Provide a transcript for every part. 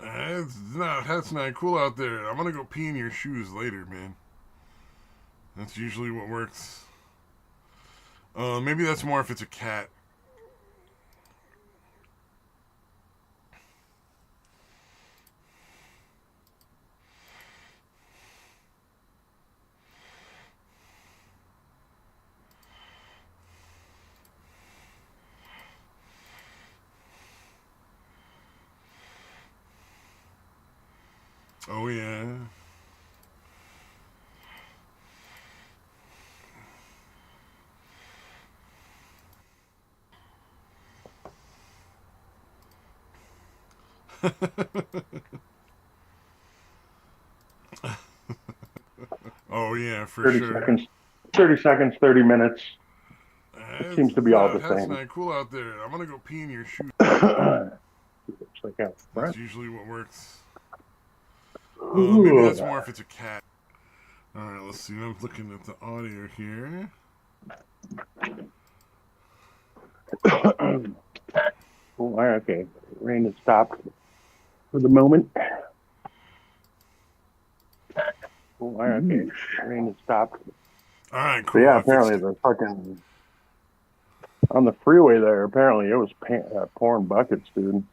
That's not cool out there. I'm gonna go pee in your shoes later, man. That's usually what works. Maybe that's more if it's a cat. Oh yeah. Oh yeah, for 30 sure. seconds, 30 seconds, 30 minutes. It seems to be all the That's same. not cool out there. I'm gonna go pee in your shoes. Looks like out That's front. usually what works. Maybe Ooh. that's more if it's a cat. All right, let's see. I'm looking at the audio here. Oh, okay. Rain has stopped for the moment. Oh, okay. Rain has stopped. All right, But yeah, cool. I fixed apparently it. the fucking on the freeway there. Apparently it was pouring buckets, dude.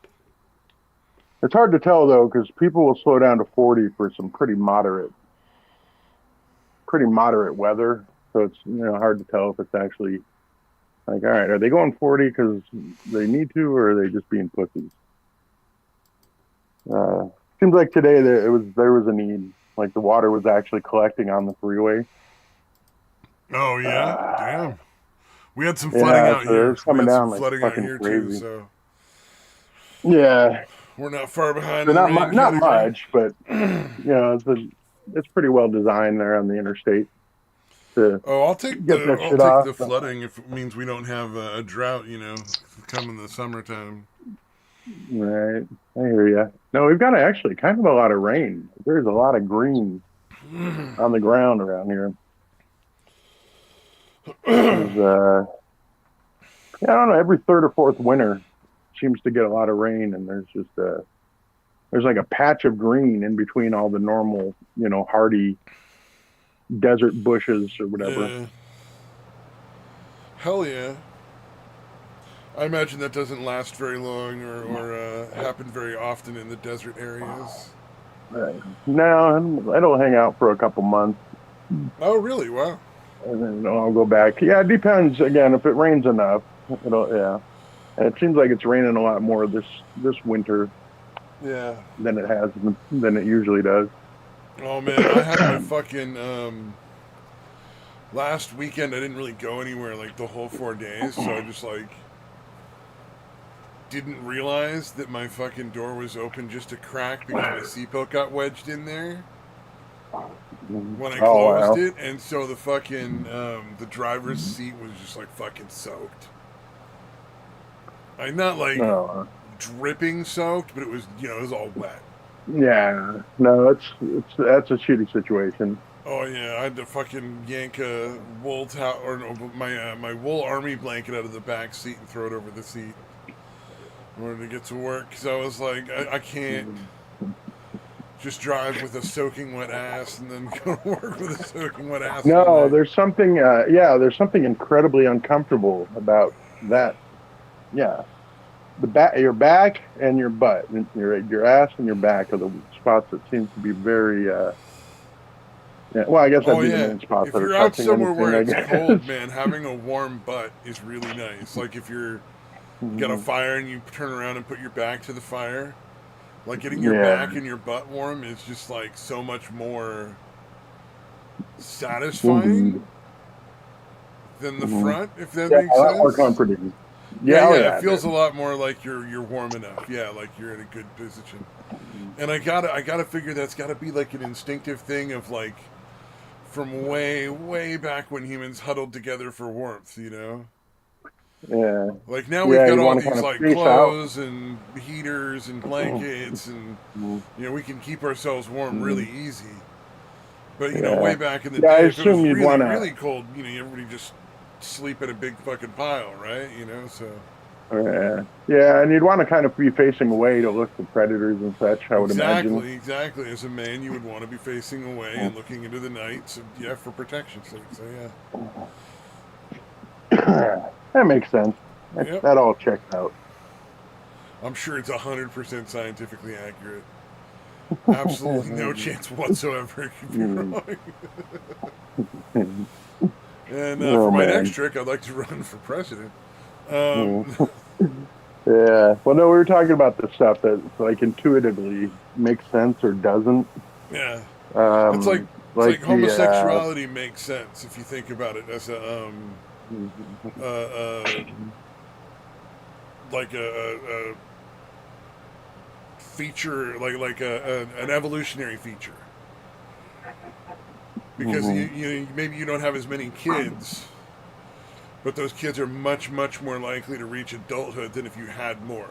It's hard to tell though, because people will slow down to 40 for some pretty moderate weather. So it's hard to tell if it's actually like, all right, are they going 40 because they need to, or are they just being pussies? Uh, Seems like today there was a need. Like the water was actually collecting on the freeway. Oh yeah, Uh, damn. We had some flooding yeah, out so here. it's We coming had some down like flooding out fucking here too. crazy. So Yeah, we're not far behind so in the rain not category. much, but it's pretty well designed there on the interstate to Oh, get that I'll shit take off. the flooding if it means we don't have a drought. Come in the summertime. Right, I hear you. No, we've got actually kind of a lot of rain. There's a lot of green on the ground around here. There's yeah, I don't know. Every third or fourth winter seems to get a lot of rain, and there's like a patch of green in between all the normal, hardy desert bushes or whatever. Yeah, hell yeah. I imagine that doesn't last very long or happen very often in the desert areas. No, it'll hang out for a couple months, and Oh, really? Wow. then I'll go back. Yeah, it depends. Again, if it rains enough, it'll yeah. And it seems like it's raining a lot more this winter Yeah. than it usually does. Oh man, I had my fucking last weekend. I didn't really go anywhere like the whole 4 days, so I just like didn't realize that my fucking door was open just a crack because my seatbelt got wedged in there when I Oh closed wow. it, and so the fucking the driver's seat was just like fucking soaked. I'm not like Oh dripping soaked, but it was it was all wet. yeah. No, it's that's a shitty situation. Oh yeah, I had to fucking yank a wool towel or no, my wool army blanket out of the back seat and throw it over the seat in order to get to work because I was like, I can't just drive with a soaking wet ass and then go to work with a soaking wet ass all No, day. there's something incredibly uncomfortable about that. Yeah. Your back and your butt, and your ass and your back are the spots that seem to be very yeah, well, I guess that'd Oh be the yeah, main spots if that are you're out touching somewhere anything, where I it's guess. cold, man, having a warm butt is really nice. Like if you got a Mhm. fire and you turn around and put your back to the fire, like getting your Yeah. back and your butt warm is just like so much more satisfying Indeed. than the Hmm. front, if that Yeah, makes a lot more sense. comforting. Yeah, Yeah, oh yeah, it yeah, feels a dude. lot more like you're warm enough. Yeah, like you're in a good position. And I gotta figure that's gotta be like an instinctive thing of like from way, way back when humans huddled together for warmth. Yeah, Like now we've yeah. got You'd all want to these kind of like space out. clothes and heaters and blankets and we can keep ourselves warm really easy. But way Yeah, back in the yeah. I day, if it was assume really, really cold, everybody just sleep in a big fucking pile, right? So Yeah, and you'd want to kind of be facing away to look for predators and such, I would imagine. Exactly. As a man, you would want to be facing away and looking into the night. So yeah, for protection's sake. So yeah. That makes sense. Yep. That all checks out. I'm sure it's 100% scientifically accurate. Absolutely no chance whatsoever it could be wrong. And Oh for my next man. trick, I'd like to run for president. Mm. Yeah. Well, no, we were talking about the stuff that like intuitively makes sense or doesn't. Yeah, it's like Um, it's like like the homosexuality makes sense if you think about it as a uh, uh, like a feature, an evolutionary feature. Because maybe you don't have as many kids, but those kids are much more likely to reach adulthood than if you had more.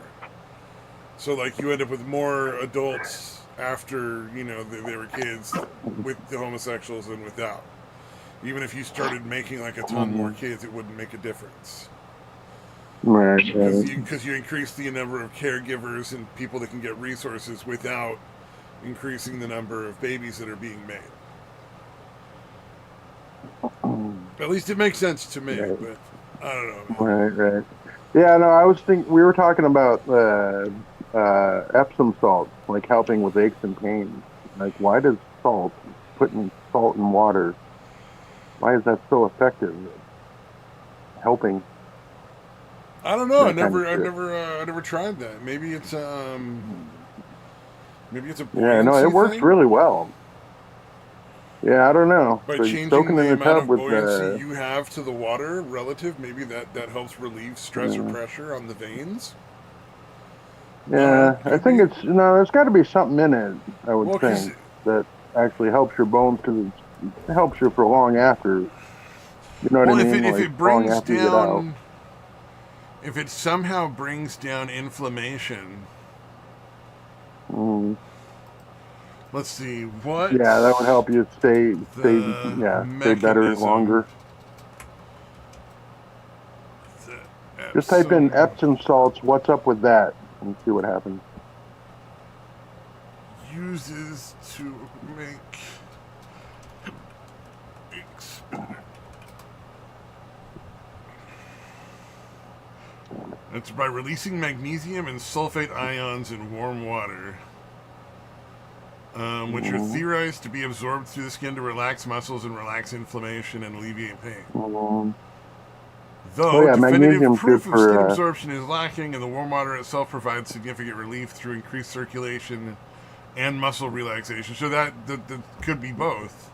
So like you end up with more adults after they were kids with the homosexuals than without. Even if you started making like a ton more kids, it wouldn't make a difference because you increase the number of caregivers and people that can get resources without increasing the number of babies that are being made. At least it makes sense to me, right, but I don't know, man. right. Yeah, no, I was thinking we were talking about Epsom salt, like helping with aches and pains. Like, why does putting salt in water, why is that so effective at helping I don't know. that kind of shit? I never tried that. Maybe it's a Yeah, no, it buoyancy works thing. really well. Yeah, I don't know. By So changing soaking in the the amount tub of with buoyancy the you have to the water relative, maybe that helps relieve stress or uh, pressure on the veins. I don't know. yeah, I Could think be. it's no. There's got to be something in it. I would Well, because think that actually helps your bones because it helps you for long after. You know what I mean? if Like it long brings after you get out. down, if it somehow brings down inflammation, Mm. let's see what Yeah, that would help you the stay better mechanism. longer. The Just type in Epsom Epsom salts. What's up with that? And see what happens. uses to make it's by releasing magnesium and sulfate ions in warm water, which are Mm, theorized to be absorbed through the skin to relax muscles and relax inflammation and alleviate pain. mm. Oh Though yeah, definitive magnesium's good proof of skin for. absorption is lacking, and the warm water itself provides significant relief through increased circulation and muscle relaxation. So that could be both.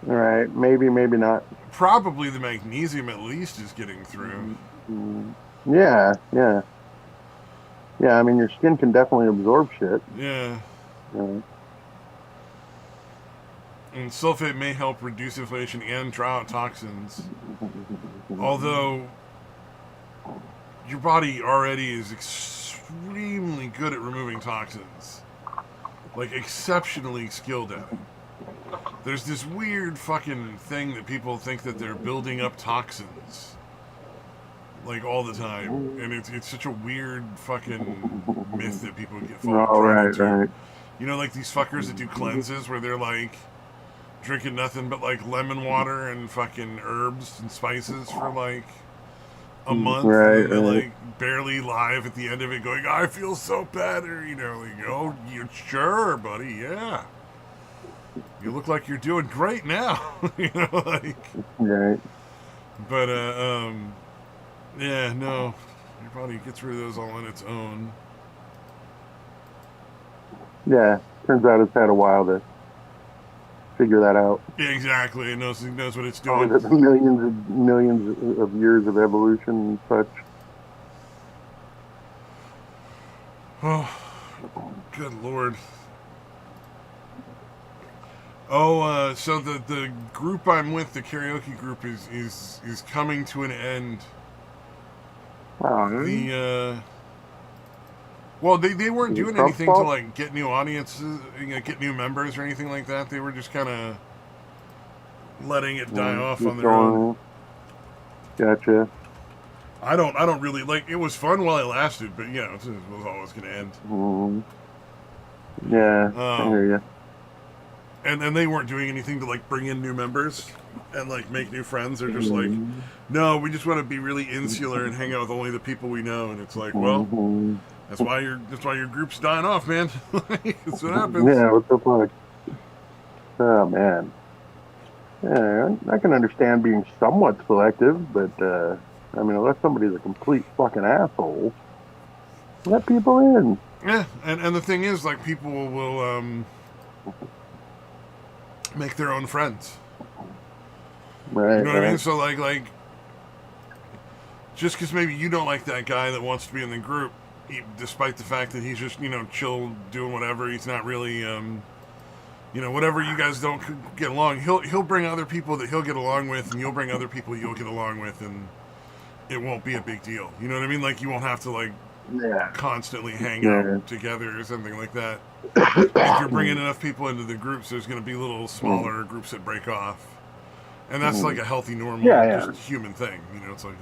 All right, maybe not. Probably the magnesium at least is getting through. Mm, mm. Yeah. I mean, your skin can definitely absorb shit. Yeah. Uh, And sulfate may help reduce inflammation and draw out toxins. Although your body already is extremely good at removing toxins. Like exceptionally skilled at it. There's this weird fucking thing that people think that they're building up toxins. Like all the time. And it's such a weird fucking myth that people get oh, drawn right, into. right. You know, like these fuckers that do cleanses where they're like drinking nothing but like lemon water and fucking herbs and spices for like a month, and then they're Right. like barely live at the end of it going, I feel so better, like, oh, you sure, buddy, yeah. You look like you're doing great now. Like, Right. but yeah, no. Your body gets rid of those all on its own. Yeah. Turns out it's had a while to figure that out. Yeah, exactly. It knows what it's doing. Probably the millions of years of evolution and such. Oh, good lord. Oh, so the group I'm with, the karaoke group, is coming to an end. Oh, The well, they weren't is it doing Trump's anything to fault? like get new audiences, get new members or anything like that. They were just kind of letting it die off on Just their own. going. Gotcha. I don't really like. It was fun while it lasted, but it was always going to end. Mm. Yeah, I hear Um, you. and they weren't doing anything to like bring in new members and like make new friends. They're just like, Mm-hmm. no, we just want to be really insular and hang out with only the people we know. And it's like, well, Mm-hmm. that's why your group's dying off, man. That's what happens. Yeah, what the fuck? Oh man. Yeah, I can understand being somewhat selective, but I mean, unless somebody's a complete fucking asshole, let people in. Yeah, and the thing is, like, people will make their own friends. You Right, know what I mean? right. So like just because maybe you don't like that guy that wants to be in the group, despite the fact that he's just chill, doing whatever. He's not really whatever you guys don't get along. He'll bring other people that he'll get along with, and you'll bring other people you'll get along with, and it won't be a big deal. You know what I mean? Like you won't have to like Yeah, constantly hang out yeah. together or something like that. If you're bringing enough people into the groups, there's going to be little smaller groups that break off, and that's like a healthy, normal, Yeah, yeah, just human thing. It's like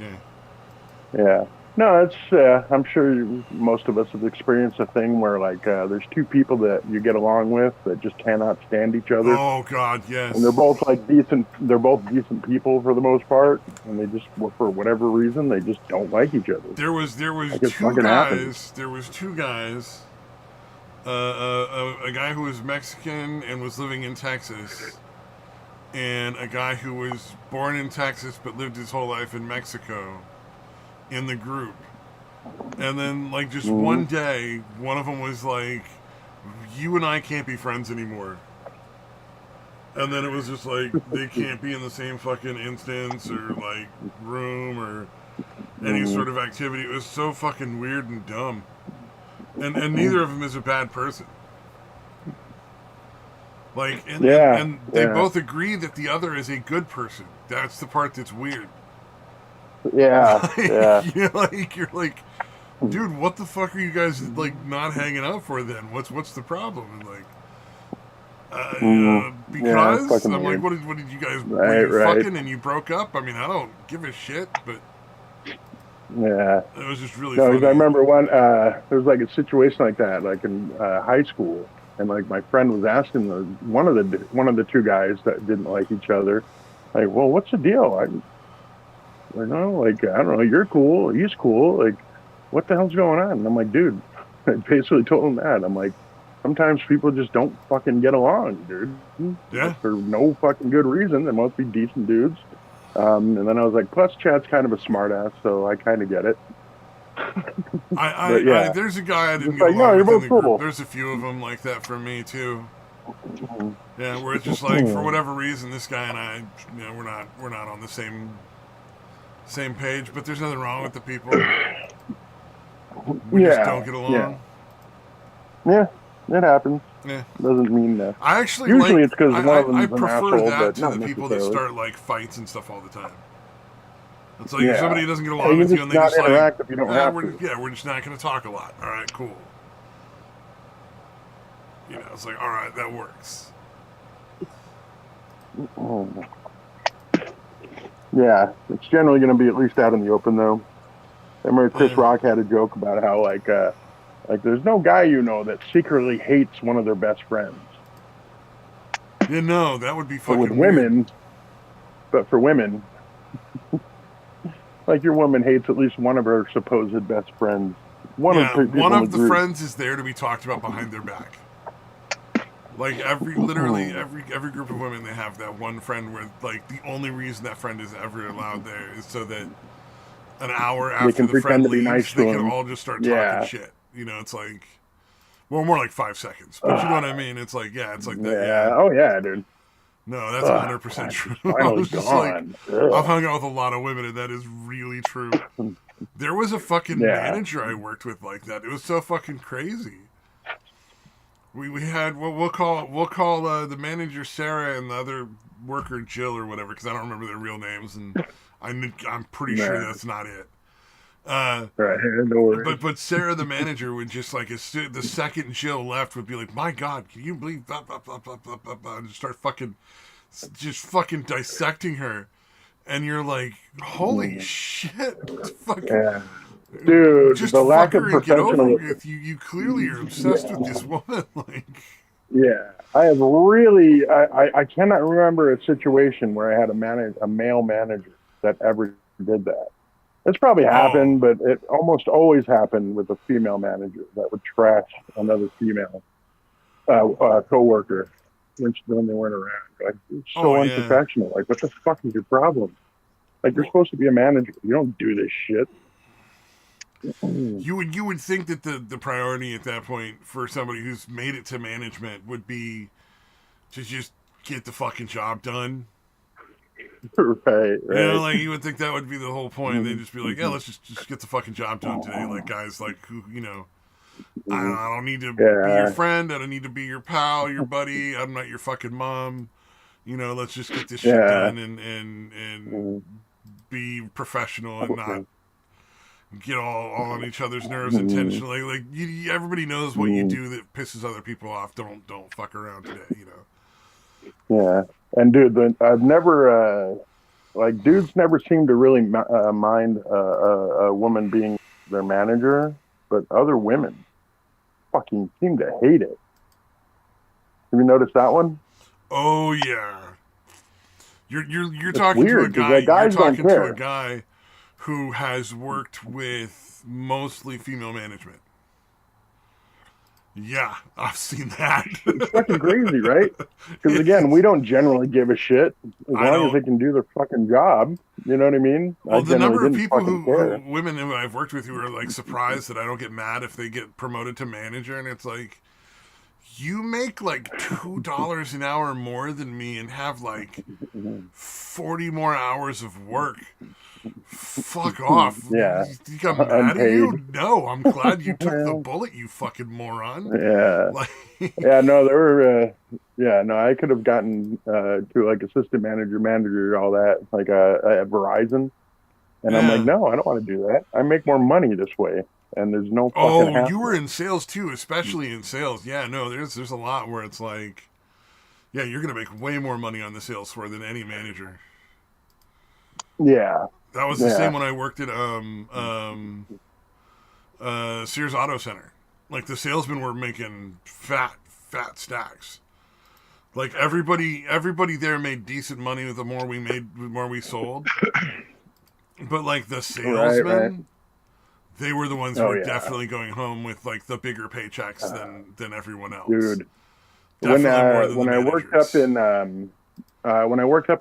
yeah. No, it's. I'm sure most of us have experienced a thing where like there's two people that you get along with that just cannot stand each other, oh God, and they're yes. both like decent. They're both decent people for the most part, and they just, for whatever reason, they just don't like each other. There was Like it two fucking happens. guys. There was two guys. A guy who was Mexican and was living in Texas, and a guy who was born in Texas but lived his whole life in Mexico in the group. And then, like, just Hmm. one day, one of them was like, you and I can't be friends anymore. And then it was just like, they can't be in the same fucking instance or, like, room or any Hmm. sort of activity. It was so fucking weird and dumb. And neither of them is a bad person. Like, Yeah, and they yeah, both agree that the other is a good person. That's the part that's weird. yeah, yeah. Like, you're like, dude, what the fuck are you guys like not hanging out for then? What's the problem? And like, Hmm. Yeah, it's because fucking I'm like, weird. what did you guys were Right, you right. fucking and you broke up? I mean, I don't give a shit, but Yeah. it was just really No, because I funny. remember there was like a situation like that, like in high school, and like my friend was asking one of the two guys that didn't like each other, like, well, what's the deal? Know, like, I don't know, you're cool, he's cool, like, what the hell's going on? And I'm like, dude, I basically told him that. I'm like, sometimes people just don't fucking get along, dude. Yeah, Like for no fucking good reason. They must be decent dudes. And then I was like, plus Chad's kind of a smartass, so I kind of get it. But I yeah, there's a guy I didn't just get like, no, along you're with in both the group. cool. There's a few of them like that for me too. Yeah, where it's just like for whatever reason, this guy and I, we're not on the same page. But there's nothing wrong with the people. We just Yeah, don't get yeah, along. yeah. It happens. Yeah, Doesn't mean that. I actually Usually like it's because one of I them's an prefer asshole, that but to not the people that necessarily. start like fights and stuff all the time. It's like if Yeah. somebody doesn't get Yeah, along you with can you just and they not just like, interact if you don't have to. we're just not going to talk a lot. All right, cool. It's like all right, that works. Mm. Yeah, it's generally going to be at least out in the open, though. I remember Chris Yeah, Rock had a joke about how like there's no guy that secretly hates one of their best friends. no, that would be But with fucking weird. women, but for women, like your woman hates at least one of her supposed best friends. One of Yeah, the one people in the of the group. friends is there to be talked about behind their back. Like literally every group of women, they have that one friend where like the only reason that friend is ever allowed there is so that an hour They after can the friend pretend to be nice leaves, they to can him. all just start talking Yeah. shit. It's like, well, more like 5 seconds, but you know what I mean. It's like, yeah, it's like that. Yeah. Yeah, Oh yeah, dude. no, that's Oh 100% God, she's true. I finally was just like, gone. I've Ugh. hung out with a lot of women, and that is really true. There was a fucking Yeah. manager I worked with like that. It was so fucking crazy. We had we'll call the manager Sarah and the other worker Jill or whatever because I don't remember their real names and I'm pretty sure Nah. that's not it. Uh, Right. No worries. but Sarah the manager would just like the second Jill left would be like, my God, can you believe blah, blah, blah, blah, blah, blah, blah, and just start fucking dissecting her. and you're like, holy shit, fucking, Yeah. Dude, just the fuck lack of her and get over professionalism. with. You clearly are obsessed with this woman. Like, Yeah, I have really. I cannot remember a situation where I had a male manager that ever did that. It's probably oh, happened, but it almost always happened with a female manager that would trash another female coworker when they weren't around. Like, it's oh so yeah. unprofessional. Like, what the fuck is your problem? Like, you're Well, supposed to be a manager. You don't do this shit. you would think that the priority at that point for somebody who's made it to management would be to just get the fucking job done. Right, You know, right. like you would think that would be the whole point. They'd Mhm, just be like, yeah, mhm, let's just get the fucking job done today. Like guys, like who, mhm. I don't need to be your Yeah, friend. I don't need to be your pal, your buddy. I'm not your fucking mom. Let's just get this shit yeah. done and Mhm, be professional and not get all on each other's nerves mhm, intentionally. Like everybody knows what you mhm. do that pisses other people off. Don't fuck around today. Yeah. And dude, I've never like dudes never seem to really mind a woman being their manager, but other women fucking seem to hate it. Have you noticed that one? Oh yeah, you're It's talking to a weird because guy. You're guys don't talking to a care. guy who has worked with mostly female management. Yeah, I've seen that. It's fucking crazy, right? Because again, we It's don't generally give a shit as I long as don't. they can do their fucking job. You know what I mean? I Well, the generally number of didn't people fucking who care. women who I've worked with who are like surprised that I don't get mad if they get promoted to manager, and it's like you make like $2 an hour more than me and have like 40 more hours of work. Fuck off. Yeah, You think I'm mad at unpaid. you? No, I'm glad you took the Well, bullet, you fucking moron. yeah. Like, Yeah, no, there were, yeah, no, I could have gotten to like assistant manager, manager, all that, like at Verizon, and I'm like, yeah. no, I don't want to do that. I make more money this way, and there's no fucking Oh, you were hassle. in sales too, especially in sales. Yeah, no, there's a lot where it's like, yeah, you're gonna make way more money on the sales floor than any manager. Yeah, That was the yeah, same when I worked at Sears Auto Center. Like the salesmen were making fat stacks. Like everybody there made decent money with the more we made, the more we sold. But like the right, right. salesmen, they were the ones who Oh were yeah, definitely going home with like the bigger paychecks uh, than everyone else. dude. Definitely more than the When I worked up managers.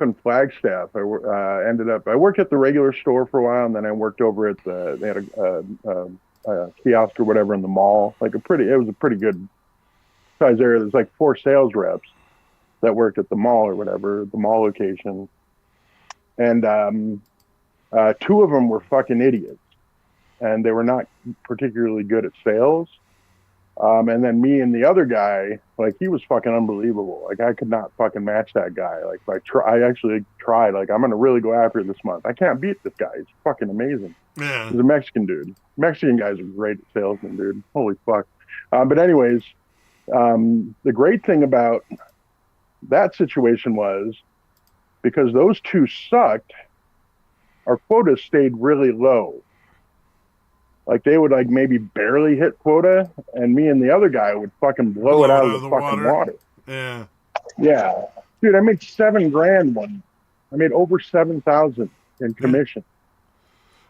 in Flagstaff, I worked at the regular store for a while, and then I worked over at they had a kiosk or whatever in the mall. It was a pretty good size area. There's like four sales reps that worked at the mall or whatever, the mall location, and two of them were fucking idiots, and they were not particularly good at sales. And then me and the other guy, like he was fucking unbelievable. Like I could not fucking match that guy. Like I actually tried. Like I'm gonna really go after it this month. I can't beat this guy. He's fucking amazing. Yeah. He's a Mexican dude. Mexican guys are great at salesmen, dude. Holy fuck. But anyways, the great thing about that situation was because those two sucked, our quotas stayed really low. Like they would like maybe barely hit quota, and me and the other guy would fucking blow it Blow it out of out the of the fucking water. water. Yeah. Yeah, dude, I made 7 grand one. I made over 7,000 in Yeah. commission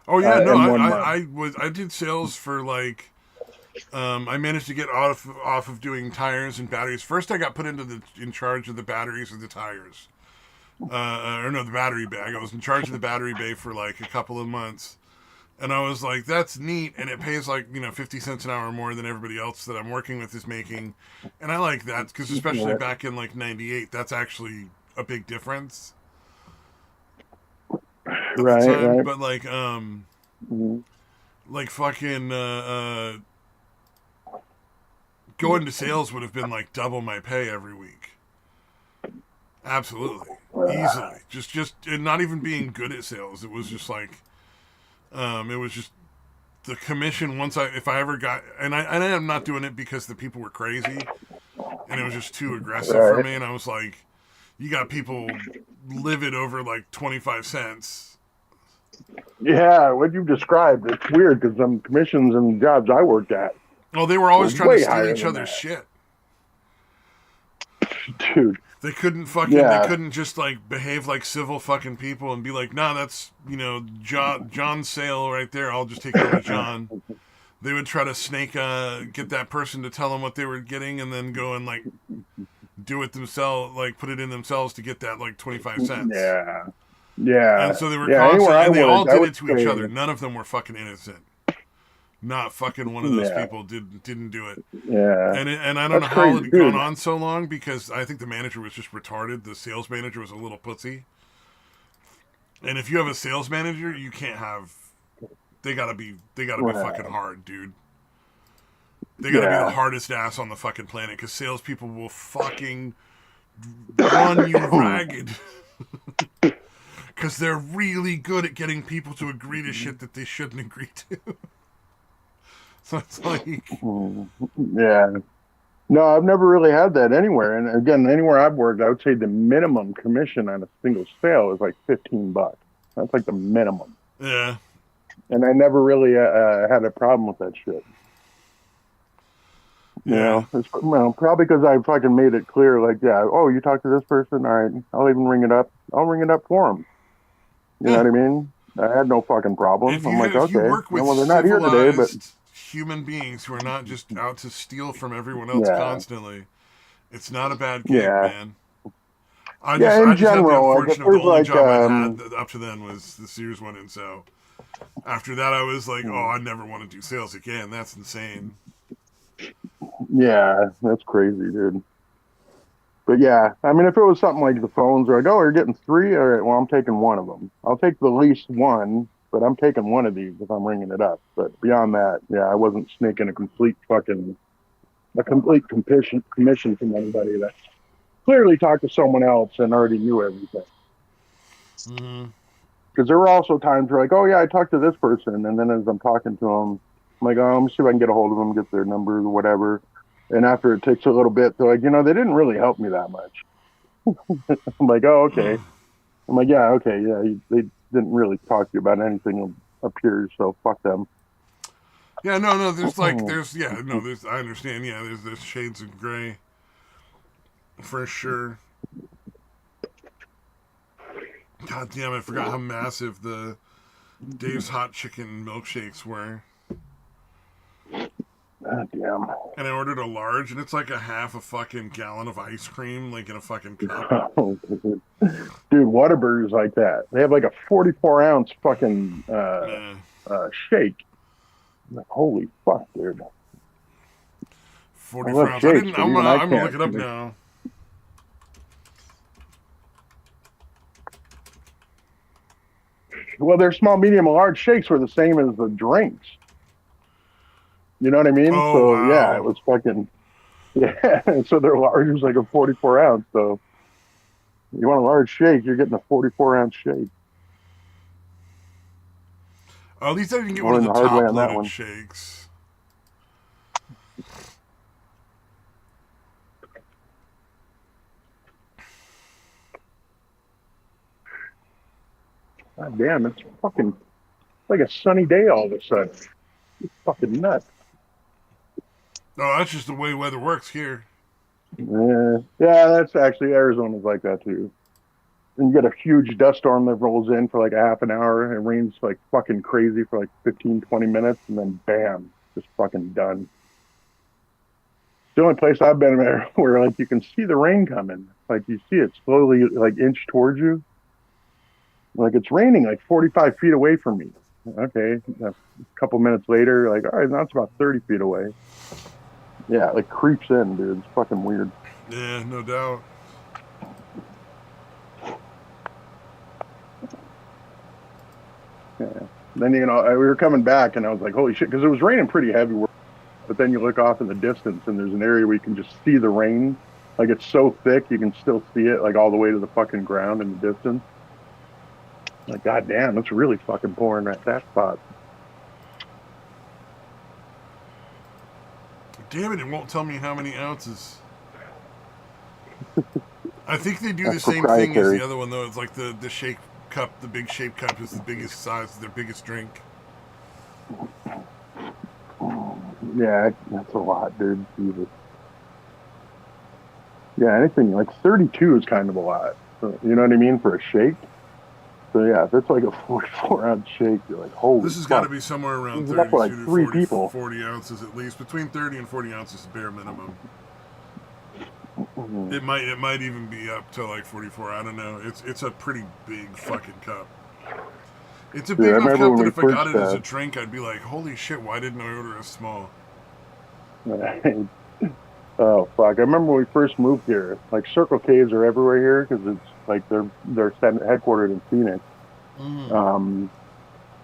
Oh yeah, no, in I, one I, month. I did sales for like I managed to get off of doing tires and batteries. First I got put in charge of the batteries and the tires. Or no, the battery bay. I was in charge of the battery bay for like a couple of months. And I was like, that's neat, and it pays like 50 cents an hour more than everybody else that I'm working with is making, and I like that because especially Right, back in like '98, that's actually a big difference at the right, time. right. But Mhm. like fucking going to sales would have been like double my pay every week. Absolutely, easily. Just and not even being good at sales. It was just like it was just the commission once if I ever got and I am not doing it because the people were crazy and it was just too aggressive for Right. me and I was like You got people livid over like 25 cents. Yeah, what you've described, it's weird because some commissions and jobs I worked at Oh, they were were always trying to way steal higher each than other's that. shit. Dude, They yeah. couldn't just like behave like civil fucking people and be like, nah, that's, John's sale right there. I'll just take it over to John. They would try to get that person to tell them what they were getting and then go and like do it themselves, like put it in themselves to get that like 25 cents. Yeah. Yeah. And so they were Yeah. Anywhere constantly, I and they all worked, I did would it to each say, other. None of them were fucking innocent. Not fucking one of those yeah. people didn't do it. Yeah. And I don't know That's how it crazy, had gone dude. on so long because I think the manager was just retarded. The sales manager was a little pussy. And if you have a sales manager, you can't have. They gotta be fucking Right. hard, dude. They gotta be the Yeah. hardest ass on the fucking planet because salespeople will fucking run you ragged. Because they're really good at getting people to agree to shit that they shouldn't agree to. So it's like, Yeah. No, I've never really had that anywhere. And again, anywhere I've worked, I would say the minimum commission on a single sale is like $15. That's like the minimum. yeah, And I never really had a problem with that shit. yeah, Probably because I fucking made it clear, like, yeah, oh, you talk to this person, all right, I'll even ring it up. I'll ring it up for them. You know yeah. what I mean? I had no fucking problem. I'm like, If you okay, work with well, they're not here today, but civilized human beings who are not just out to steal from everyone else yeah, constantly, it's not a bad gig, yeah, man. yeah. I In just had the general, like, if unfortunate. The there's only like, job I'd had up to then was the Sears one, and so after that, I was like, oh, hmm, I never want to do sales again. That's insane. yeah, that's crazy, dude. But yeah, I mean, if it was something like the phones, or like, oh, you're getting three, all right, well, I'm taking one of them. I'll take the least one, but I'm taking one of these if I'm ringing it up. But beyond that, yeah, I wasn't sneaking a complete commission from anybody that clearly talked to someone else and already knew everything. Mm-hmm. Because there were also times where like, oh yeah, I talked to this person, and then as I'm talking to them, I'm like, oh, let me see if I can get a hold of them, get their number, or whatever. And after it takes a little bit, they're like, they didn't really help me that much. I'm like, oh, okay. I'm like, yeah, okay, yeah. They didn't really talk to you about anything up here, so fuck them. Yeah, no. There's. I understand. Yeah, there's shades of gray for sure. God damn, I forgot how massive the Dave's hot chicken milkshakes were. God damn. And I ordered a large, and it's like a half a fucking gallon of ice cream, like in a fucking cup. Dude, Whataburger's like that. They have like a 44-ounce fucking Man, shake. Like, holy fuck, dude. I 44 love ounce. I shakes, didn't. but even I I'm gonna can't look it up finish. now. Well, their small, medium, and large shakes were the same as the drinks. You know what I mean? Oh So yeah, it wow. was fucking yeah. So their large was like a 44-ounce. So you want a large shake, you're getting a 44-ounce shake. Oh, at least I didn't get I one of learned the the hard way top on that loaded one. shakes. God damn, it's fucking like a sunny day all of a sudden. It's fucking nuts. Oh, that's just the way weather works here. Yeah, yeah, that's actually Arizona's like that too. And you get a huge dust storm that rolls in for like a half an hour. It rains like fucking crazy for like 15, 20 minutes, and then bam, just fucking done. The only place I've been there where like you can see the rain coming. Like you see it slowly like inch towards you. Like it's raining like 45 feet away from me. Okay. A couple minutes later, like, all right, now it's about 30 feet away. Yeah, it like creeps in, dude. It's fucking weird. Yeah, no doubt. Yeah. Then, we were coming back and I was like, holy shit, because it was raining pretty heavy. But then you look off in the distance and there's an area where you can just see the rain. Like it's so thick, you can still see it like all the way to the fucking ground in the distance. Like, god damn, it's really fucking pouring at that spot. Damn it! It won't tell me how many ounces. I think they do the That's same thing as the proprietary. other one though. It's like the shake cup. The big shake cup is the biggest size, their biggest drink. Yeah, that's a lot, dude. Jesus. Yeah, anything like 32 is kind of a lot. So, you know what I mean for a shake. So yeah, if it's like a 44-ounce shake, you're like, This holy has got to fuck, be somewhere this around is enough for like 32 to three 40, people. 40 ounces at least. Between 30 and 40 ounces is bare minimum. Mhm. It might even be up to like 44. I don't know. It's a pretty big fucking cup. It's a Dude, big I enough remember cup when that we if I got first, it as a drink, I'd be like, holy shit, why didn't I order a small? oh fuck, I remember when we first moved here. Like Circle K's are everywhere here because it's like headquartered in Phoenix. Mm. Um,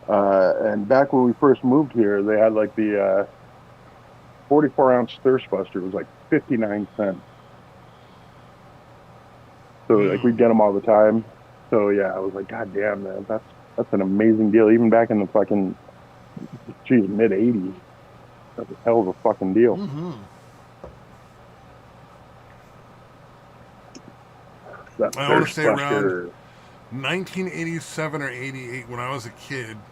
and back when we first moved here, they had like the 44-ounce thirst buster. It was like 59 cents. So like we Mm. get them all the time. So yeah, I was like, God damn, man, that's an amazing deal. Even back in the fucking geez mid '80s, that's a hell of a fucking deal. Mm-hmm. That I want to thirst say around buster. 1987 or 88 when I was a kid,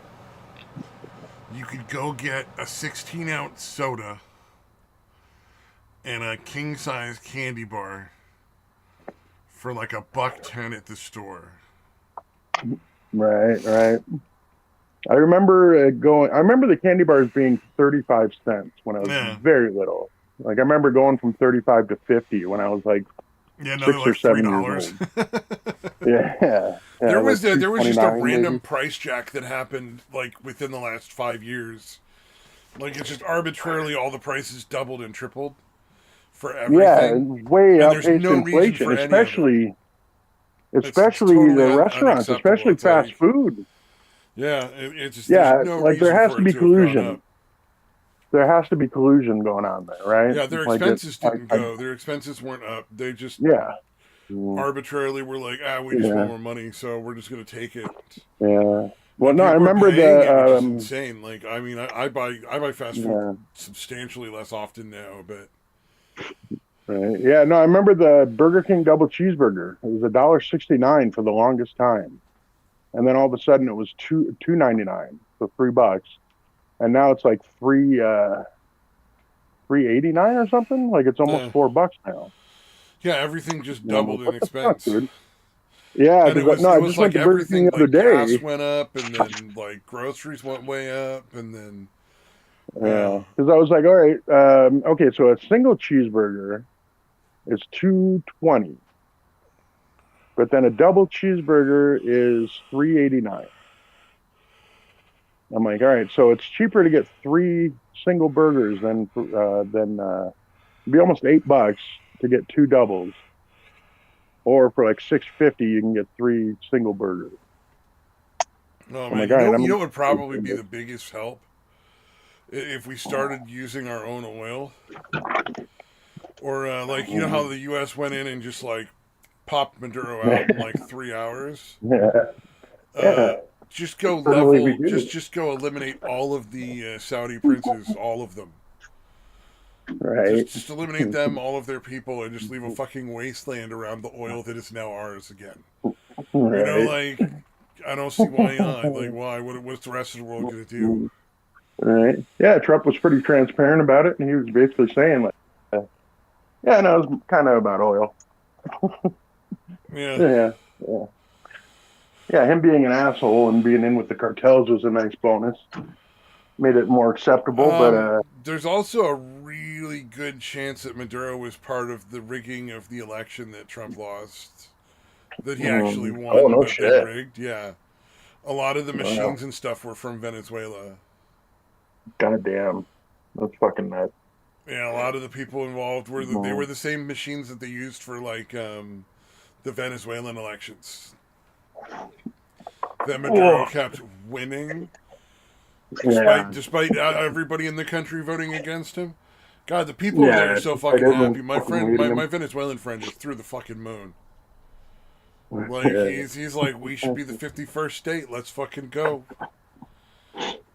you could go get a 16-ounce soda and a king-size candy bar for like $1.10 at the store. Right, right. I remember going. I remember the candy bars being 35 cents when I was Yeah. very little. Like I remember going from 35 to 50 when I was like Yeah, another six or like three 7 years dollars. old. Yeah, yeah, like There was just a 2.29 random maybe. price jack that happened like within the last 5 years. Like it's just arbitrarily all the prices doubled and tripled for Yeah, everything, way and there's outpaced no reason inflation, for any of it. It's especially totally the restaurants, unacceptable. especially It's fast like food. it's just there's Yeah, no like there reason has for to it be to have gone collusion. up. There has to be collusion going on there, right? Yeah, their Like it, expenses didn't go. Their expenses weren't up. They just yeah, mm, arbitrarily were like, we just want yeah, more money, so we're just gonna take it. yeah. Well, And no, I people are remember paying it, which the is insane. Like, I mean, I buy fast food yeah, substantially less often now, but right, yeah. No, I remember the Burger King double cheeseburger. It was $1.69 for the longest time, and then all of a sudden it was two ninety nine, so $3, and now it's like 3.89 or something. Like it's almost uh, $4 now. yeah, everything just You know, I'm like, doubled in what the fuck, expense. dude? Yeah, And because no, it I was just went like to Burger King everything, the other like gas day. went up, and then like groceries went way up, and then Yeah, yeah, because I was like, all right, okay, so a single cheeseburger is 220, but then a double cheeseburger is 3.89. I'm like, all right, so it's cheaper to get three single burgers than it'd be almost $8 to get two doubles, or for like 6.50 you can get three single burgers. oh I'm man, like, all right, you I'm know what would probably be the biggest help if we started using our own oil, or like you know how the U.S. went in and just like popped Maduro out in like 3 hours. yeah, Uh, yeah, just go certainly we level. do. Just go eliminate all of the Saudi princes, all of them. Right, Just eliminate them, all of their people, and just leave a fucking wasteland around the oil that is now ours again. You know, right. like I don't see why not. Like why? What's the rest of the world gonna do? Right. Yeah, Trump was pretty transparent about it, and he was basically saying like, yeah, no, it was kind of about oil. Yeah. Yeah, yeah, yeah. Him being an asshole and being in with the cartels was a nice bonus. Made it more acceptable, but There's also a really good chance that Maduro was part of the rigging of the election that Trump lost. That he actually oh won, no but they shit. rigged. Yeah. A lot of the Wow. machines and stuff were from Venezuela. God damn. That's fucking nuts. Yeah, a lot of the people involved they were Mhm. the same machines that they used for like the Venezuelan elections. That Maduro Oh, kept winning yeah. despite everybody in the country voting against him. God, the people over there are Yeah. so Like fucking everyone's happy. fucking hating My him. Venezuelan friend is through the fucking moon. Like Yeah. he's like, we should be the 51st state. Let's fucking go.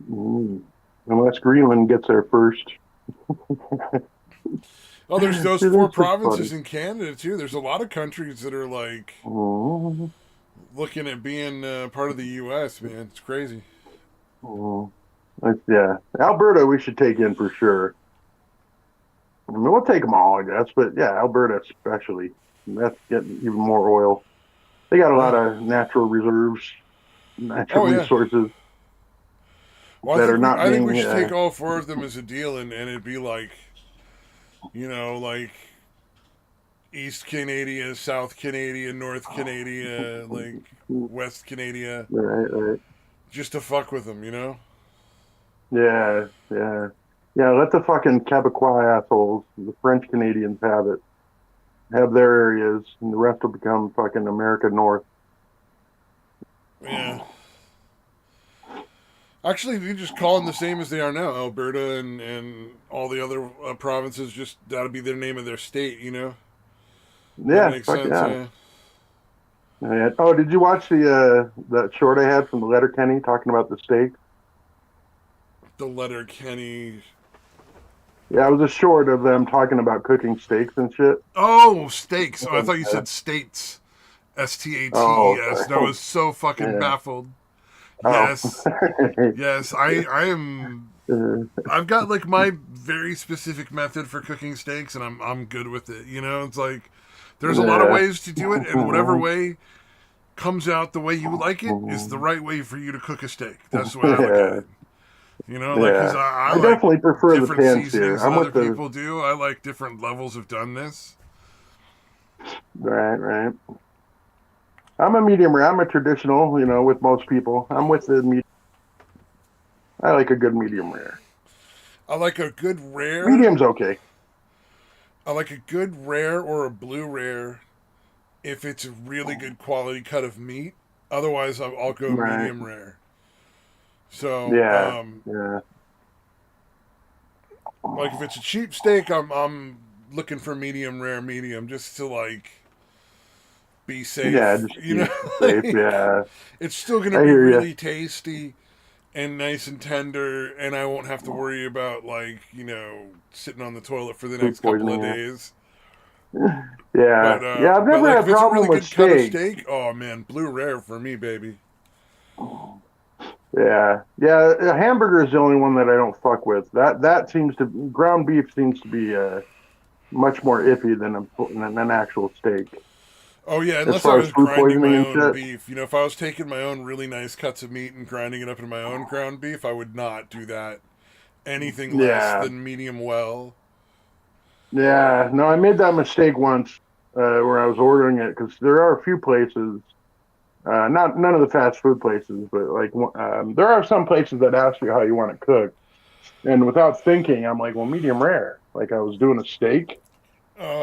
Mm. Unless Greenland gets there first. Oh, there's those Dude, four that's just funny. provinces in Canada too. There's a lot of countries that are like Mm-hmm. looking at being part of the U.S. Man, it's crazy. Mm-hmm. Yeah, Alberta we should take in for sure. I mean, we'll take them all, I guess, but yeah, Alberta especially. That's getting even more oil. They got a lot Yeah. of natural reserves, natural Oh yeah. resources Well, that are not I think we being. should take all four of them as a deal, and it'd be like, like East Canada, South Canada, North Canada, like West Canada, Right, right. just to fuck with them, you know? Yeah, yeah, yeah. Let the fucking Quebecois assholes, the French Canadians, have it. Have their areas, and the rest will become fucking America North. Yeah. Actually, we just call them the same as they are now. Alberta and all the other provinces, just that'll be their name of their state, you know? That Yeah, makes fuck sense, yeah. yeah. Oh, did you watch the that short I had from the Letterkenny talking about the steak? The letter Kenny. Yeah, it was a short of them talking about cooking steaks and shit. Oh, steaks. Oh, I And, thought you said states. oh, States. And I sorry. was so fucking Yeah. baffled. Oh. Yes. Yes, I am. I've got like my very specific method for cooking steaks, and I'm good with it. You know, it's like there's a lot of Yeah. ways to do it, and whatever way comes out the way you like it is the right way for you to cook a steak. That's the way I look at Yeah. it. You know, like because Yeah. I I like definitely prefer the different pan sear. seasonings than I'm other with the people do. I like different levels of doneness. right, right. I'm a medium rare. I'm a traditional, with most people. I'm with the medium. I like a good medium rare. I like a good rare. Medium's okay. I like a good rare or a blue rare if it's a really good quality cut of meat. Otherwise, I'll go Right. medium rare. So, Yeah. Yeah. like if it's a cheap steak, I'm looking for medium rare, medium, just to like be Yeah, safe. just You keep know, safe. like Yeah. it's still gonna I be hear you. really tasty and nice and tender, and I won't have to worry about like sitting on the toilet for the Food next couple of poisoning. Yeah. days. Yeah. Yeah. I've But never like had a if it's a problem really with good cut of steak. steak, oh man, blue rare for me, baby. Yeah. Yeah. A hamburger is the only one that I don't fuck with. That seems to ground beef seems to be much more iffy than an actual steak Oh yeah, as unless I far as was food grinding poisoning my and own shit. beef. If I was taking my own really nice cuts of meat and grinding it up into my own ground beef, I would not do that. Anything less Yeah. than medium well. Yeah. No, I made that mistake once where I was ordering it because there are a few places, not none of the fast food places, but like there are some places that ask you how you want it cooked. And without thinking, I'm like, well, medium rare. Like I was doing a steak,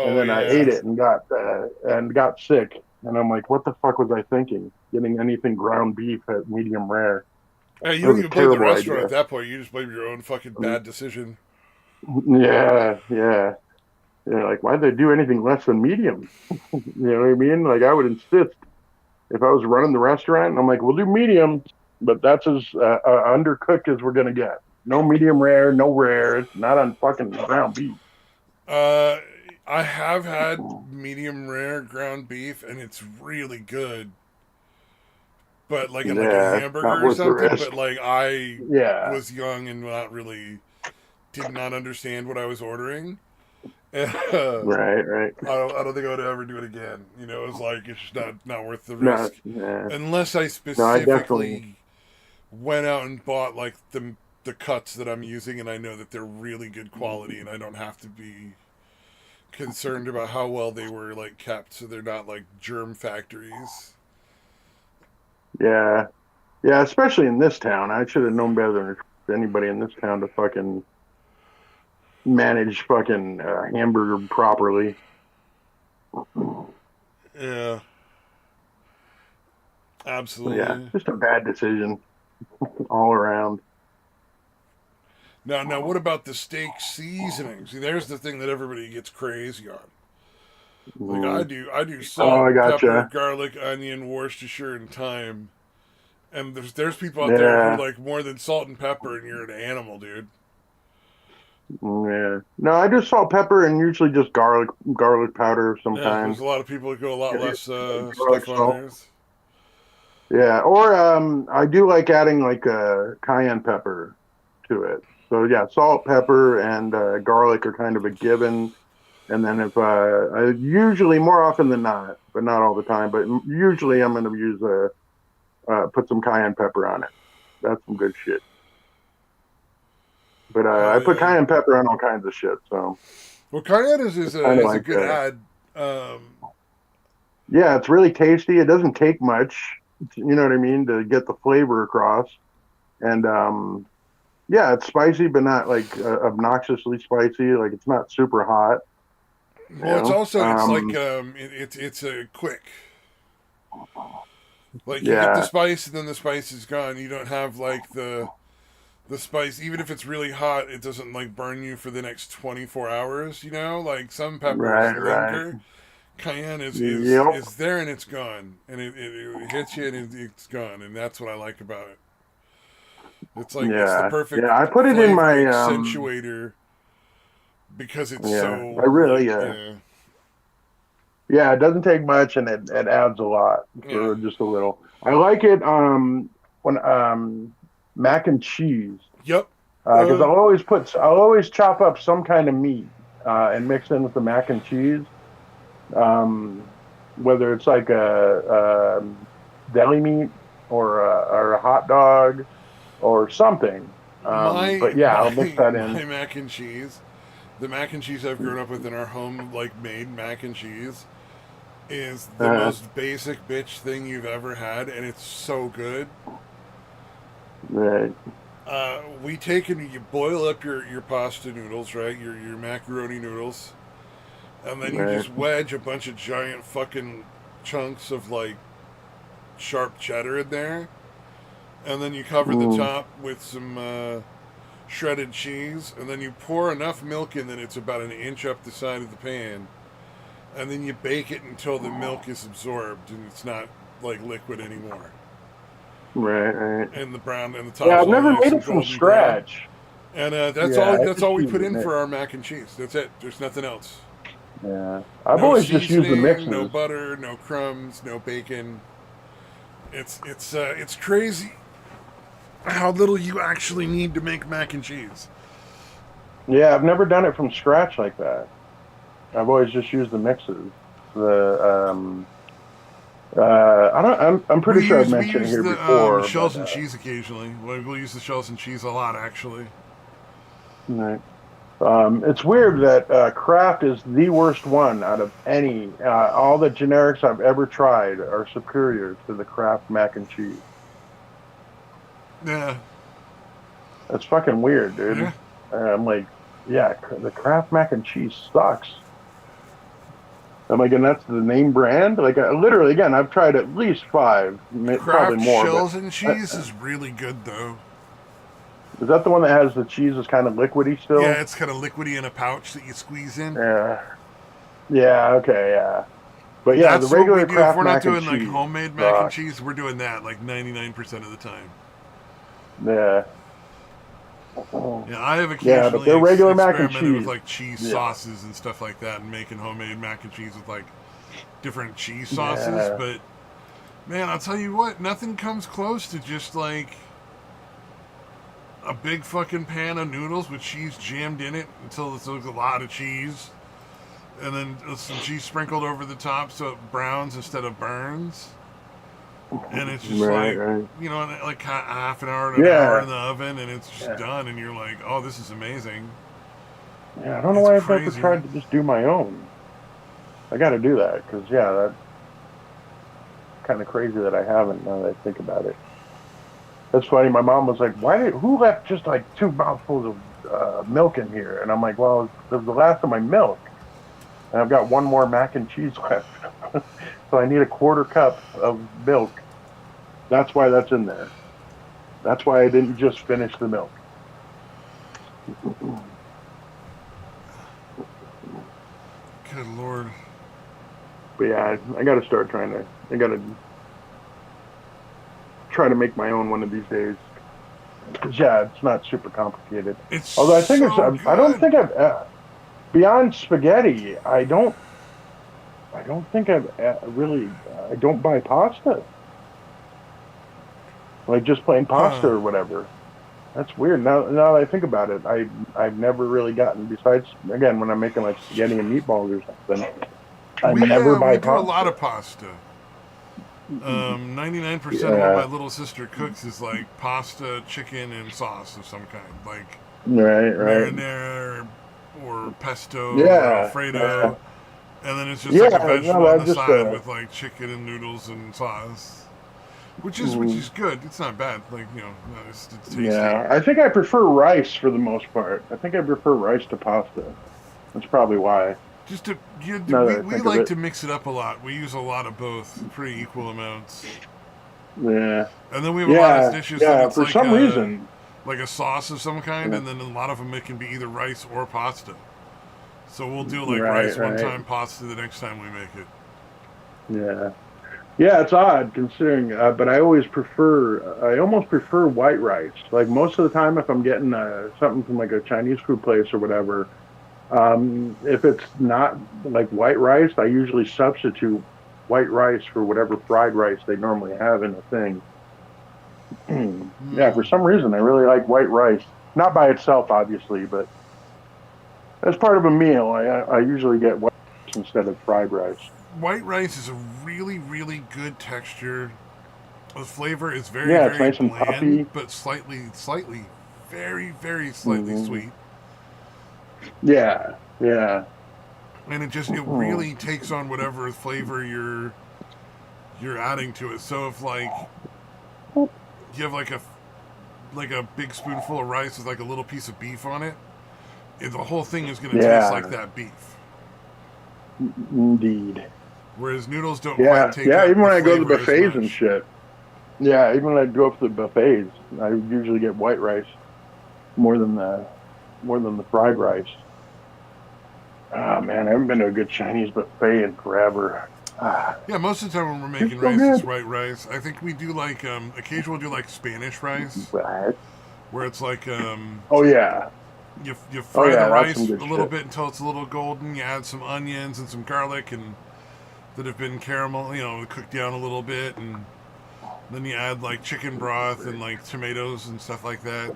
and Oh then I ate yeah. it and got sick. And I'm like, what the fuck was I thinking? Getting anything ground beef at medium rare. Hey, you That don't was a even blame the terrible restaurant idea. at that point. You just blame your own fucking bad decision. Yeah, yeah. Yeah, like why'd they do anything less than medium? You know what I mean? Like I would insist if I was running the restaurant, I'm like, we'll do medium, but that's as undercooked as we're gonna get. No medium rare, no rare, not on fucking ground beef. Uh, I have had medium rare ground beef, and it's really good. But like in like a Yeah, it's not hamburger or worth the something. risk. But like I Yeah, was young and not really did not understand what I was ordering. I right, right. don't think I would ever do it again. It was like it's just not worth the No, risk yeah. unless I No, I definitely, specifically went out and bought like the cuts that I'm using, and I know that they're really good quality, and I don't have to be concerned about how well they were like kept, so they're not like germ factories. yeah, yeah. Especially in this town, I should have known better than anybody in this town to fucking manage fucking hamburger properly. Yeah, Yeah, absolutely. just a bad decision all around. Now, what about the steak seasoning? See, there's the thing that everybody gets crazy on. Like Mm. I do Oh, salt, I pepper, gotcha. garlic, onion, Worcestershire, and thyme. And there's people out there who Yeah, like more than salt and pepper, and you're an animal, dude. Yeah. No, I just salt, pepper, and usually just garlic powder of some Yeah, kind. there's a lot of people that go a lot Yeah, less garlic stuff on salt. theirs. Yeah, or I do like adding like a cayenne pepper to it. So yeah, salt, pepper, and garlic are kind of a given. And then if I usually more often than not, but not all the time, but usually I'm going to use put some cayenne pepper on it. That's some good shit. But Hell I put yeah. cayenne pepper on all kinds of shit, so Well, cayenne it's kind of is a like good ad. Um, yeah, it's really tasty. It doesn't take much, you know what I mean, to get the flavor across. And yeah, it's spicy, but not like obnoxiously spicy. Like it's not super hot, you well, know. it's like it's a quick. Like you get the Yeah, spice and then the spice is gone. You don't have like the spice, even if it's really hot, it doesn't like burn you for the next 24 hours. You know, like some peppers right, right. linger. Cayenne Yep. is there and it's gone, and it hits you and it's gone, and that's what I like about it. It's like it's the Yeah, perfect yeah. I put it in flavor my accentuator because it's yeah. I so like really yeah yeah. It doesn't take much, and it adds a lot yeah. for just a little. I like it when mac and cheese Yep. because I'll always chop up some kind of meat and mix in with the mac and cheese. Whether it's like a deli meat or a hot dog or something. But yeah, I'll mix that in. My mac and cheese, the mac and cheese I've grown up with in our home, like made mac and cheese, is the Uh, most basic bitch thing you've ever had, and it's so good. right, We take and you boil up your pasta noodles, right? Your macaroni noodles, and then you right. just wedge a bunch of giant fucking chunks of like sharp cheddar in there, and then you cover the Mm, top with some shredded cheese, and then you pour enough milk in that it's about an inch up the side of the pan, and then you bake it until the milk is absorbed and it's not like liquid anymore, right, right. and the brown and the Yeah, top's I've all never nice made and it from golden brown. scratch. And Yeah, I that's just all we use put the in mix. for our mac and cheese. That's it. There's nothing else. Yeah, I've No always just used the seasoning, no mixes. butter, no crumbs, no bacon. It's crazy how little you actually need to make mac and cheese. Yeah, I've never done it from scratch like that. I've always just used the mixes. The I don't. I'm pretty sure I've We mentioned it use here the before, but shells and cheese occasionally. We'll use the shells and cheese a lot actually. right. It's weird that Kraft is the worst one out of any. All the generics I've ever tried are superior to the Kraft mac and cheese. Yeah, That's fucking weird, yeah. dude. I'm like, yeah, the Kraft mac and cheese sucks. I'm like, and that's the name brand. Like, literally, again, I've tried at least five, probably Kraft more, but shells and cheese is really good though. is that the one that has the cheese is kind of liquidy Yeah, still? it's kind of liquidy in a pouch that you squeeze in. Yeah, yeah, okay, yeah. But yeah, the That's what we regular do if Kraft we're not mac and doing like cheese homemade mac and sucks. cheese. We're doing that like 99% of the time. Yeah, Yeah, I have yeah, but occasionally their regular mac and experimented with cheese, like cheese yeah, sauces and stuff like that, and making homemade mac and cheese with like different cheese sauces. yeah, But man, I'll tell you what, nothing comes close to just like a big fucking pan of noodles with cheese jammed in it until it's like a lot of cheese, and then some cheese sprinkled over the top so it browns instead of burns. And it's just right, like, right, you know, like half an hour to an hour yeah, in the oven, and it's just yeah, done, and you're like, oh, this is amazing. yeah. I don't know It's why I've never crazy. tried to just do my own. I got to do that because yeah, that's kind of crazy that I haven't. Now that I think about it. That's funny. My mom was like, who left just like two mouthfuls of milk in here?" And I'm like, "Well, it was the last of my milk, and I've got one more mac and cheese left, so I need a quarter cup of milk. That's why that's in there. That's why I didn't just finish the milk." Good lord. But yeah, I got to start trying to. I got to try to make my own one of these days. Yeah, it's not super complicated. It's Although I think it's, so I don't good. think I've, beyond spaghetti, I don't think I've really, I don't buy pasta. Like just plain pasta Huh. or whatever. That's weird. Now that I think about it, I've never really gotten, besides, again, when I'm making like spaghetti and meatballs or something, I never We buy do a lot pasta. of pasta. 99% of what my Yeah, little sister cooks is like pasta, chicken, and sauce of some kind, like right, right. marinara or pesto or Yeah, Alfredo, and then it's just like a yeah. No, vegetable on that the just, side with like chicken and noodles and sauce, which mm, is good. It's not bad. Like it's tasty. yeah. I think I prefer rice for the most part. I think I prefer rice to pasta. That's probably why. Just to Now that I we think of like it. to mix it up a lot. We use a lot of both, pretty equal amounts. Yeah, And then we have a lot of yeah, dishes that yeah. it's For some reason, like a sauce of some kind, yeah. and then a lot of them it can be either rice or pasta. So we'll do like Right, rice one right. time, pasta the next time we make it. Yeah. Yeah, it's odd considering, but I almost prefer white rice. Like most of the time, if I'm getting something from like a Chinese food place or whatever, if it's not like white rice, I usually substitute white rice for whatever fried rice they normally have in the thing. Yeah, Hmm. for some reason, I really like white rice. Not by itself, obviously, but as part of a meal, I usually get white rice instead of fried rice. White rice is a really good texture. The flavor is Yeah, it's very nice and bland, puffy. but slightly, very slightly Hmm. sweet. Yeah, yeah. And it Mm. really takes on whatever flavor you're adding to it. So if like you have like a big spoonful of rice with like a little piece of beef on it, the whole thing is going to taste like Yeah, that beef. indeed. Whereas noodles don't quite Yeah, take yeah. up Even the when I go to the flavor as buffets and much. shit. Yeah, even when I go up to the buffets, I usually get white rice more than the fried rice. Oh man, I haven't been to a good Chinese buffet in forever. Ah, Yeah, most of the time when we're it's making so rice, it's good. white rice. I think we do like occasionally we'll do like Spanish rice, Right. where it's like Oh yeah, you oh fry the yeah. That's some rice good a little shit. bit until it's a little golden. You add some onions and some garlic and that have been caramel, cooked down a little bit, and then you add like chicken broth and like tomatoes and stuff like that.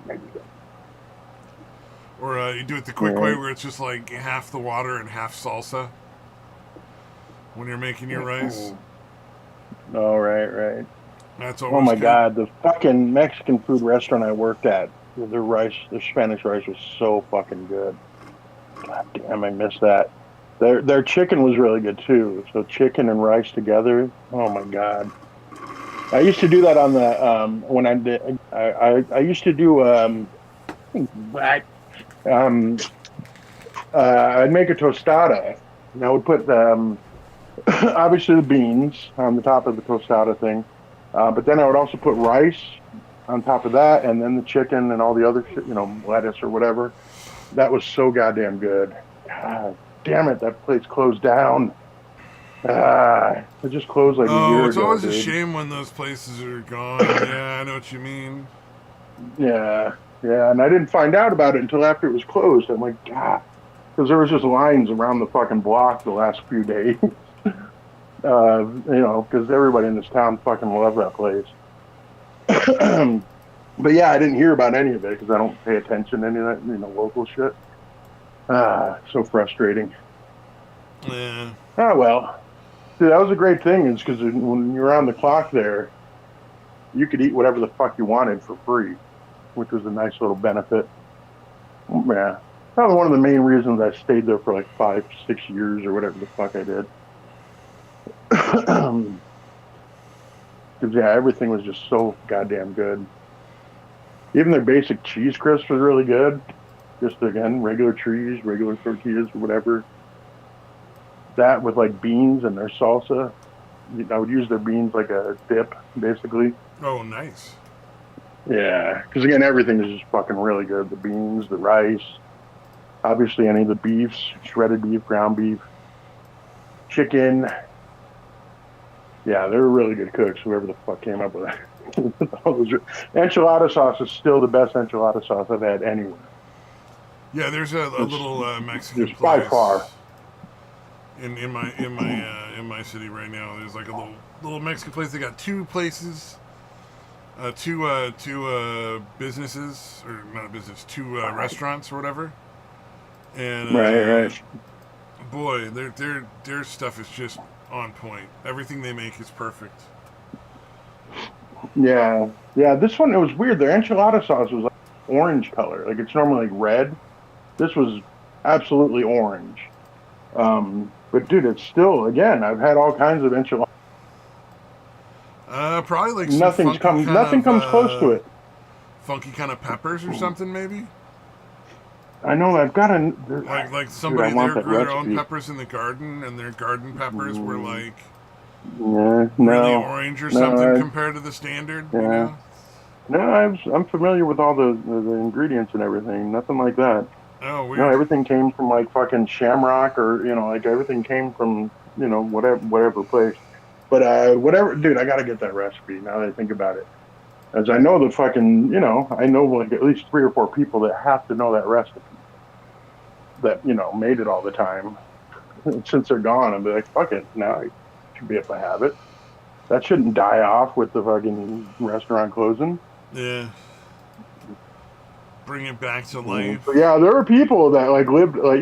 Or you do it the quick way Right. where it's just like half the water and half salsa when you're making your rice. All right, right. That's Oh always my good. God, the fucking Mexican food restaurant I worked at, their Spanish rice was so fucking good. God damn, I miss that. Their chicken was really good too. So chicken and rice together. Oh my God. I used to do that on the when I did I used to do what um I'd make a tostada and I would put obviously the beans on the top of the tostada thing. But then I would also put rice on top of that and then the chicken and all the other shit, lettuce or whatever. That was so goddamn good. God damn it, that place closed down. It just closed like a Oh, year it's ago, always a dude. shame when those places are gone. Yeah, I know what you mean. Yeah, yeah, and I didn't find out about it until after it was closed. I'm like, God, because there was just lines around the fucking block the last few days. Because everybody in this town fucking loved that place. But yeah, I didn't hear about any of it because I don't pay attention to any of that, local shit. So frustrating. Yeah. Ah, well, see, that was a great thing is because when you're on the clock there, you could eat whatever the fuck you wanted for free, which was a nice little benefit. Yeah, probably one of the main reasons I stayed there for like 5, 6 years or whatever the fuck I did. Because yeah, everything was just so goddamn good. Even their basic cheese crisp was really good. Just again, regular cheese, regular tortillas, or whatever. That with like beans and their salsa. I would use their beans like a dip, basically. Oh, nice. Yeah, because again, everything is just fucking really good. The beans, the rice, obviously any of the beefs, shredded beef, ground beef, chicken. Yeah, they were really good cooks. Whoever the fuck came up with that. Enchilada sauce is still the best enchilada sauce I've had anywhere. Yeah, there's a It's little Mexican just by far. place in my city right now. There's like a little Mexican place. They got two places, two businesses, or not a business, two restaurants or whatever. And Right, right. boy, their stuff is just on point. Everything they make is perfect. Yeah, yeah. This one, it was weird. Their enchilada sauce was like orange color. Like it's normally like red. This was absolutely orange. But dude, it's still, again, I've had all kinds of enchiladas. Probably like some Nothing comes close to it. funky kind of peppers or something maybe. I know I've got a Like dude. I somebody want there that grew their own recipe. peppers in the garden, and their garden peppers were like Yeah, really no, orange or no, something compared to the standard, you yeah, know? no. I'm familiar with all the ingredients and everything. Nothing like that. Oh, No, weird. everything came from like fucking Shamrock, or like everything came from whatever place. But whatever, dude, I got to get that recipe now that I think about it. As I know the fucking, I know like at least 3 or 4 people that have to know that recipe that, made it all the time. Since they're gone, I'll be like, fuck it. Now I should be able to have it. That shouldn't die off with the fucking restaurant closing. Yeah. Bring it back to life. But yeah, there were people that like lived like,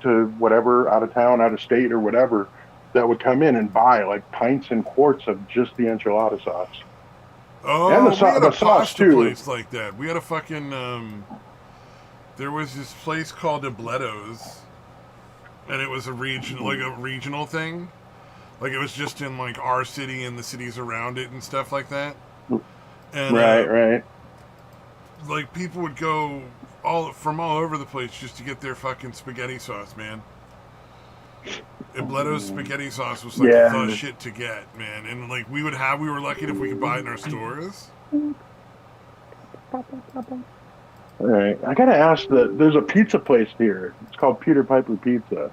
to whatever, out of town, out of state or whatever, that would come in and buy like pints and quarts of just the enchilada sauce. And Oh, we had a the sauce pasta too. place like that. We had a fucking there was this place called Ibletto's, and it was a regional thing. Like it was just in like our city and the cities around it and stuff like that. And Right, right. like people would go all over the place just to get their fucking spaghetti sauce, man. Ibletto's spaghetti sauce was like the Yeah. shit to get, man. And like we were lucky if we could buy it in our stores. All right. I gotta ask there's a pizza place here. It's called Peter Piper Pizza.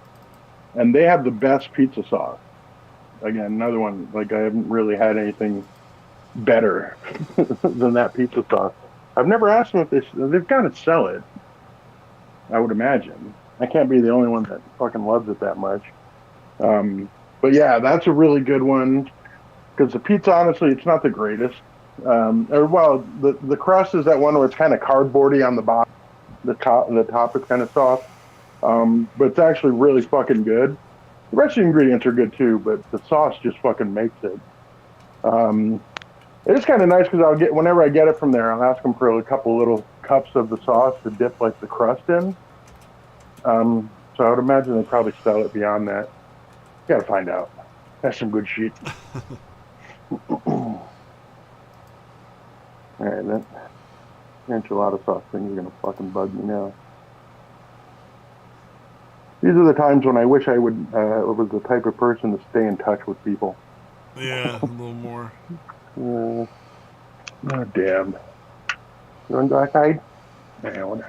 And they have the best pizza sauce. Again, another one, like I haven't really had anything better than that pizza sauce. I've never asked them if they've got to sell it. I would imagine. I can't be the only one that fucking loves it that much. But yeah, that's a really good one because the pizza, honestly, it's not the greatest. Or well, the crust is that one where it's kind of cardboardy on the bottom. The top is kind of soft. But it's actually really fucking good. The rest of the ingredients are good too, but the sauce just fucking makes it. It is kind of nice because whenever I get it from there, I'll ask them for a couple little cups of the sauce to dip like the crust in. So I would imagine they probably sell it beyond that. Gotta find out. That's some good shit. All right, that enchilada sauce thing is gonna fucking bug me now. These are the times when I wish I was the type of person to stay in touch with people. Yeah, a little more. Oh damn! You want dark eyed? No,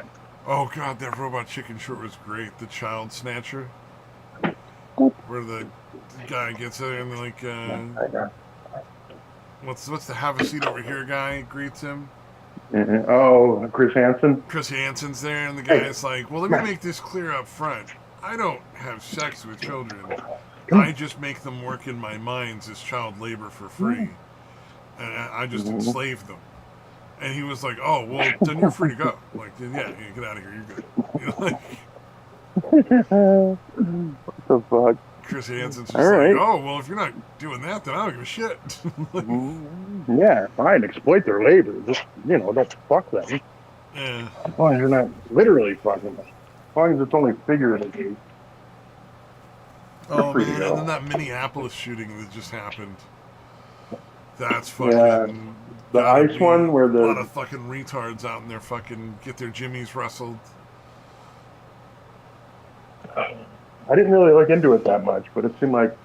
Oh god, that robot chicken short was great. The child snatcher, where the guy gets there and like, what's the have a seat over here guy greets him. Oh, Chris Hansen. Chris Hansen's there, and the guy's like, "Well, let me make this clear up front. I don't have sex with children. I just make them work in my mines as child labor for free, and I just enslave them." And he was like, "Oh, well, then you're free to go. Like, yeah, get out of here. You're good." What the fuck? Chris Hansen's just All like, right. "Oh, well, if you're not doing that, then I don't give a shit." Yeah, fine. Exploit their labor. Just don't fuck them. Yeah. As long as you're not literally fucking them. As long as it's only figuratively. Oh Free to man, go. and then that Minneapolis shooting that just happened. That's fucking. Yeah, the gotta ice be one where a lot of fucking retards out in there fucking get their jimmies rustled. I didn't really look into it that much, but it seemed like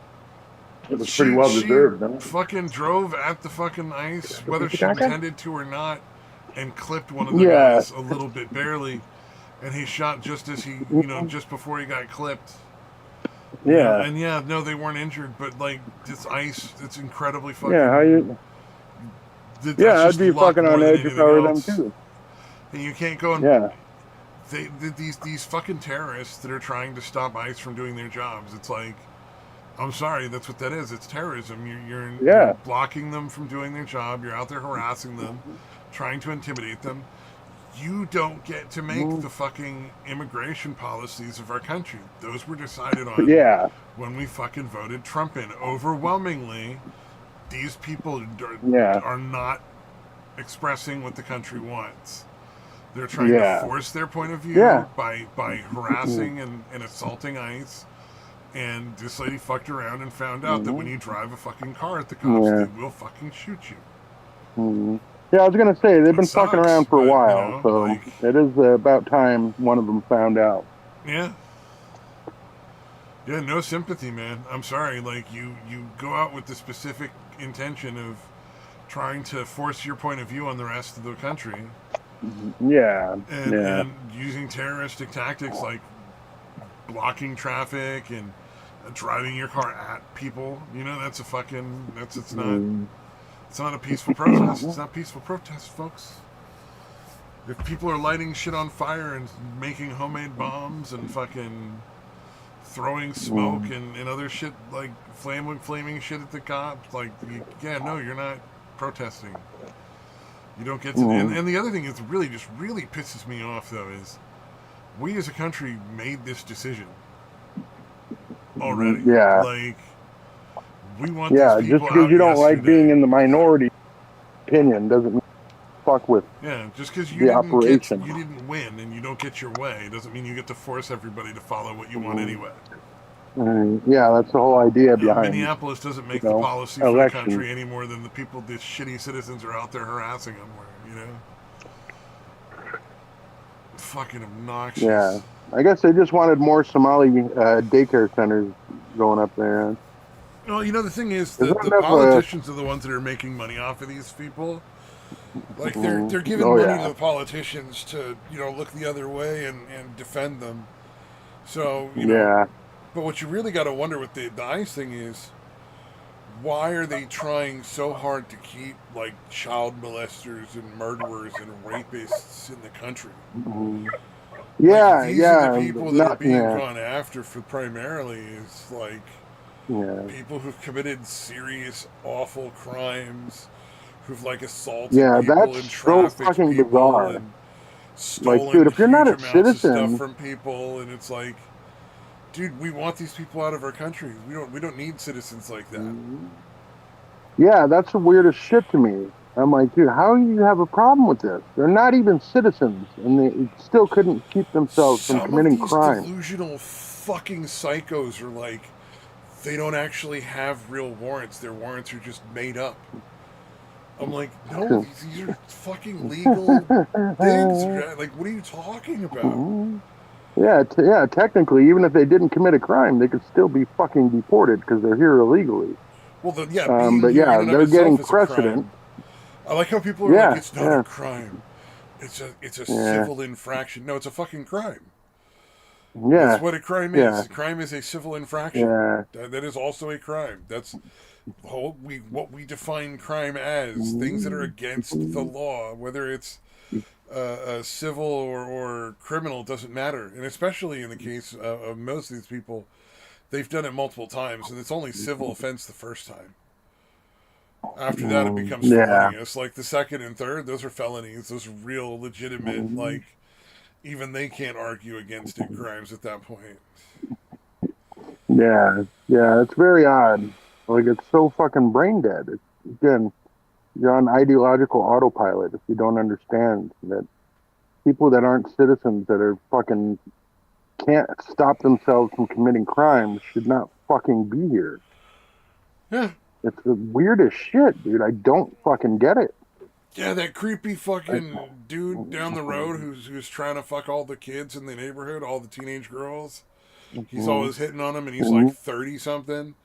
it was pretty well deserved. No? Fucking drove at the fucking ice, whether she Chaka? intended to or not, and clipped one of the Yeah. guys a little bit barely, and he shot just as he, just before he got clipped. Yeah. And no, they weren't injured, but like this ice, it's incredibly fucking. Yeah, That's Yeah, I'd just be luck fucking more on than edge if I anything were them else. too. And you can't go and Yeah. these fucking terrorists that are trying to stop ICE from doing their jobs. It's like, I'm sorry, that's what that is. It's terrorism. You're Yeah. blocking them from doing their job. You're out there harassing them, trying to intimidate them. You don't get to make the fucking immigration policies of our country. Those were decided on Yeah. when we fucking voted Trump in. Overwhelmingly, these people Yeah. are not expressing what the country wants. They're trying to Yeah. force their point of Yeah. view by harassing and assaulting ICE. And this lady fucked around and found out that when you drive a fucking car at the cops, they Yeah. will fucking shoot you. Yeah, I was gonna say they've It been fucking sucks, around for a but while, so like, it is about time one of them found out. yeah, yeah, no sympathy, man. I'm sorry. Like, you go out with the specific intention of trying to force your point of view on the rest of the country, Yeah. Yeah. and using terroristic tactics like blocking traffic and driving your car at people. You know, that's a fucking it's not a peaceful protest. It's not peaceful protest, folks. If people are lighting shit on fire and making homemade bombs and fucking throwing smoke and other shit like flaming shit at the cops, like, yeah, no, you're not protesting. You don't get to. And the other thing is really pisses me off though is we as a country made this decision already. Yeah. Like, we want Yeah. these Just people because out you don't like yesterday. being in the minority opinion doesn't mean fuck with Yeah, just because the operation. you didn't win and you don't get your way doesn't mean you get to force everybody to follow what you want anyway. Yeah, that's the whole idea behind Minneapolis doesn't make the policy for the elections. country any more than the people, the shitty citizens, are out there harassing them. You know, fucking obnoxious. Yeah, I guess they just wanted more Somali daycare centers going up there. Well, you know, the thing is, There's the not enough. politicians are the ones that are making money off of these people. Like, they're giving Oh, money yeah. to the politicians to, look the other way and defend them. So, Yeah. but what you really got to wonder with the ICE thing is, why are they trying so hard to keep, like, child molesters and murderers and rapists in the country? Yeah, Like, these are the people that are being yeah, gone after for primarily is, like, yeah, people who've committed serious, awful crimes, who've, like, assaulted yeah. people That's and so trafficked fucking people bizarre. and Like, dude, stolen if you're not huge a amounts of stuff citizen, from people. And it's like, dude, we want these people out of our country. We don't need citizens like that. yeah, that's the weirdest shit to me. I'm like, dude, how do you have a problem with this? They're not even citizens, and they still couldn't keep themselves from Some of committing these crime. delusional fucking psychos are like, they don't actually have real warrants. Their warrants are just made up. I'm like, no, these are fucking legal things. Like, what are you talking about? Yeah, yeah. Technically, even if they didn't commit a crime, they could still be fucking deported because they're here illegally. Well, being But here in yeah, and of they're getting itself is a precedent. crime. I like how people are like, Yeah, it's not a yeah, crime. It's a yeah, civil infraction. No, it's a fucking crime. That's yeah, what a crime yeah, is. A crime is a civil infraction. yeah, That is also a crime. That's what we define crime as. Things that are against the law, whether it's civil or criminal, doesn't matter. And especially in the case of most of these people, they've done it multiple times, and it's only civil offense the first time. After that, it becomes yeah, felonious. Like the second and third, those are felonies. Those are real, legitimate, like, even they can't argue against it crimes at that point. yeah, yeah. It's very odd. Like it's so fucking brain dead. Again, you're on ideological autopilot if you don't understand that people that aren't citizens that are fucking can't stop themselves from committing crimes should not fucking be here. Yeah. It's the weirdest shit, dude. I don't fucking get it. Yeah, that creepy fucking dude down the road who's trying to fuck all the kids in the neighborhood, all the teenage girls. He's always hitting on them, and he's like 30 something.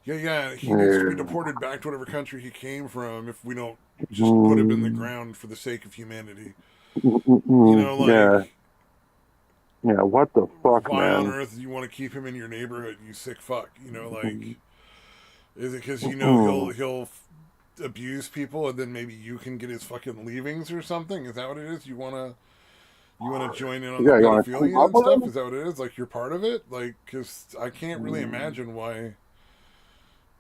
Yeah, he needs to be deported back to whatever country he came from if we don't just put him in the ground for the sake of humanity. Yeah, yeah. What the fuck, why man? on earth do you want to keep him in your neighborhood, you sick fuck? Like, is it because he'll abuse people, and then maybe you can get his fucking leavings or something? Is that what it is? You wanna join in on the Yeah, you want to team pedophilia up and with stuff? him? Is that what it is? Like you're part of it? Like, because I can't really imagine why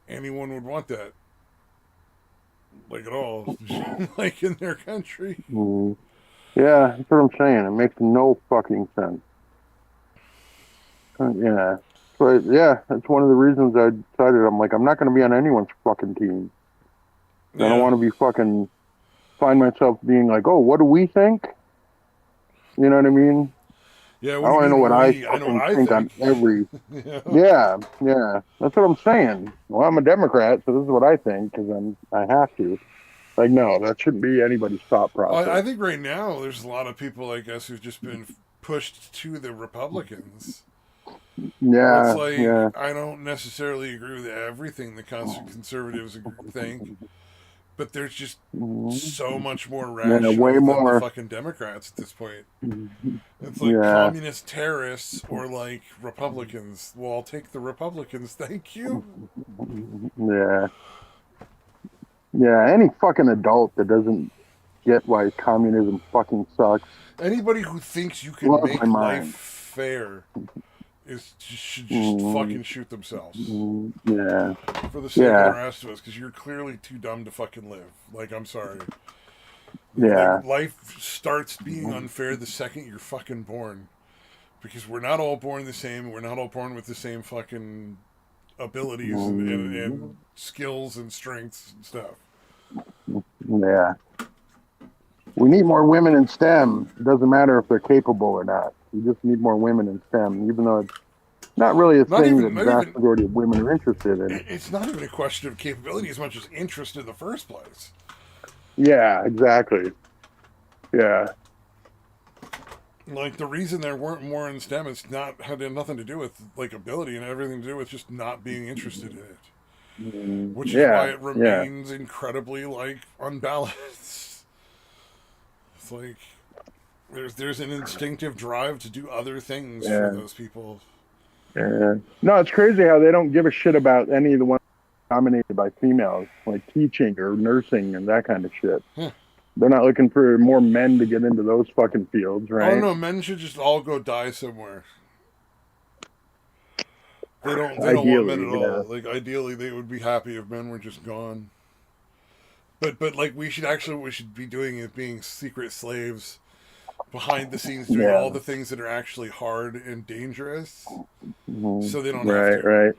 anyone would want that, like at all, like in their country. Mm. Yeah, that's what I'm saying. It makes no fucking sense. Yeah. But yeah, that's one of the reasons I decided I'm like, I'm not going to be on anyone's fucking team. I don't Yeah, want to be fucking find myself being like, oh, what do we think? You know what I mean? yeah. I What do you want to know what mean I we? I know what fucking I think think. on every. Yeah. Yeah, yeah. That's what I'm saying. Well, I'm a Democrat, so this is what I think because I have to. Like, no, that shouldn't be anybody's thought I process. think right now there's a lot of people like us who've just been pushed to the Republicans. Where it's Yeah, like, yeah. I don't necessarily agree with everything the conservatives think, but there's just Mhm. so much more Yeah, way rational than the more. fucking Democrats at this point. It's like Yeah, communist terrorists or like Republicans. Well, I'll take the Republicans, thank you. yeah, yeah. Any fucking adult that doesn't get why communism fucking sucks Anybody who thinks you can blows my make life mind. fair should just Mm, fucking shoot themselves yeah, for the sake of the yeah, rest of us, because you're clearly too dumb to fucking live. Like, I'm sorry. Like, yeah. life starts being unfair the second you're fucking born. Because we're not all born the same. We're not all born with the same fucking abilities and Mm, skills and strengths and stuff. yeah. We need more women in STEM. It doesn't matter if they're capable or not. We just need more women in STEM, even though it's not really a Not thing even, that the not vast even. majority of women are interested in. It's not even a question of capability as much as interest in the first place. Yeah, exactly. Yeah. Like, the reason there weren't more in STEM, it's not had nothing to do with like ability and everything to do with just not being interested in it. Which is why Yeah, it yeah, remains incredibly like unbalanced. It's like there's an instinctive drive to do other things for yeah, those people. yeah. No, it's crazy how they don't give a shit about any of the ones dominated by females, like teaching or nursing and that kind of shit. Huh. They're not looking for more men to get into those fucking fields, Oh right? no, men should just all go die somewhere. They don't want men Ideally, at yeah. all. Like ideally they would be happy if men were just gone. But like we should be doing is being secret slaves behind the scenes doing all Yeah. the things that are actually hard and dangerous Mhm. so they don't have Right, to. right.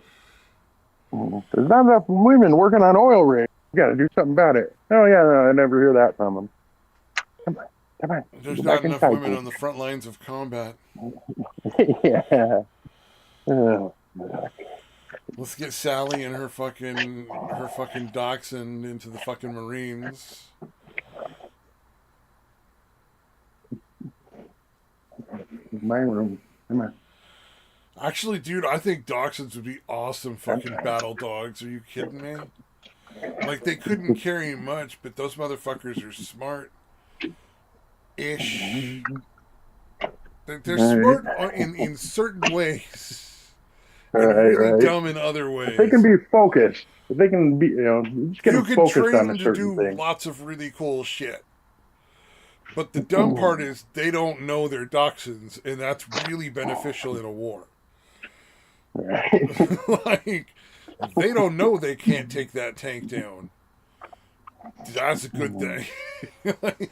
There's not enough women working on oil rigs. You got to do something about it. Oh, yeah, no, I never hear that from them. Come on, come on. There's Go not back enough inside, women please. on the front lines of combat. Yeah. Oh, Let's get Sally and her fucking dachshund into the fucking Marines. my room. Come on. Actually, dude, I think dachshunds would be awesome fucking battle dogs. Are you kidding me? Like they couldn't carry much, but those motherfuckers are smart ish. They're All right. smart in certain ways and Right, really right. dumb in other If they can ways. be focused, if they can be, you just get You them can focused train on a them to certain do thing. lots of really cool shit. But the dumb part is they don't know they're dachshunds, and that's really beneficial in a war. Right. Like, they don't know they can't take that tank down. That's a good thing. Like,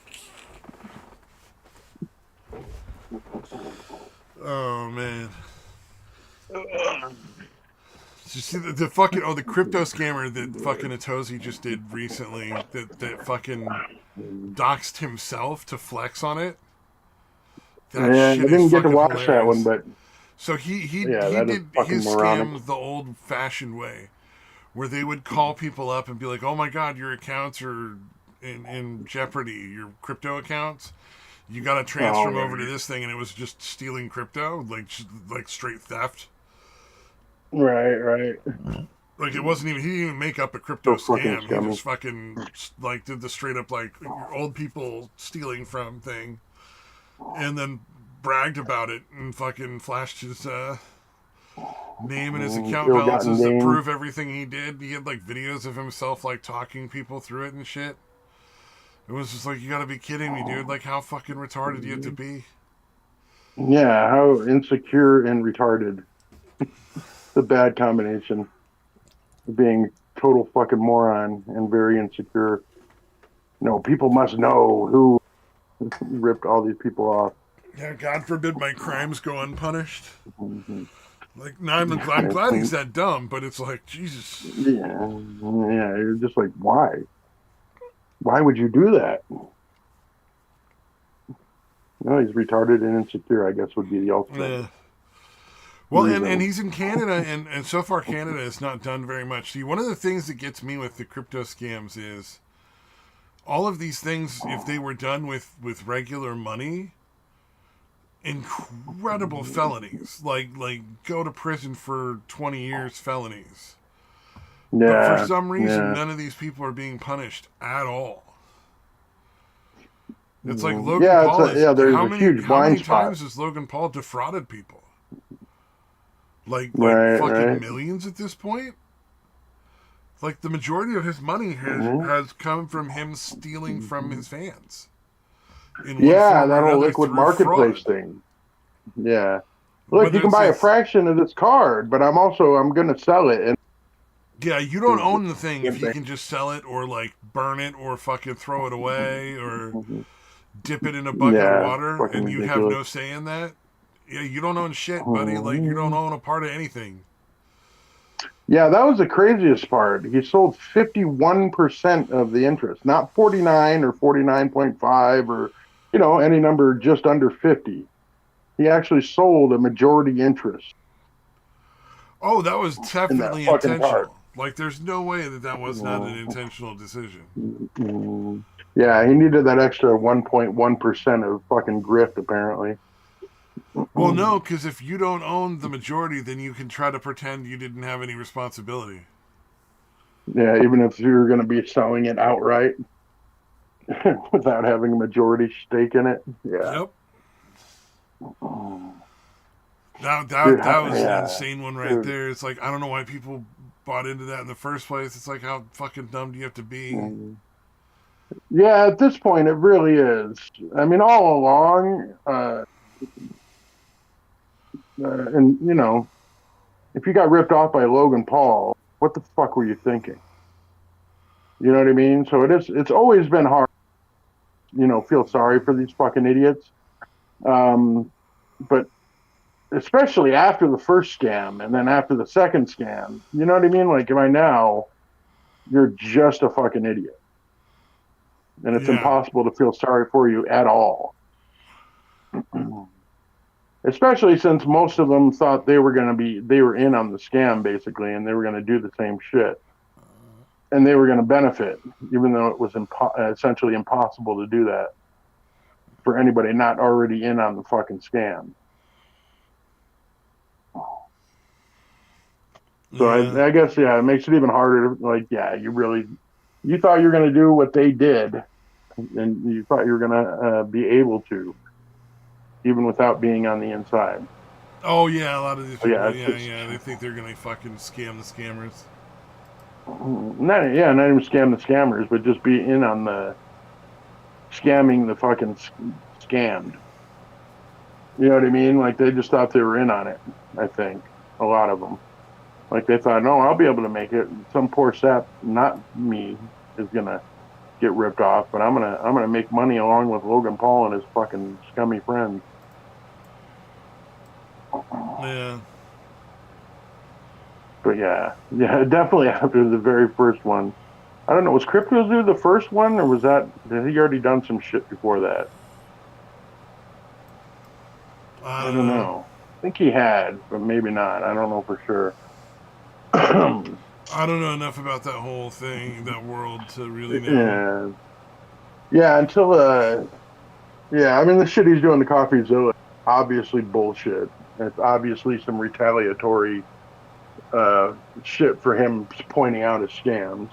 oh, man. Did you see the fucking the crypto scammer that fucking Atosi just did recently that fucking doxed himself to flex on it? That Yeah, I shit is didn't get to fucking watch that one, hilarious. but So he he yeah, he that is did fucking his moronic. scam the old fashioned way, where they would call people up and be like, "Oh my god, your accounts are in jeopardy. Your crypto accounts. You got to transfer Oh, them over to right. this thing," and it was just stealing crypto, like straight theft. Right, right. Like it wasn't even he didn't even make up a crypto So fucking scam. He scummy. just fucking like did the straight up like old people stealing from thing, and then bragged about it and fucking flashed his naming his account Ill-gotten balances that gain. prove everything he did. He had like videos of himself like talking people through it and shit. It was just like, you gotta be kidding me, dude. Like, how fucking retarded do you have to be? Yeah, how insecure and retarded. The bad combination of being total fucking moron and very insecure. No, people must know who ripped all these people off. Yeah, God forbid my crimes go unpunished. Mhm. Like, no, I'm It's, glad he's that dumb, but it's like, Jesus. yeah, yeah. You're just like, why? Why would you do that? No, he's retarded and insecure. I guess would be the ultimate Yeah. Well, and reason. he's in Canada, and so far Canada has not done very much. See, one of the things that gets me with the crypto scams is all of these things, if they were done with regular money, incredible felonies. Like go to prison for 20 years felonies. But for Yeah, some reason, yeah, none of these people are being punished at all. It's like Logan yeah. Paul is Yeah. There's how a many huge how blind many spot. times has Logan Paul defrauded people? Like Right, fucking right. millions at this point? Like the majority of his money Hmm. has come from him stealing from his fans in one Yeah, form or that whole another liquid through marketplace fraud. thing. Yeah. Look, But you can buy a it's fraction of this card, but I'm gonna sell it. And yeah, you don't own the thing if you can just sell it or like burn it or fucking throw it away or dip it in a bucket of yeah, water fucking and you have ridiculous. no say in that. Yeah, you don't own shit, buddy. Like you don't Mhm. own a part of anything. Yeah, that was the craziest part. He sold 51% of the interest, not 49 or 49.5 or any number just under 50. He actually sold a majority interest Oh, that was in that definitely fucking card. intentional. Like there's no way that that was not an Mhm. intentional decision. Mhm. Yeah, he needed that extra 1.1% of fucking grift, apparently. Well, no, because if you don't own the majority, then you can try to pretend you didn't have any responsibility. Yeah, even if you're going to be selling it outright without having a majority stake in it. Yeah. Yep. Dude, That was an yeah. insane one right Dude. there. It's like I don't know why people bought into that in the first place. It's like how fucking dumb do you have to be? Mhm. Yeah, at this point, it really is. I mean, all along, and if you got ripped off by Logan Paul, what the fuck were you thinking? You know what I mean? So it's always been hard, feel sorry for these fucking idiots. Um, but especially after the first scam and then after the second scam, you know what I mean? Like by now, you're just a fucking idiot. And it's Yeah. impossible to feel sorry for you at all. Especially since most of them thought they were in on the scam basically, and they were going to do the same shit. And they were going to benefit, even though it was essentially impossible to do that for anybody not already in on the fucking scam. So Yeah. I guess, yeah, it makes it even harder. Like, yeah, you thought you were going to do what they did, and you thought you were going to be able to, even without being on the inside. Oh yeah, a lot of these So yeah, people. it's Yeah, just yeah. They think they're gonna fucking scam the scammers. not even scam the scammers, but just be in on the scamming the fucking scammed. You know what I mean? Like they just thought they were in on it. I think a lot of them, like they thought, no, I'll be able to make it. Some poor sap, not me, is gonna get ripped off, but I'm gonna make money along with Logan Paul and his fucking scummy friends. Yeah. But yeah, definitely after the very first one. I don't know. Was CryptoZoo the first one, or was that had he already done some shit before that? I I don't don't know. know. I think he had, but maybe not. I don't know for sure. I don't know enough about that whole thing, that world, to really know. Yeah, yeah. Until yeah. I mean, the shit he's doing to CoffeeZilla, obviously bullshit. It's obviously some retaliatory shit for him pointing out his scams.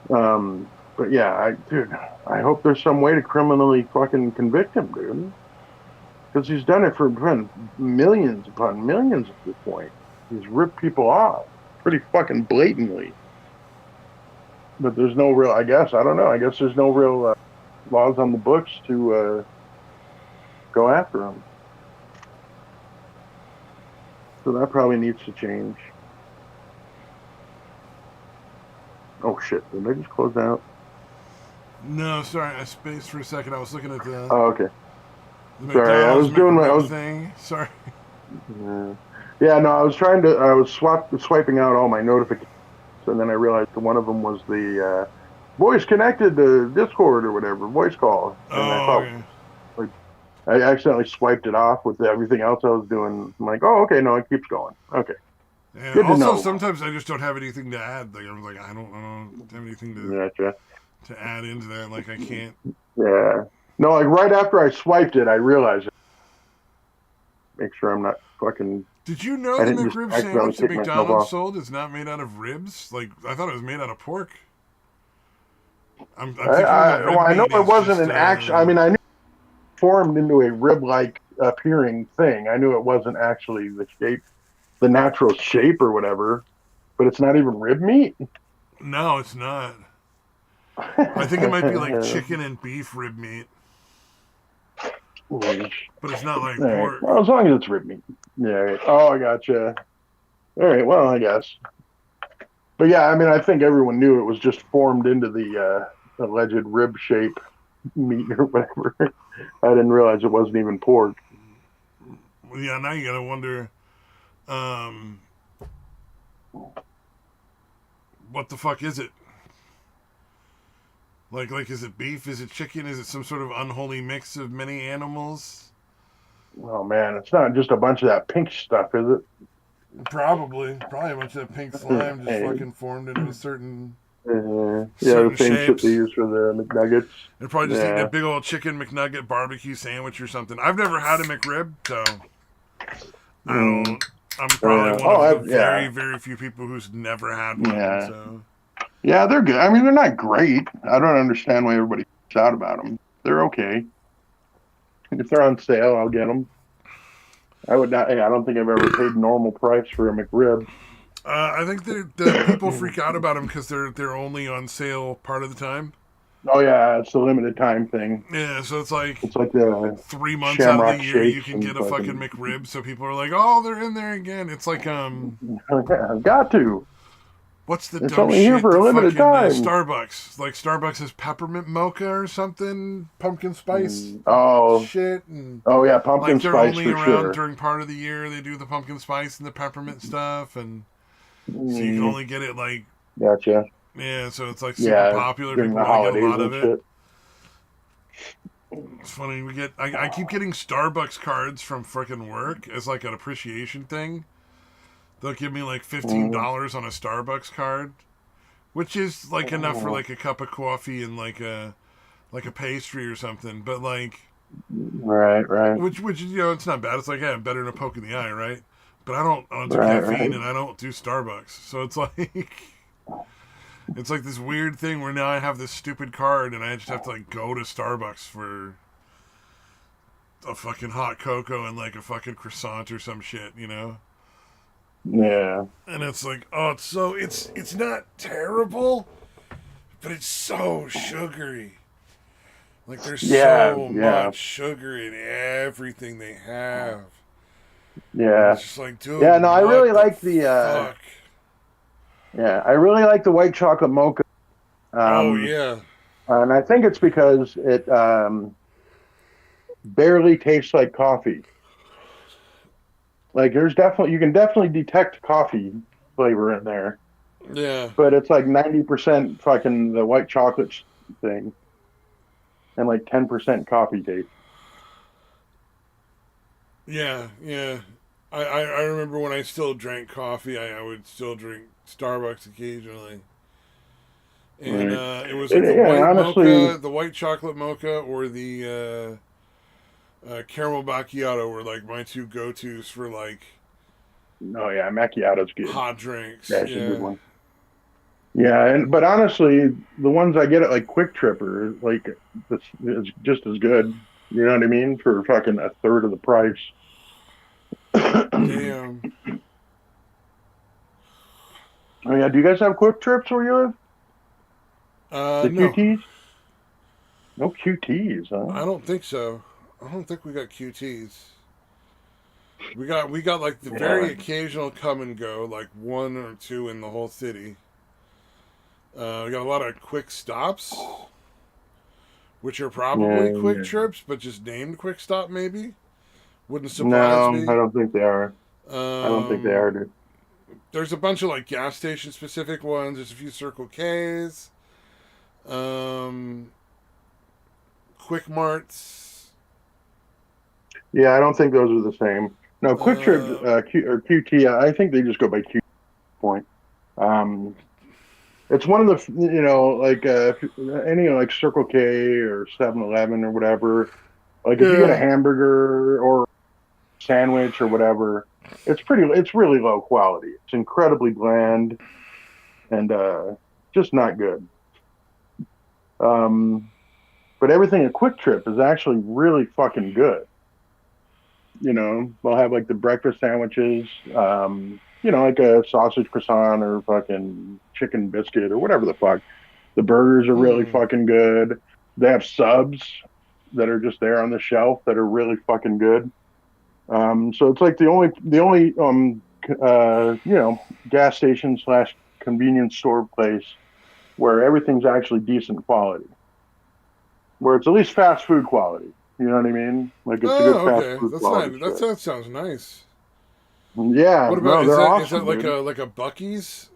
But yeah, dude, I hope there's some way to criminally fucking convict him, dude. because he's done it for millions upon millions at this point. He's ripped people off pretty fucking blatantly. But there's no real, I guess, I don't know. I guess there's no real laws on the books to go after him. So that probably needs to change. Oh shit! Did I just close out? No, sorry, I spaced for a second. I was looking at the Oh, okay. Sorry, I McDonald's was doing McRib thing. Sorry. Yeah, no, I was trying to. I was swiping out all my notifications, and then I realized one of them was the voice connected to Discord or whatever, voice call, and I thought Okay. like I accidentally swiped it off with everything else I was doing. I'm like, oh, okay, no, it keeps going. Okay, And good to also, know. sometimes I just don't have anything to add. Like I'm like, I don't have anything Gotcha. to add into that. Like I can't. Yeah. No, like right after I swiped it, I realized it. Make sure I'm not fucking. Did you know I the didn't just McRib accidentally sandwich that kick myself McDonald's off. sold is not made out of ribs? Like I thought it was made out of pork. I'm I, thinking the I, well, rib I know meat it is wasn't just. an action. I mean, I knew it formed into a rib-like appearing thing. I knew it wasn't actually the shape, the natural shape or whatever. But it's not even rib meat. No, it's not. I think it might be like chicken and beef rib meat, All but it's not like right. pork. Well, as long as it's rib meat. Yeah. Right. Oh, I gotcha. All right. Well, I guess. But yeah, I mean, I think everyone knew it was just formed into the alleged rib shape meat or whatever. I didn't realize it wasn't even pork. Well, yeah, now you gotta wonder, um, what the fuck is it? Like, is it beef? Is it chicken? Is it some sort of unholy mix of many animals? Oh man, it's not just a bunch of that pink stuff, is Probably a bunch of that pink it? slime just Hey, fucking formed into a yeah, the certain same shit they shapes. use for the McNuggets. They're probably just eating a Yeah. big old chicken McNugget barbecue sandwich or something. I've never had a McRib, so I Mm, don't. I'm probably yeah. one Oh, of the yeah, very few people who's never had one. yeah, So yeah. They're good. I mean, they're not great. I don't understand why everybody freaks out about them. They're okay. If they're on sale, I'll get them. I would not. I don't think I've ever paid normal price for a McRib. I think the people freak out about them because they're only on sale part of the time. Oh yeah, it's a limited time thing. Yeah, so it's like It's like the 3 months out of the Shamrock year you shakes can and get a fucking fucking. McRib. So people are like, oh, they're in there again. It's like Yeah, I've got to. what's the It's dumb only here shit? for The a limited fucking time. Starbucks. Like Starbucks has peppermint mocha or something, pumpkin spice Oh, shit, and oh yeah, pumpkin like they're spice only for around sure. during part of the year. They do the pumpkin spice and the peppermint stuff, and so you can Mm, only get it like gotcha. yeah. So it's like super Yeah, popular. during People the want to get a holidays lot and of it. shit. It's funny we get. I keep getting Starbucks cards from frickin' work as like an appreciation thing. They'll give me like Mm, $15 on a Starbucks card, which is like enough for mm, like a cup of coffee and like a pastry or something. But like, right, right, which it's not bad. It's like yeah, better than a poke in the eye, right? But I don't do right, caffeine right. and I don't do Starbucks, so it's like it's like this weird thing where now I have this stupid card and I just have to like go to Starbucks for a fucking hot cocoa and like a fucking croissant or some shit, you know? Yeah, And it's like, oh, it's not terrible, but it's so sugary. Like there's yeah, so yeah, much sugar in everything they have. And yeah, it's just like, dude, yeah. No, I really what the like the. fuck? Yeah, I really like the white chocolate mocha. Oh Um, yeah. and I think it's because it barely tastes like coffee. Like there's definitely you can definitely detect coffee flavor in there, Yeah. but it's like 90% fucking the white chocolate thing and like 10% coffee taste. Yeah, yeah. I remember when I still drank coffee, I would still drink Starbucks occasionally. And Right. it was like Yeah, honestly, the white chocolate mocha, or the caramel macchiato were like my two go tos for like oh yeah, macchiato's good. hot drinks. That's a good Yeah. one. Yeah, and but honestly, the ones I get at like Quick Trip are like this is just as good. You know what I mean? For fucking a third of the price. Oh Damn. yeah, do you guys have quick trips where you live? The No, QTs? No QTs, huh? I don't think so. I don't think we got QTs. We got like the Yeah. very occasional come and go, like one or two in the whole city. We got a lot of quick stops, which are probably Yeah, quick yeah. trips, but just named quick stop maybe. Wouldn't surprise No, I me. don't think they are. I don't think they Um, are, dude. there's a bunch of like gas station specific ones. There's a few Circle K's, um, Quick Marts. Yeah, I don't think those are the same. No, Quick Trip Uh, Or QT, I think they just go by Q point. Um, it's one of the, like any like Circle K or 7-Eleven or whatever. Like if you get a yeah. hamburger or sandwich or whatever, it's really low quality. It's incredibly bland and just not good. Um, but everything at Quick Trip is actually really fucking good. They'll have like the breakfast sandwiches, like a sausage croissant or fucking chicken biscuit or whatever the fuck. The burgers are really Hmm. fucking good. They have subs that are just there on the shelf that are really fucking good. So it's like the only gas station slash convenience store place where everything's actually decent quality, where it's at least fast food quality. You know what I mean? Like it's a good Oh, fast okay. food That's quality not. shit. That sounds nice. Yeah, What about no, is they're that awesome, like dude. a Bucky's?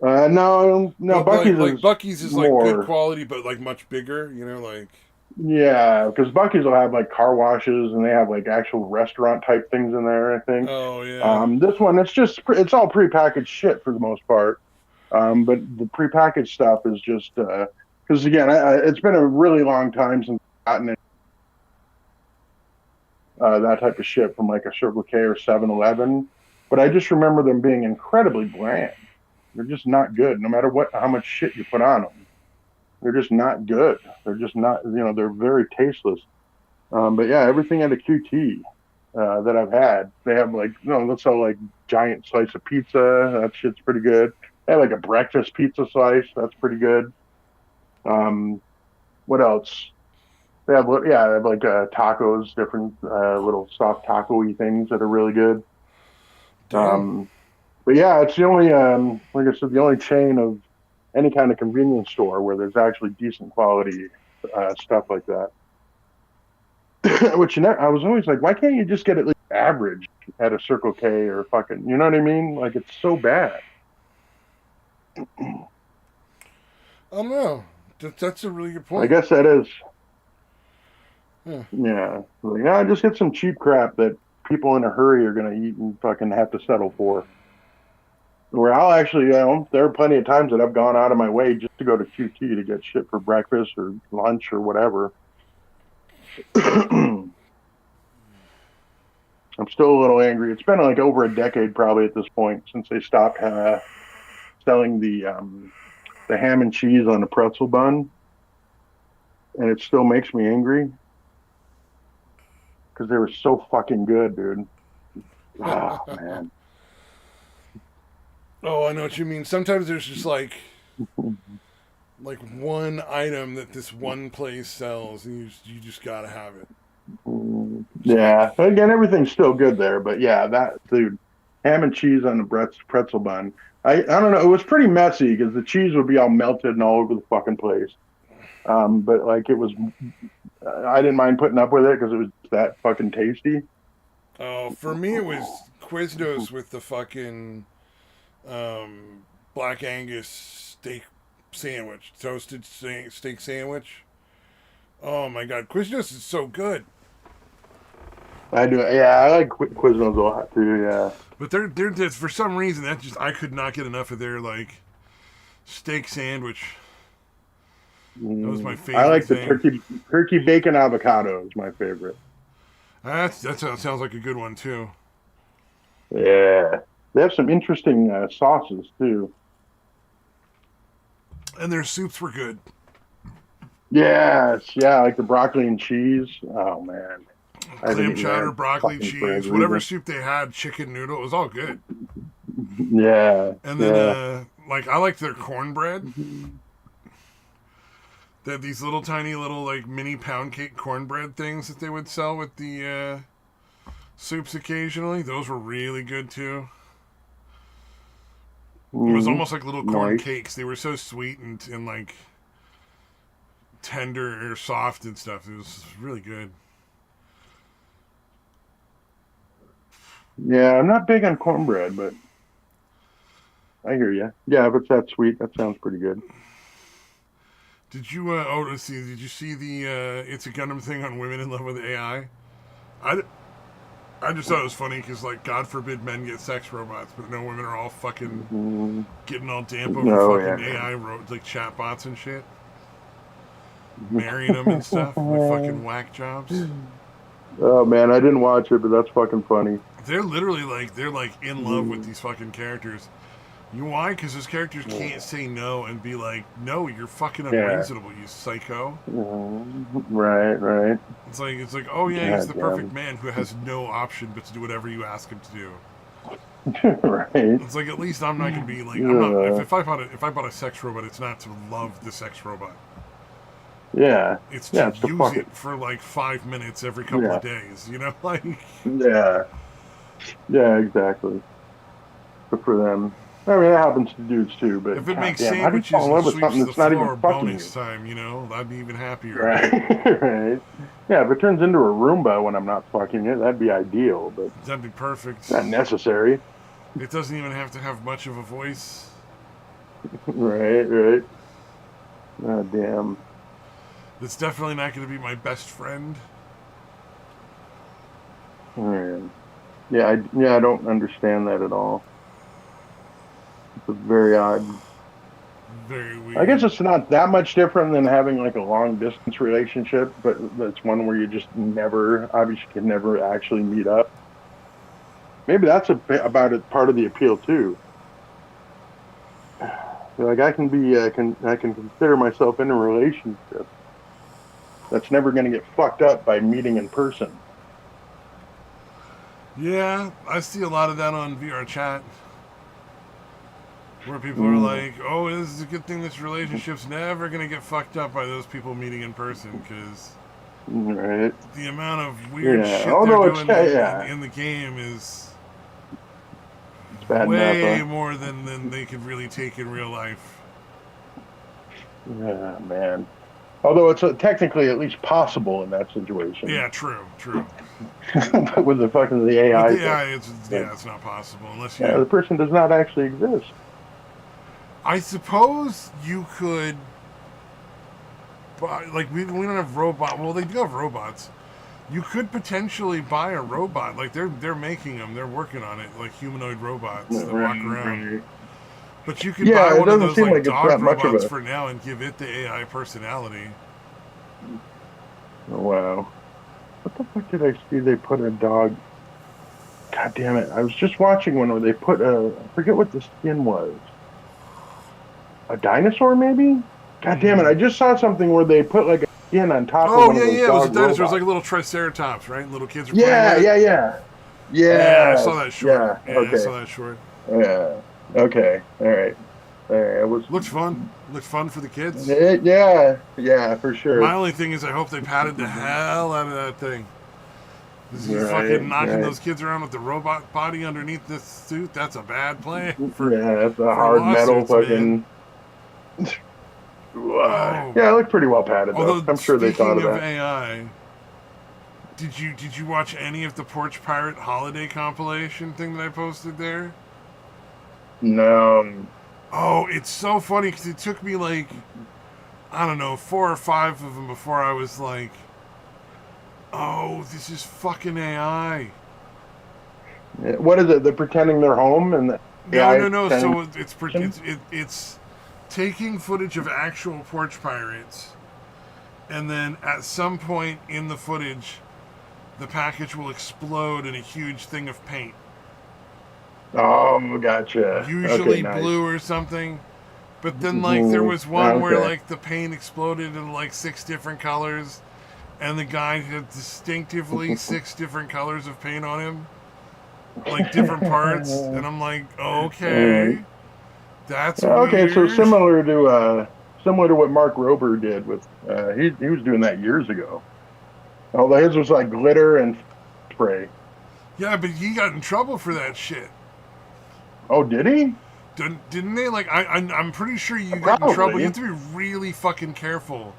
No, no, But Bucky's like is Bucky's is like good more. quality, but like much bigger. Like Yeah, because Bucky's will have like car washes and they have like actual restaurant type things in there, I think. oh yeah. This one, it's all prepackaged shit for the most part. But the prepackaged stuff is just because again, it's been a really long time since I've gotten that type of shit from like a Circle K or 7-Eleven. But I just remember them being incredibly bland. They're just not good, no matter how much shit you put on them. They're just not good. They're just not, they're very tasteless. But yeah, everything at a QT that I've had, they have like, let's sell like giant slice of pizza. That shit's pretty good. They have like a breakfast pizza slice. That's pretty good. Um, what else? They have like tacos, different little soft taco-y things that are really good. Damn. Um, but yeah, it's the only, like I said, the only chain of any kind of convenience store where there's actually decent quality stuff like that. Which I was always like, why can't you just get at least average at a Circle K or fucking, you know what I mean? Like it's so bad. I don't know. That's a really good I point. guess that is, Yeah. yeah. Like, no, just get some cheap crap that people in a hurry are gonna eat and fucking have to settle for. Where I'll actually, there are plenty of times that I've gone out of my way just to go to QT to get shit for breakfast or lunch or whatever. I'm still a little angry. It's been like over a decade probably at this point since they stopped selling the ham and cheese on the pretzel bun, and it still makes me angry because they were so fucking good, dude. Oh man. Oh, I know what you mean. Sometimes there's just like one item that this one place sells, and you just gotta have it. It's like Yeah. Again, everything's still good there, but yeah, that dude, ham and cheese on the pretzel bun. I don't know. It was pretty messy because the cheese would be all melted and all over the fucking place. But like it was, I didn't mind putting up with it because it was that fucking tasty. oh, for me it was Quiznos with the fucking um, Black Angus steak sandwich, toasted steak sandwich. Oh my god, Quiznos is so good. I do. Yeah, I like Quiznos a lot too. Yeah. But they're just, for some reason that just I could not get enough of their like steak sandwich. That was my I favorite like the thing. turkey bacon avocado is my favorite. That sounds like a good one too. Yeah, they have some interesting sauces too. And their soups were good. Yes, yeah, like the broccoli and cheese. Oh man, I haven't Clam eaten that chowder, in broccoli, fucking cheese, forever whatever either. soup they had, chicken noodle, it was all good. Yeah, And then, yeah. like, I liked their cornbread. They had these little tiny little, like, mini pound cake cornbread things that they would sell with the soups occasionally. Those were really good, too. It was Mm-hmm. almost like little corn Nice. cakes. They were so sweet and like, tender or soft and stuff. It was really good. Yeah, I'm not big on cornbread, but I hear you. Yeah, if it's that sweet, that sounds pretty good. Did you, oh, let's see, did you see the, It's a Gundam thing on Women in Love with AI? I just thought it was funny because, like, God forbid men get sex robots, but no, women are all fucking Mm, getting all damp over oh fucking yeah. AI, like, chatbots and shit. Marrying them and stuff, like fucking whack jobs. Oh man, I didn't watch it, but that's fucking funny. They're literally like, they're like in love with Mm, these fucking characters. You know why? Because those characters can't say no and be like, no, you're fucking yeah. unreasonable, you psycho. Right, right. It's like, oh yeah, he's God the perfect damn. man who has no option but to do whatever you ask him to do. Right. It's like, at least I'm not gonna be like, I'm not. Uh, If I bought a sex robot, it's not to love the sex robot. yeah. It's to Yeah, it's the use fuck it it. for like 5 minutes every couple Yeah. of days. You know, like Yeah. Yeah, exactly. Good for them. I mean, that happens to dudes too, if but it makes goddamn, how do you fall sandwiches in and love with something sweeps the that's not even floor, fucking bonus you? time. I'd be even happier. Right. Right. Yeah, if it turns into a Roomba when I'm not fucking it, that'd be ideal, but That'd be perfect. not necessary. It doesn't even have to have much of a voice. Right, right. Oh, damn. It's definitely not going to be my best friend. Man. Yeah, I don't understand that at all. It's very odd. Very I weird. guess it's not that much different than having like a long distance relationship, but that's one where you just never, obviously, can never actually meet up. Maybe that's a bit about it, part of the appeal too. Like I can consider myself in a relationship that's never going to get fucked up by meeting in person. Yeah, I see a lot of that on VR chat. Where people are Mm, like, "Oh, this is a good thing. This relationship's never gonna get fucked up by those people meeting in person because right. the amount of weird Yeah. shit they're Although it's doing yeah, in the game is it's bad enough, way huh? more than they could really take in real life." Yeah, man. Although it's technically at least possible in that situation, Yeah, true, true. but with the With AI the thing, AI, but it's not possible unless yeah, you. the person does not actually exist. I suppose you could buy like we don't have robot. Well, they do have robots. You could potentially buy a robot. Like they're making them. They're working on it. Like humanoid robots that walk Right, around. right. But you could buy Yeah, it one of doesn't those seem like like it's dog that much of robots a. for now and give it the AI personality. Oh, wow. What the fuck did I see? They put a dog. God damn it! I was just watching one where they put a. I forget what the skin was. A dinosaur, maybe? God damn it! I just saw something where they put like a skin on top of Oh one of yeah, those yeah. It was a dog dinosaur. It was like a robots. little triceratops, right? Little kids are playing with Yeah, it. yeah, yeah. Yeah, I saw Yes. that short. Yeah. Yeah, I Okay. saw that short. Yeah. Okay. All right. All right. It was. Looked fun. Looked fun for the kids. Yeah. Yeah. For My sure. only thing is, I hope they patted the hell out of that thing. Is he Right. fucking knocking Right. those kids around with the robot body underneath this suit? That's a bad plan Yeah. It's a for hard metal lawsuits, man. fucking. Oh, Yeah, it looked pretty well padded though. although I'm sure they thought speaking of of that. AI, did you watch any of the Porch Pirate holiday compilation thing that I posted there? No. Oh, it's so funny because it took me like I don't know 4 or 5 of them before I was like, oh, this is fucking AI. What is it? They're pretending they're home and the No, AI no, is no. pretending. So it's taking footage of actual porch pirates, and then at some point in the footage, the package will explode in a huge thing of paint, Oh, gotcha. Okay, usually nice. blue or something. But then, like, there was one where, Okay. like, the paint exploded in, like, 6 different colors, and the guy had distinctively 6 different colors of paint on him, like, different parts, and I'm like, okay, that's Okay, so weird. similar to what Mark Rober did with he was doing that years ago. Although his was like glitter and spray. Yeah, but he got in trouble for that shit. Oh, did he? Didn't they? Like, I'm pretty sure you get in trouble. You have Probably. to be really fucking careful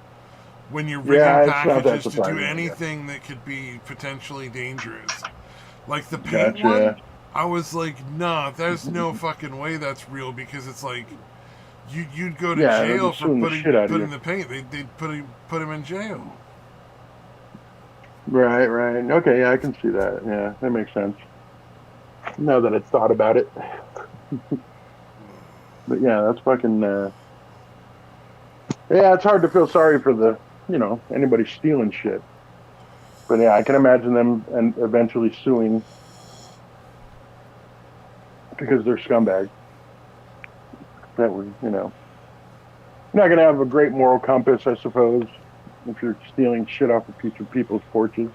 when you're rigging Yeah, it's not that packages to do surprising, I guess. anything that could be potentially dangerous. Like the paint one, Gotcha. I was like, nah, there's no fucking way that's real, because it's like you'd go to Yeah, they're jail just for suing the shit out of putting you. the paint. They'd put him in jail. Right, right. Okay, yeah, I can see that. Yeah, that makes sense. Now that I've thought about it. But yeah, that's fucking yeah, it's hard to feel sorry for anybody stealing shit. But yeah, I can imagine them and eventually suing because they're scumbags. That would, you're not gonna have a great moral compass, I suppose, if you're stealing shit off of people's porches.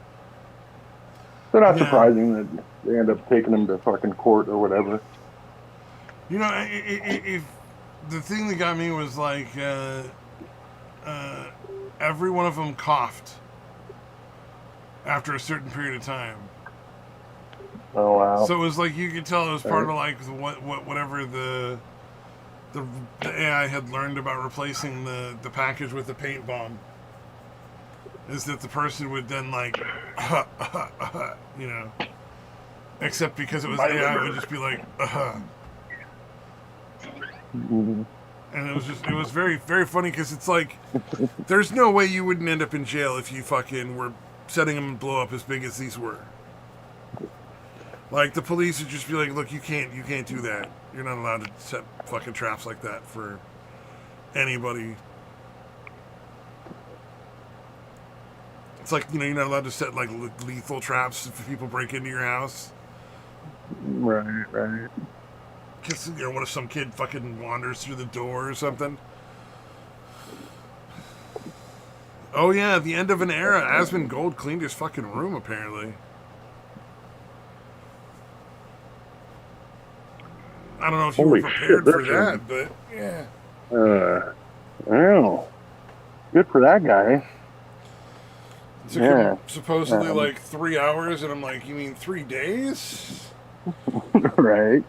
So not Yeah, surprising that they end up taking them to fucking court or whatever. if the thing that got me was like, uh, every one of them coughed after a certain period of time. Oh wow. So it was like you could tell it was All part right. of like whatever the AI had learned about replacing the package with the paint bomb. Is that the person would then like, you know, except because it was My AI, it would liver. just be like, Mhm. and it was very very funny, because it's like there's no way you wouldn't end up in jail if you fucking were setting them to blow up as big as these were. Like the police would just be like, look, you can't do that. You're not allowed to set fucking traps like that for anybody. It's like, you're not allowed to set like lethal traps if people break into your house. Right, right. Because what if some kid fucking wanders through the door or something? Oh yeah, at the end of an era, Asmongold cleaned his fucking room apparently. I don't know if you were Holy shit, prepared for there's that, but yeah. oh, good for that guy. It took him Yeah. supposedly Um, like 3 hours, and I'm like, you mean 3 days? right.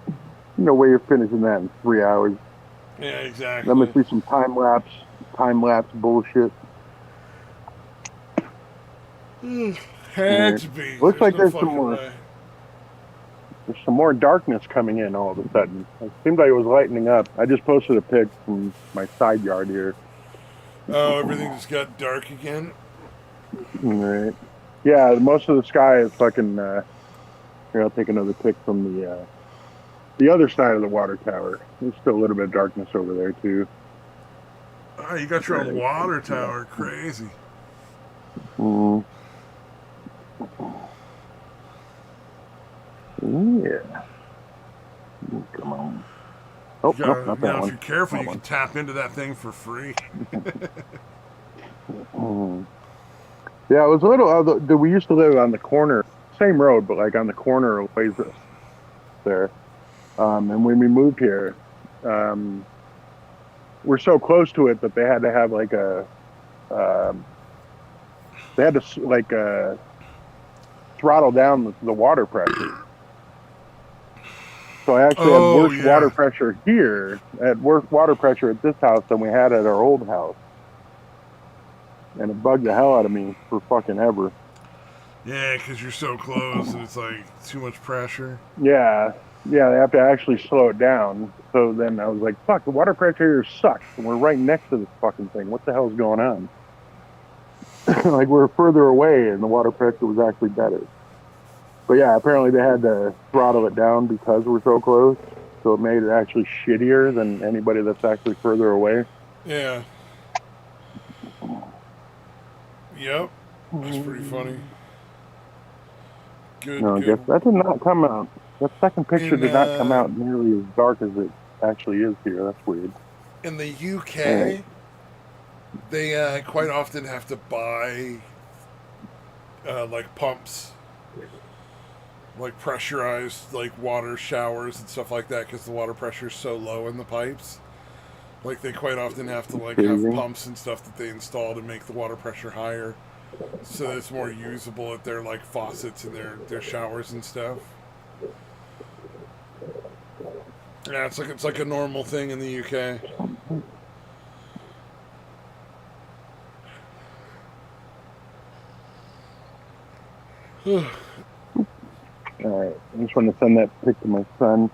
No way you're finishing that in 3 hours. Yeah, That exactly. must be some time lapse bullshit. Had Right. to be. Looks There's like no fucking way. there's some more darkness coming in all of a sudden. It seemed like it was lightening up. I just posted a pic from my side yard here. Oh, everything just got dark again. Right. Yeah, most of the sky is fucking. Here, I'll take another pic from the other side of the water tower. There's still a little bit of darkness over there too. Oh, you got your own Right. water Yeah. tower. Crazy. Mm. Yeah. Come on. Oh, You nope, gotta, not that if one. you're careful, That you can one. tap into that thing for free. Mm. Yeah, it was a little. We used to live on the corner, same road, but like on the corner of ways there. And when we moved here, um, we're so close to it that they had to have like um, they had to throttle down the water pressure. So I actually had Oh worse water yeah, pressure here, at worse water pressure at this house than we had at our old house, and it bugged the hell out of me for fucking ever. yeah, because you're so close and it's like too much pressure. Yeah, yeah, they have to actually slow it down. So then I was like, "Fuck, the water pressure here sucks, and we're right next to this fucking thing. What the hell's going on?" Like we're further away, and the water pressure was actually better. But yeah, apparently they had to throttle it down because we're so close. So it made it actually shittier than anybody that's actually further away. Yeah. Yep. That's pretty funny. Good, No, I guess good. that did not come out. That second picture In did not come out nearly as dark as it actually is here. That's weird. In the Uh, UK, they quite often have to buy like pumps, like pressurized like water showers and stuff like that because the water pressure is so low in the pipes. Like they quite often have to like have crazy. pumps and stuff that they install to make the water pressure higher, so that it's more usable at their like faucets and their showers and stuff. Yeah, it's like a normal thing in the UK. All right, I just want to send that pic to my son.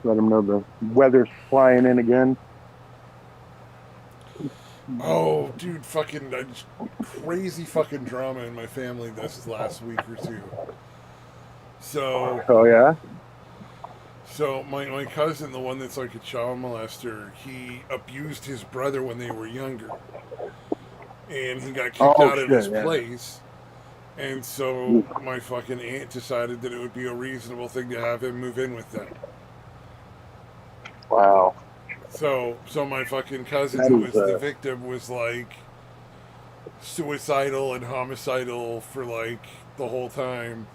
Let him know the weather's flying in again. Oh, dude, fucking crazy fucking drama in my family this last week or two. So, Oh yeah. my cousin, the one that's like a child molester, he abused his brother when they were younger, and he got kicked Oh out of his shit. Yeah. place. And so my fucking aunt decided that it would be a reasonable thing to have him move in with them. Wow. So my fucking cousin, That who is was the victim, was like suicidal and homicidal for like the whole time,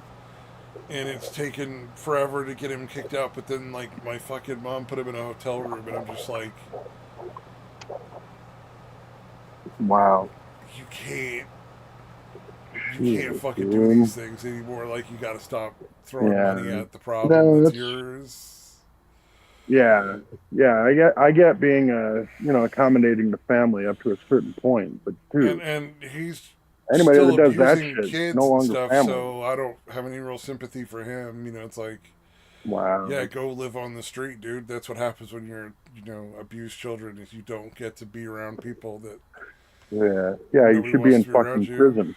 and it's taken forever to get him kicked out. But then like my fucking mom put him in a hotel room, and I'm just like, wow. you can't you can't Jesus, fucking do dude. these things anymore. Like you got to stop throwing money Yeah. at the problem No, that's that's yours. yeah. Yeah. I get being accommodating the family up to a certain point, but dude, And he's anybody still that does that abusing shit is no kids and longer stuff, family. so I don't have any real sympathy for him. You know, it's like, yeah, Wow. go live on the street, dude. That's what happens when you're, abused children is you don't get to be around people that Yeah. Yeah. You nobody should be wants in to be around fucking you. prison.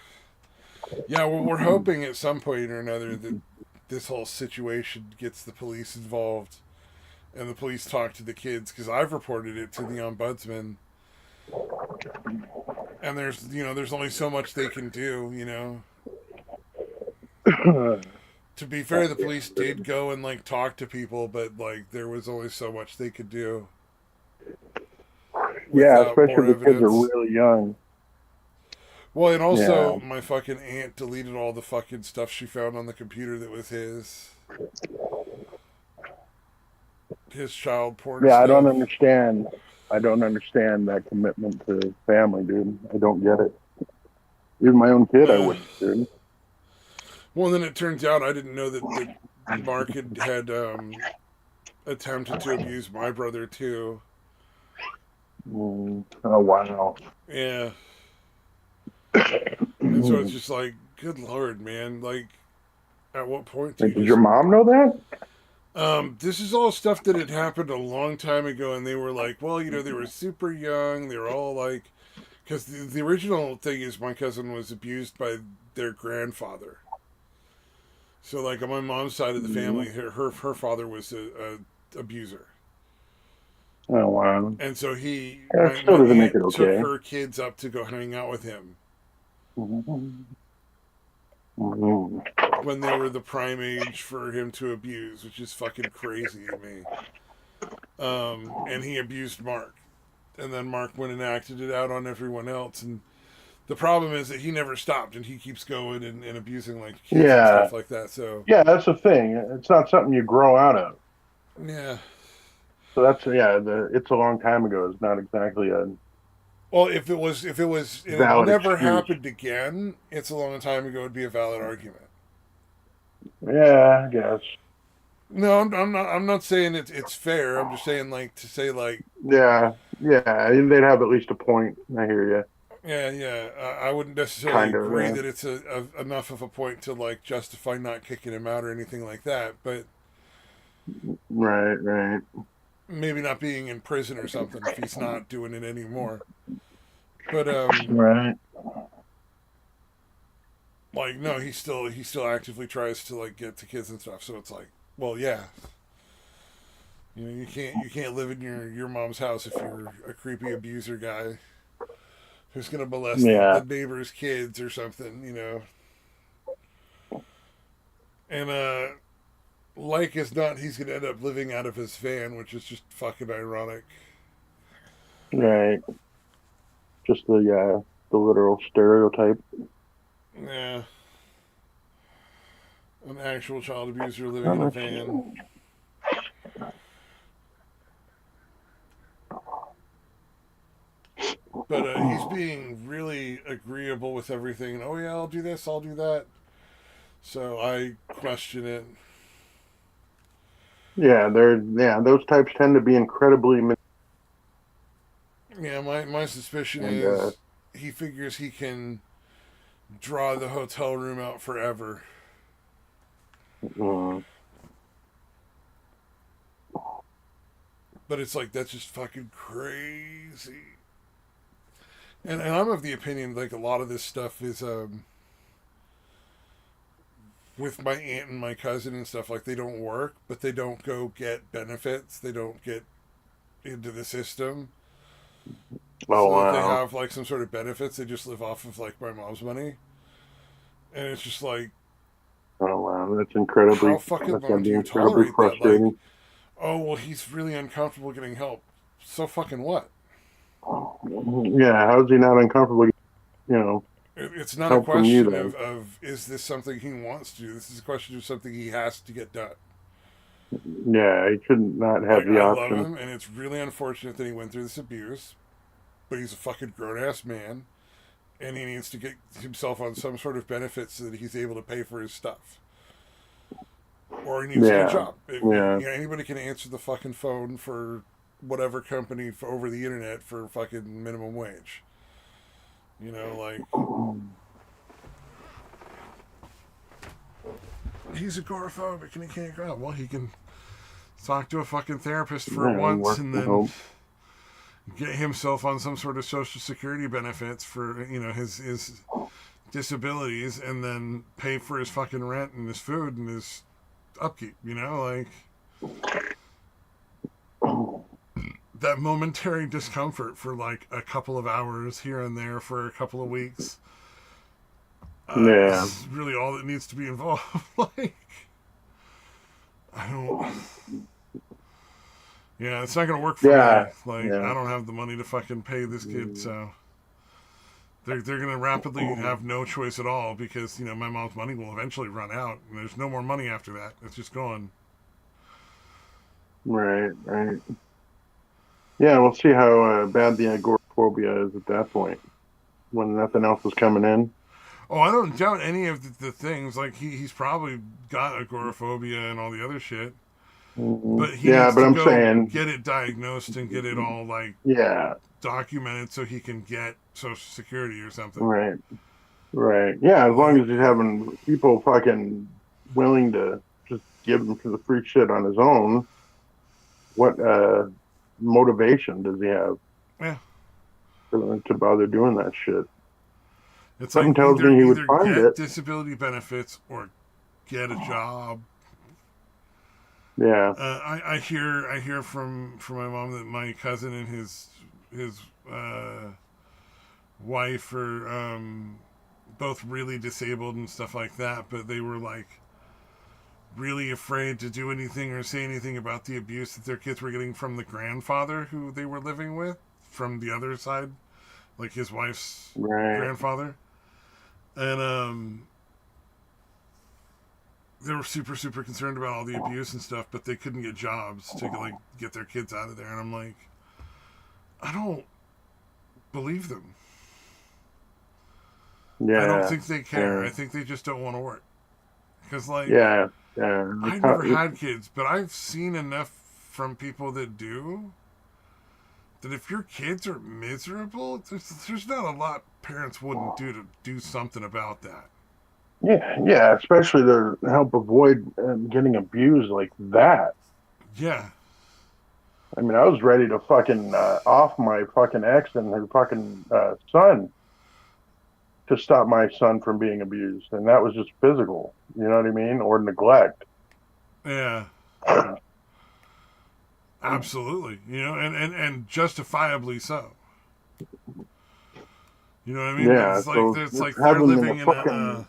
Yeah, well, we're hoping at some point or another that this whole situation gets the police involved and the police talk to the kids because I've reported it to the ombudsman, and there's only so much they can do. To be fair, the police did go and like talk to people, but like there was only so much they could do Yeah, without especially more if the kids are evidence. really young. Well, and Yeah. also my fucking aunt deleted all the fucking stuff she found on the computer that was his child porn Yeah, stuff. I don't understand that commitment to family, dude. I don't get it. Even my own kid, I Uh, wouldn't, dude. well, then it turns out I didn't know that Mark had attempted to abuse my brother too. Oh wow. Yeah, and so it's just like, good lord, man. Like, at what point do Like, you did your just mom know that? This is all stuff that had happened a long time ago, and they were like, well, they were super young. They were all like, because the original thing is my cousin was abused by their grandfather. So, like, on my mom's side of the Mhm. family, her father was a abuser. Oh wow. And so That still my doesn't make aunt it took okay. her kids up to go hang out with him Mhm. Mhm. when they were the prime age for him to abuse, which is fucking crazy to me. And he abused Mark. And then Mark went and acted it out on everyone else. And the problem is that he never stopped, and he keeps going and abusing like kids and Yeah, stuff like that. So yeah, that's the thing. It's not something you grow out of. yeah. So that's yeah. It's a long time ago. It's not exactly a Well, if it was and it valid never excuse. happened again, it's a long time ago. It'd be a valid argument. Yeah, I guess. I'm not saying it's fair. I'm just saying like to say like Yeah, yeah. They'd have at least a point. I hear you. yeah. I wouldn't necessarily Kind of. agree that it's enough of a point to like justify not kicking him out or anything like that. But Right, right, maybe not being in prison or something if he's not doing it anymore. But right. like no, he still actively tries to like get to kids and stuff. So it's like, well, yeah, you can't live in your mom's house if you're a creepy abuser guy who's gonna molest the Yeah. neighbor's kids or something. And like as not, he's gonna end up living out of his van, which is just fucking ironic. Right. Just the literal stereotype. Yeah, an actual child abuser living Not in a much. van. But he's being really agreeable with everything. Oh yeah, I'll do this, I'll do that. So I question it. Those types tend to be incredibly Yeah, my suspicion and is he figures he can draw the hotel room out forever. uh, But it's like that's just fucking crazy. And I'm of the opinion like a lot of this stuff is with my aunt and my cousin and stuff, like they don't work, but they don't go get benefits. They don't get into the system oh so that they wow. have like some sort of benefits. They just live off of like my mom's money. And it's just like, Oh wow. how fucking That's long gonna do be you incredibly tolerate that? Like, frustrating. oh, well, he's really uncomfortable getting help. So fucking what? Yeah, how's he not uncomfortable, It's not a help from you question then? of is this something he wants to do? This is a question of something he has to get done. Yeah, he should not have Like, the I love option. him, and it's really unfortunate that he went through this abuse, but he's a fucking grown ass man, and he needs to get himself on some sort of benefit so that he's able to pay for his stuff. Or he needs to get a Yeah, job. yeah, Anybody can answer the fucking phone for whatever company for over the internet for fucking minimum wage. Like, he's agoraphobic and he can't go out. Well, he can talk to a fucking therapist for yeah. once Work and from then home. get himself on some sort of social security benefits for his disabilities, and then pay for his fucking rent and his food and his upkeep. Like that momentary discomfort for like a couple of hours here and there for a couple of weeks. Yeah, Is really all that needs to be involved. Like, I don't. Yeah, it's not gonna work for me. yeah, Like, yeah. I don't have the money to fucking pay this kid, so they're gonna rapidly have no choice at all because my mom's money will eventually run out, and there's no more money after that. It's just gone. Right, right. Yeah, we'll see how bad the agoraphobia is at that point when nothing else is coming in. Oh, I don't doubt any of the things. Like he's probably got agoraphobia and all the other shit, but he Yeah, needs but to I'm go saying, get it diagnosed and get it all like yeah, documented so he can get Social Security or something. right, right. Yeah, as long Like, as he's having people fucking willing to just give him for the free shit on his own, what motivation does he have yeah, to bother doing that shit? it's Something like tells me he would either find get it. disability benefits or get a job. Yeah, I hear from my mom that my cousin and his uh, wife are both really disabled and stuff like that, but they were like really afraid to do anything or say anything about the abuse that their kids were getting from the grandfather who they were living with from the other side, like his wife's right. grandfather. And they were super super concerned about all the abuse and stuff, but they couldn't get jobs to like get their kids out of there. And I'm like, I don't believe them. I don't Yeah, think they care. yeah, I think they just don't want to work. Because like, yeah, yeah. I never had kids, but I've seen enough from people that do that if your kids are miserable, there's not a lot parents wouldn't do to do something about that. Yeah, especially to help avoid getting abused like that. Yeah. I mean, I was ready to fucking off my fucking ex and her fucking son to stop my son from being abused, and that was just physical. You know what I mean, or neglect. Yeah. Absolutely. And justifiably so. You know what I mean? Yeah, It's like so it's just like they're have them in a living in fucking a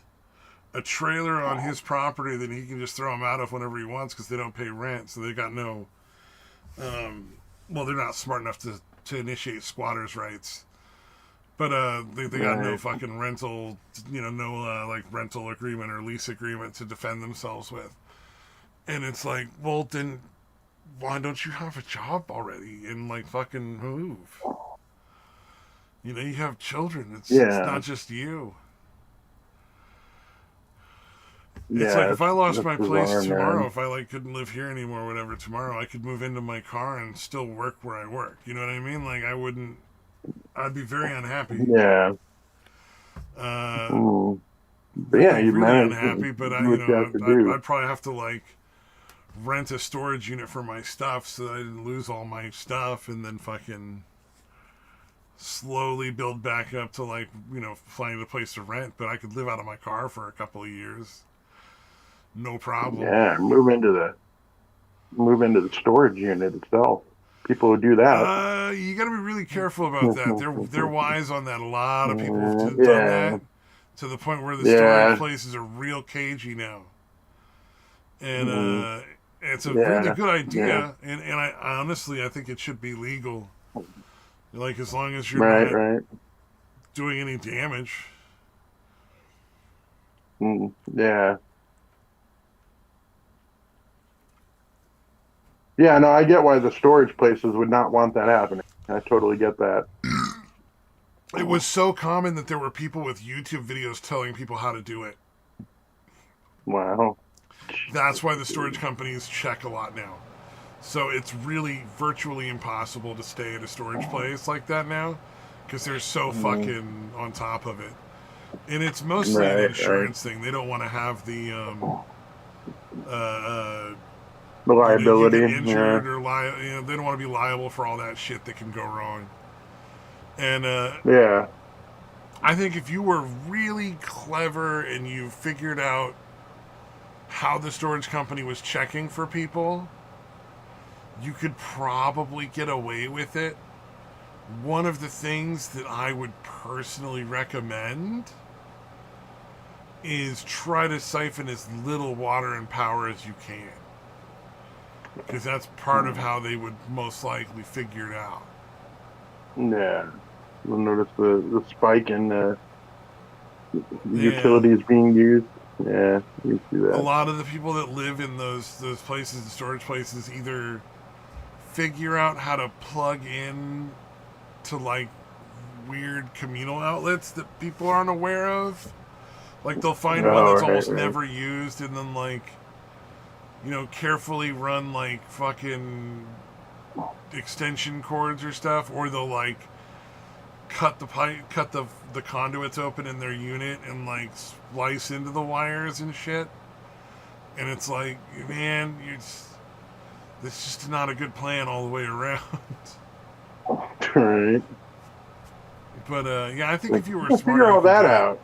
a trailer on his property that he can just throw them out of whenever he wants because they don't pay rent, so they got no. Well, they're not smart enough to initiate squatters' rights, but they got no fucking rental, no like rental agreement or lease agreement to defend themselves with, and it's like, well, then why don't you have a job already and like fucking move? You have children. It's not just you. It's like if I lost my place tomorrow, if I like couldn't live here anymore, or whatever, tomorrow I could move into my car and still work where I work. You know what I mean? Like I'd be very unhappy. Yeah. Really, yeah, you really manage unhappy. But I'd probably have to like rent a storage unit for my stuff so that I didn't lose all my stuff, and then fucking slowly build back up to like find a place to rent. But I could live out of my car for a couple of years. No problem. Yeah, move into the storage unit itself. People who do that. You got to be really careful about that. They're wise on that. A lot of people have done that to the point where the storage places are real cagey now. And it's a really good idea. And I honestly, I think it should be legal. Like as long as you're not doing any damage. Yeah. Yeah, no, I get why the storage places would not want that happening. I totally get that. It was so common that there were people with YouTube videos telling people how to do it. Wow. That's why the storage companies check a lot now. So it's really virtually impossible to stay at a storage place like that now because they're so fucking on top of it. And it's mostly an insurance thing. They don't want to have the liability, you get injured or they don't want to be liable for all that shit that can go wrong. And I think if you were really clever and you figured out how the storage company was checking for people, you could probably get away with it. One of the things that I would personally recommend is try to siphon as little water and power as you can. Because that's part of how they would most likely figure it out. Yeah. You'll notice the spike in utilities being used. Yeah, you see that. A lot of the people that live in those places, the storage places, either figure out how to plug in to like weird communal outlets that people aren't aware of. Like they'll find one that's almost never used and then like carefully run like fucking extension cords or stuff, or they'll like cut the conduits open in their unit and like splice into the wires and shit. And it's like, man, this just not a good plan all the way around. Right. But I think if you were smart, figure all that out.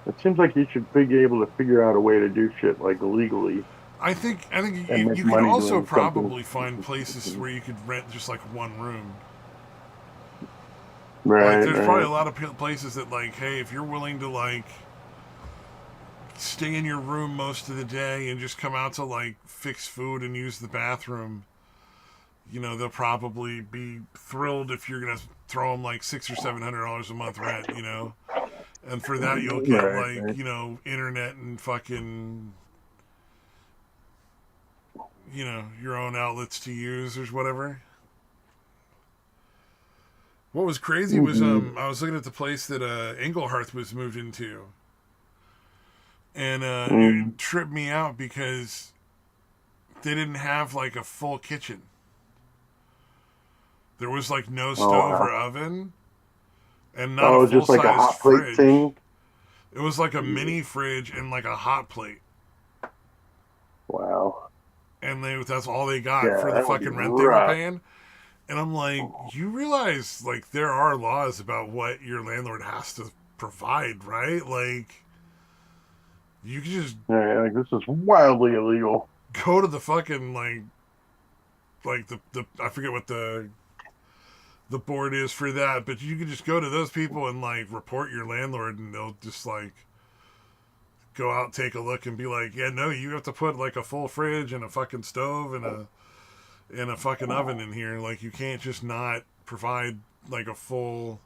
It seems like you should be able to figure out a way to do shit like legally. I think you could also probably find places where you could rent just like one room. Right. Like, there's probably a lot of places that like, hey, if you're willing to like stay in your room most of the day and just come out to like fix food and use the bathroom, they'll probably be thrilled if you're gonna throw them like $600 or $700 a month rent, and for that you'll get internet and fucking your own outlets to use or whatever. What was crazy was I was looking at the place that Engleharth was moved into, and it tripped me out because they didn't have like a full kitchen. There was like no stove or oven, and not a full just like size a hot fridge. plate thing. It was like a mini fridge and like a hot plate. Wow. And that's all they got for the fucking rent they were paying. And I'm like, you realize like there are laws about what your landlord has to provide, right? Like you can just this is wildly illegal. Go to the fucking like the I forget what the board is for that, but you can just go to those people and like report your landlord, and they'll just like go out, take a look, and be like, yeah, no, you have to put like a full fridge and a fucking stove and a fucking oven in here. Like, you can't just not provide like a full,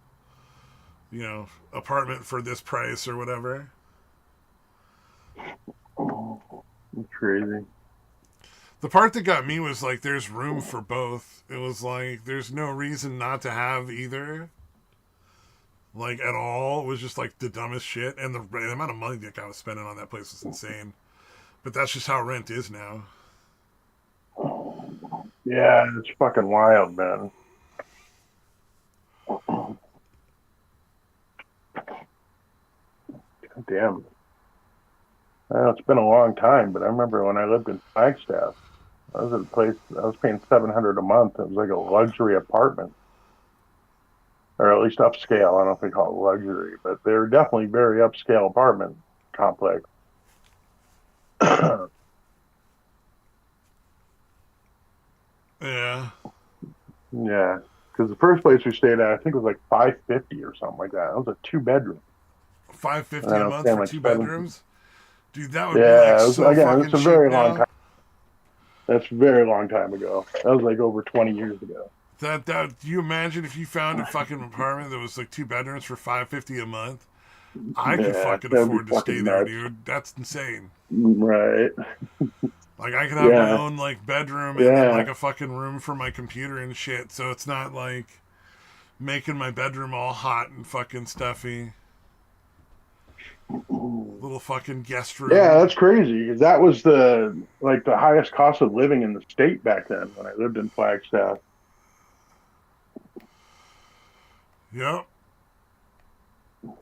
you know, apartment for this price or whatever. It's crazy. The part that got me was like, there's room for both. It was like, there's no reason not to have either. Like, at all. It was just like the dumbest shit. And the amount of money that guy was spending on that place was insane. But that's just how rent is now. Yeah, it's fucking wild, man. Damn. It's been a long time, but I remember when I lived in Flagstaff, I was at a place, I was paying $700 a month. It was like a luxury apartment, or at least upscale. I don't know if they call it luxury, but they were definitely very upscale apartment complex. Yeah. Yeah, because the first place we stayed at, I think it was like $550 or something like that. It was a 2 bedroom. $550 a month for like 2 bedrooms? Dude, that would be Yeah, like it was, so again, fucking it's a cheap very now. long time. That's a very long time ago. That was like over 20 years ago. That do you imagine if you found a fucking apartment that was like 2 bedrooms for $550 a month? I could Yeah, fucking that'd be afford to stay fucking there, nuts. dude. That's insane. Right. Like, I could have my Yeah. own like bedroom and then like Yeah. a fucking room for my computer and shit. So it's not like making my bedroom all hot and fucking stuffy. Little fucking guest Yeah, room. that's crazy because that was the highest cost of living in the state back then when I lived in Flagstaff. Yep.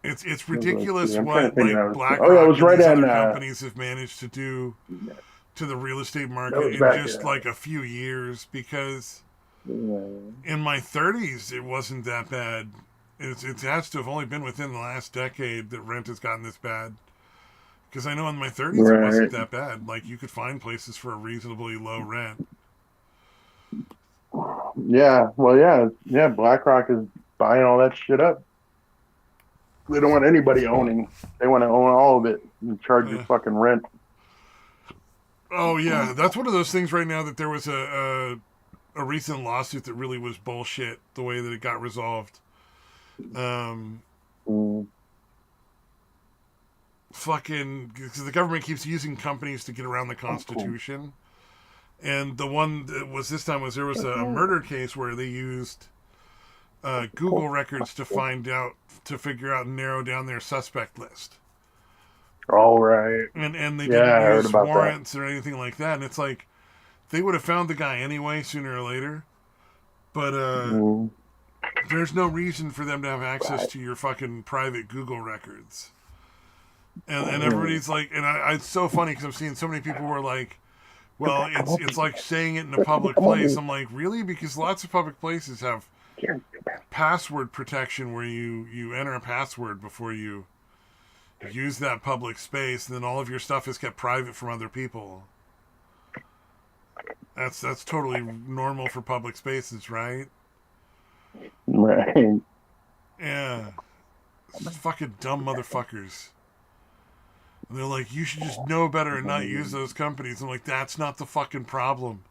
It's Let's see, ridiculous I'm trying to what think. like Oh yeah, it BlackRock was and right these in. other companies have managed to do to the real estate That market was in back. just like a few years, because Yeah. in my 30s it wasn't that bad. It has to have only been within the last decade that rent has gotten this bad. Because I know in my 30s it wasn't Right. that bad. Like, you could find places for a reasonably low rent. Yeah. Well, yeah. BlackRock is buying all that shit up. They don't want anybody owning. They want to own all of it and charge you Uh, fucking rent. oh yeah, that's one of those things right now that there was a recent lawsuit that really was bullshit the way that it got resolved. Um, Mm. Fucking, because the government keeps using companies to get around the Constitution. And the one that was this time was there was a murder case where they used Google records to figure out and narrow down their suspect list. All right. And they Yeah, didn't I heard use about that. warrants or anything like that. And it's like, they would have found the guy anyway, sooner or later. But Mm. there's no reason for them to have access Right. to your fucking private Google records. And Mm. everybody's like, and it's so funny because I'm seeing so many people who are like, well, it's like saying it in a public place. I'm like, really? Because lots of public places have password protection where you enter a password before you use that public space, and then all of your stuff is kept private from other people. That's totally normal for public spaces, right? Right. Yeah. Fucking dumb motherfuckers. And they're like, you should just know better and not use those companies. I'm like, that's not the fucking problem.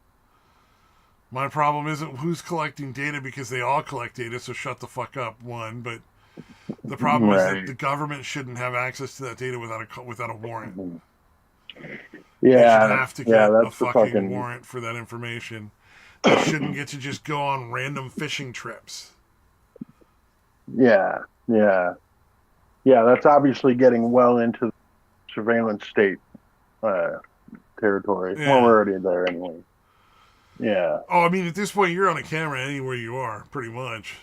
My problem isn't who's collecting data, because they all collect data, so shut the fuck up, one. But the problem is that Right. the government shouldn't have access to that data without a warrant. They should Yeah. have to Yeah. get a That's the fucking fucking. warrant for that information. They shouldn't get to just go on random fishing trips. Yeah. Yeah. Yeah. That's obviously getting well into surveillance state uh, territory. Well, Yeah. we're already there anyway. Yeah. Oh, I mean, at this point, you're on a camera anywhere you are, pretty much.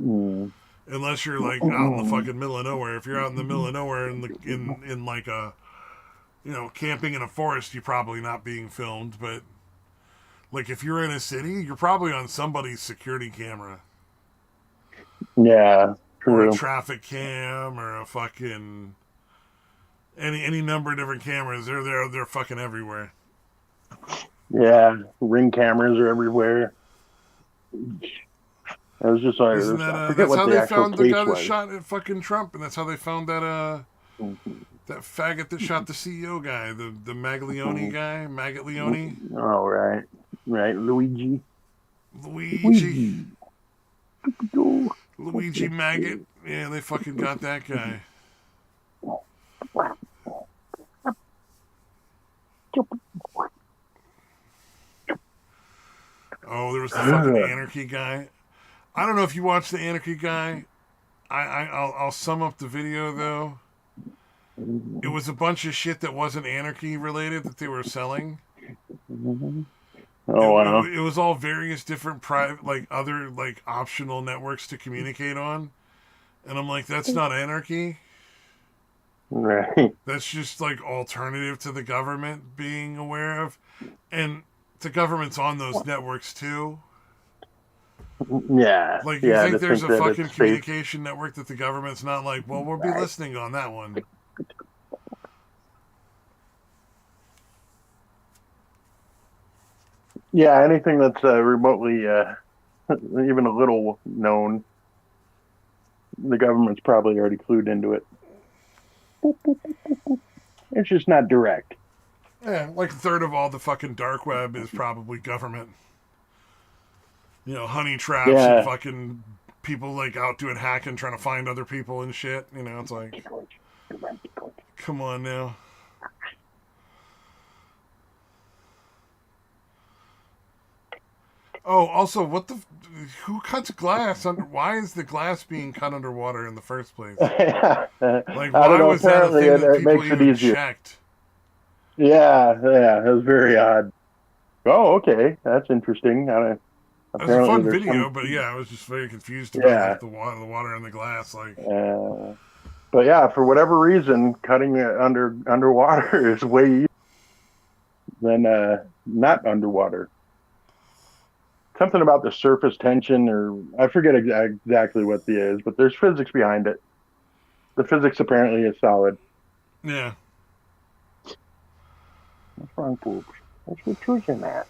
Mm. Unless you're like out in the fucking middle of nowhere. If you're out in the middle of nowhere in like a, you know, camping in a forest, you're probably not being filmed. But like, if you're in a city, you're probably on somebody's security camera Yeah. or a True. traffic cam or a fucking any number of different cameras. They're fucking everywhere. Yeah. Ring cameras are everywhere. I was just Isn't like, that I forget that's what how the they actual found the case guy that was. shot at fucking Trump, and that's how they found That faggot that shot the CEO guy, the Maglione guy, Magaglione, Oh, right. Right, Luigi. Luigi, Luigi. Go. Luigi Maggot. Yeah, they fucking got that guy. Oh, there was the fucking Anarchy guy. I don't know if you watched the Anarchy guy. I'll sum up the video though. It was a bunch of shit that wasn't Anarchy related that they were selling. Oh, wow. It was all various different private, like other like optional networks to communicate on, and I'm like, that's not Anarchy. Right. That's just like alternative to the government being aware of, and the government's on those networks too. Yeah. Like, you Yeah, think to there's think a that fucking it's safe. communication network that the government's not like, well, we'll be Right. listening on that one. Yeah, anything that's remotely, even a little known, the government's probably already clued into it. It's just not direct. Yeah, like a third of all the fucking dark web is probably government. You know, honey traps and Yeah. fucking people like out doing hacking, trying to find other people and shit. You know, it's like, come on now. Oh, also, what the? Who cuts glass under? Why is the glass being cut underwater in the first place? I Like, don't why know. was that a Apparently, thing that it people makes it even easier. checked? Yeah, it was very odd. Oh, okay, that's interesting. It was a Apparently, fun there's some. video, but yeah, I was just very confused about Yeah, like the water and the glass. Like, but yeah, for whatever reason, cutting it underwater is way easier than not underwater. Something about the surface tension, or I forget exactly what the is, but there's physics behind it. The physics apparently is solid. yeah, What's wrong, poops? What's the truth in that?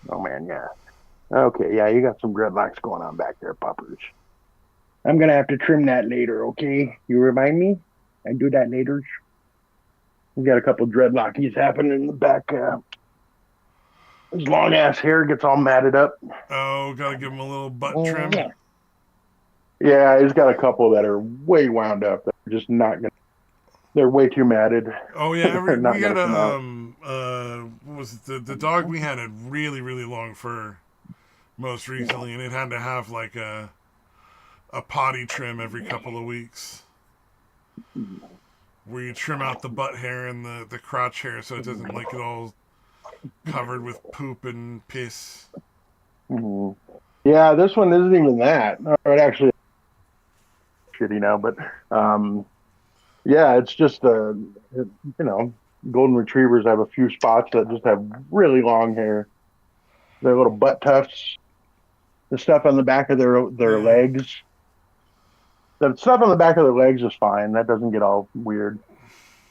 Oh man, yeah. Okay, yeah, you got some dreadlocks going on back there, puppers. I'm gonna have to trim that later, okay? You remind me? I do that later. We got a couple dreadlockies happening in the back. His long ass hair gets all matted up. oh, gotta give him a little butt Oh, trim. yeah. Yeah, he's got a couple that are way wound up. They're just not gonna. They're way too matted. Oh yeah, They're we not had gonna come out. what was it? The dog we had really long fur most recently, and it had to have like a potty trim every couple of weeks, where you trim out the butt hair and the crotch hair so it doesn't like it all covered with poop and piss. Mhm. Yeah, this one isn't even that. It actually shitty now, but yeah, it's just you know, golden retrievers have a few spots that just have really long hair. Their little butt tufts, the stuff on the back of their Yeah, legs. The stuff on the back of their legs is fine. That doesn't get all weird.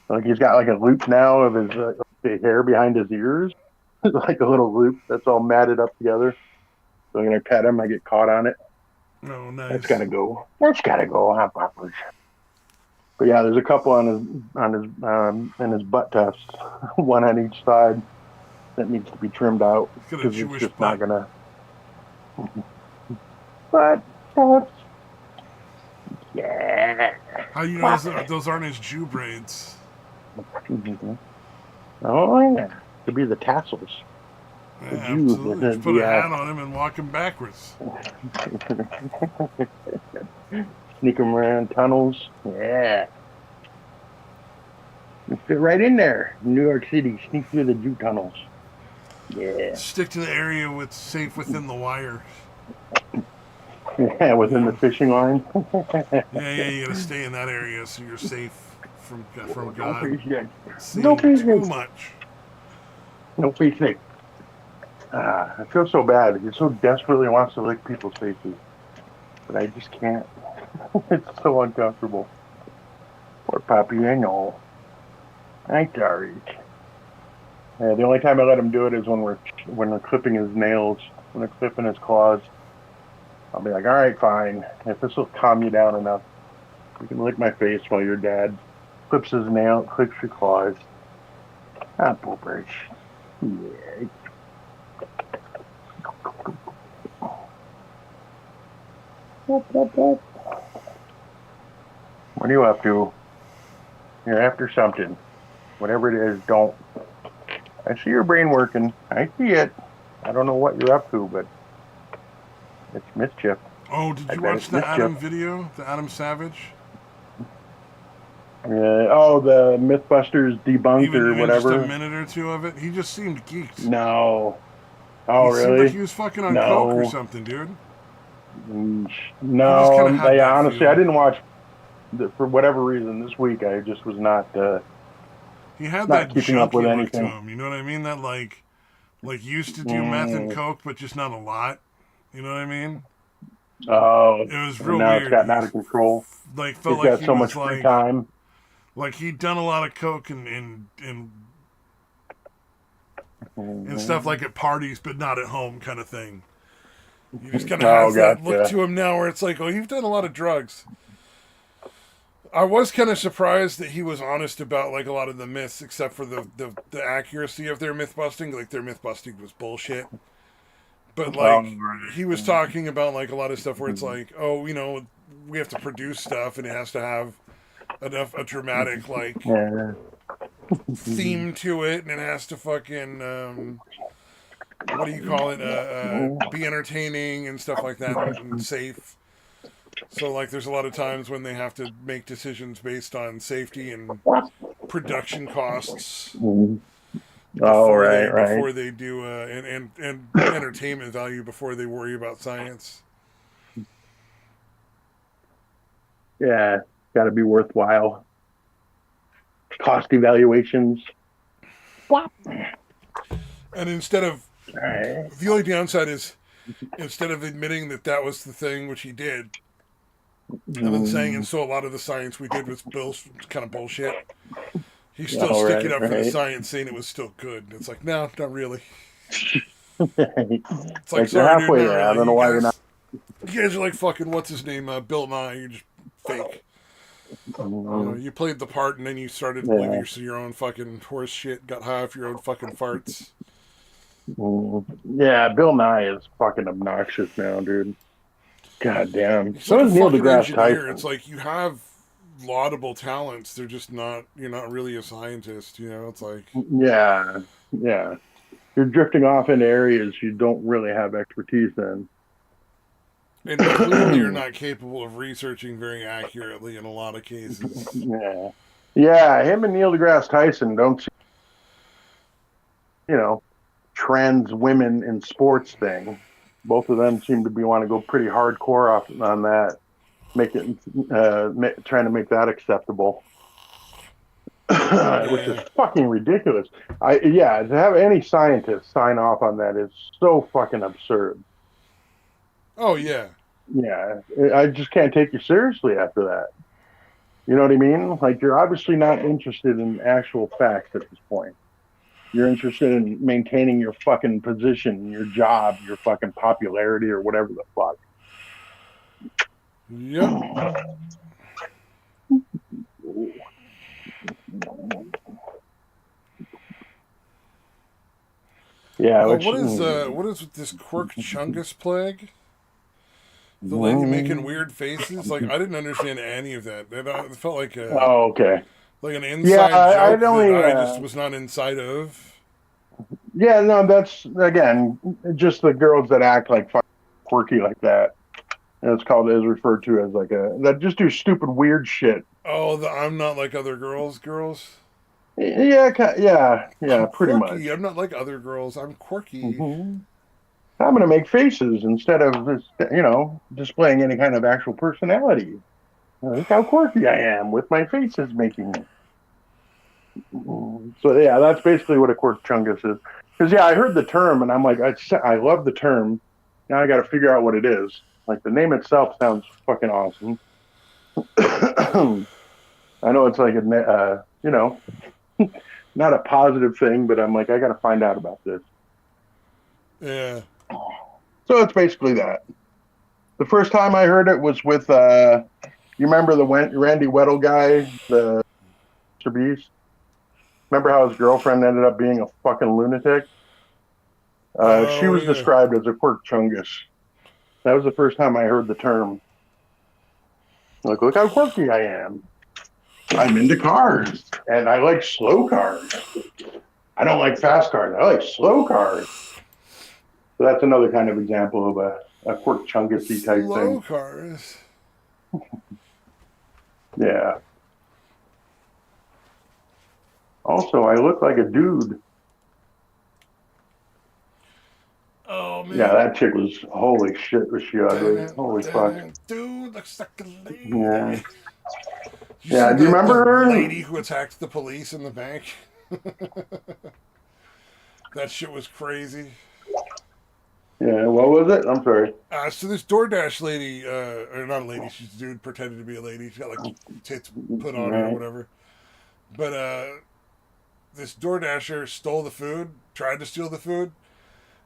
Like he's got like a loop now of his the hair behind his ears, like a little loop that's all matted up together. So when I pet him, I get caught on it. oh That's nice. gotta go. That's gotta go. But yeah, there's a couple on his in his butt tufts, one on each side that needs to be trimmed out He's got a because it's Jewish just not butt. gonna. But yeah. How do you know those aren't his Jew braids? Oh yeah, could be the tassels. Yeah, The Jew, absolutely. Just put a hat on him and walk him backwards. sneak them around tunnels. Yeah, you fit right in there. New York City, sneak through the Jew tunnels. Yeah, Stick to the area with safe within the wire. yeah, You within the know. fishing line. Yeah. You gotta stay in that area so you're safe from No God fish yet. No seeing fish too yet. much. No fish yet. I feel so bad. He so desperately wants to lick people's faces, but I just can't. It's so uncomfortable. Poor puppy, I know. I'm sorry. The only time I let him do it is when we're clipping his nails, when we're clipping his claws. I'll be like, all right, fine. If this will calm you down enough. You can lick my face while your dad clips his claws. Ah, poopers. Yeah. What are you up to? You're after something. Whatever it is, don't. I see your brain working. I see it. I don't know what you're up to, but it's mischief. Oh, did I you bet watch it's the mischief. Adam video? The Adam Savage? Oh, the Mythbusters debunked Even or even just a whatever. minute or two of it, he just seemed geeked. No. Oh, He seemed like he really? was fucking on coke or No. something, dude. He just kind of No. had that Honestly, I feel. didn't watch for whatever reason this week. I just was He had not that keeping up with junkie look to anything. him. You know what I mean? That like used to do meth and Mm. coke, but just not a lot. You know what I mean? Oh, It was and real now it's weird. gotten out of control. Like felt He's like got he so much was free time. like he'd done a lot of coke and stuff Mm. like at parties, but not at home, kind of thing. He just kind of Oh, has that look gotcha. to him now, where it's like, oh, you've done a lot of drugs. I was kind of surprised that he was honest about like a lot of the myths, except for the accuracy of their myth busting. Like their myth busting was bullshit. But Oh, like he was right. talking about like a lot of stuff where it's like, oh, we have to produce stuff and it has to have a dramatic like Yeah. theme to it, and it has to fucking what do you call it? Be entertaining and stuff like that, and safe. So like, there's a lot of times when they have to make decisions based on safety and production costs Oh, right. before they do and entertainment value before they worry about science. Yeah, got to be worthwhile. Cost evaluations. What? And instead of Right. the only downside is instead of admitting that that was the thing which he did, and then saying and Mm. so a lot of the science we did was kind of bullshit. He's still Oh, sticking right, up for the right. science, saying it was still good. It's like, no, not really. It's like, Like you're sorry, dude, halfway not there. I really. don't know why you're not. You guys are like fucking what's his name, Bill Nye. You're just fake. Mm. You played the part, and then you started to believe Yeah. your own fucking horse shit. Got high off your own fucking farts. Mm. Yeah, Bill Nye is fucking obnoxious now, dude. God damn. He's like So a is Neil fucking deGrasse engineer. It's Tyson. like you have laudable talents. They're just not. You're not really a scientist. It's like, Yeah, yeah. You're drifting off into areas you don't really have expertise in. and clearly you're not capable of researching very accurately in a lot of cases. Yeah. Yeah, him and Neil deGrasse Tyson don't see, you know, trans women in sports thing. Both of them seem to be want to go pretty hardcore off on that, make it trying to make that acceptable, which is Yeah. fucking ridiculous. Yeah, to have any scientist sign off on that is so fucking absurd. Oh yeah. Yeah, I just can't take you seriously after that. You know what I mean? Like you're obviously not interested in actual facts at this point. You're interested in maintaining your fucking position, your job, your fucking popularity, or whatever the fuck. Yep. Yeah, Oh, which what is with this quirk chungus plague? The lady making weird faces. Like I didn't understand any of that. It felt oh, okay. like an Yeah, inside I'd joke that only I just was not inside of. yeah, no, that's again just the girls that act like fucking quirky like that. And it's called is referred to as like a that just do stupid weird shit. Oh, the I'm not like other girls. Yeah, yeah, I'm pretty quirky. much. I'm not like other girls. I'm quirky. Hmm. I'm going to make faces instead of this, displaying any kind of actual personality. Look how quirky I am with my faces making. So yeah, that's basically what a quirk chungus is. Because yeah, I heard the term and I'm like, I love the term. Now I got to figure out what it is. Like the name itself sounds fucking awesome. I know it's like not a positive thing, but I'm like, I got to find out about this. Yeah. So it's basically that. The first time I heard it was with You remember the Randy Weddle guy, the Mr. Beast? Remember how his girlfriend ended up being a fucking lunatic? She Oh was yeah. described as a quirk chungus. That was the first time I heard the term. Like, look how quirky I am. I'm into cars, and I like slow cars. I don't like fast cars. I like slow cars. So that's another kind of example of a quirk chungusy type Slow thing. cars. Yeah. Also, I look like a dude. Oh Yeah, man. that chick was, holy shit, was she ugly. Holy fuck. Dude, looks like a Yeah. lady. You see Yeah. Do you the remember her? lady who attacked the police in the bank? That shit was crazy. Yeah. What was it? I'm sorry. So this DoorDash lady, or not a lady, she's a dude, pretended to be a lady. She got like tits put on her or Right. whatever. But this DoorDasher stole the food, tried to steal the food,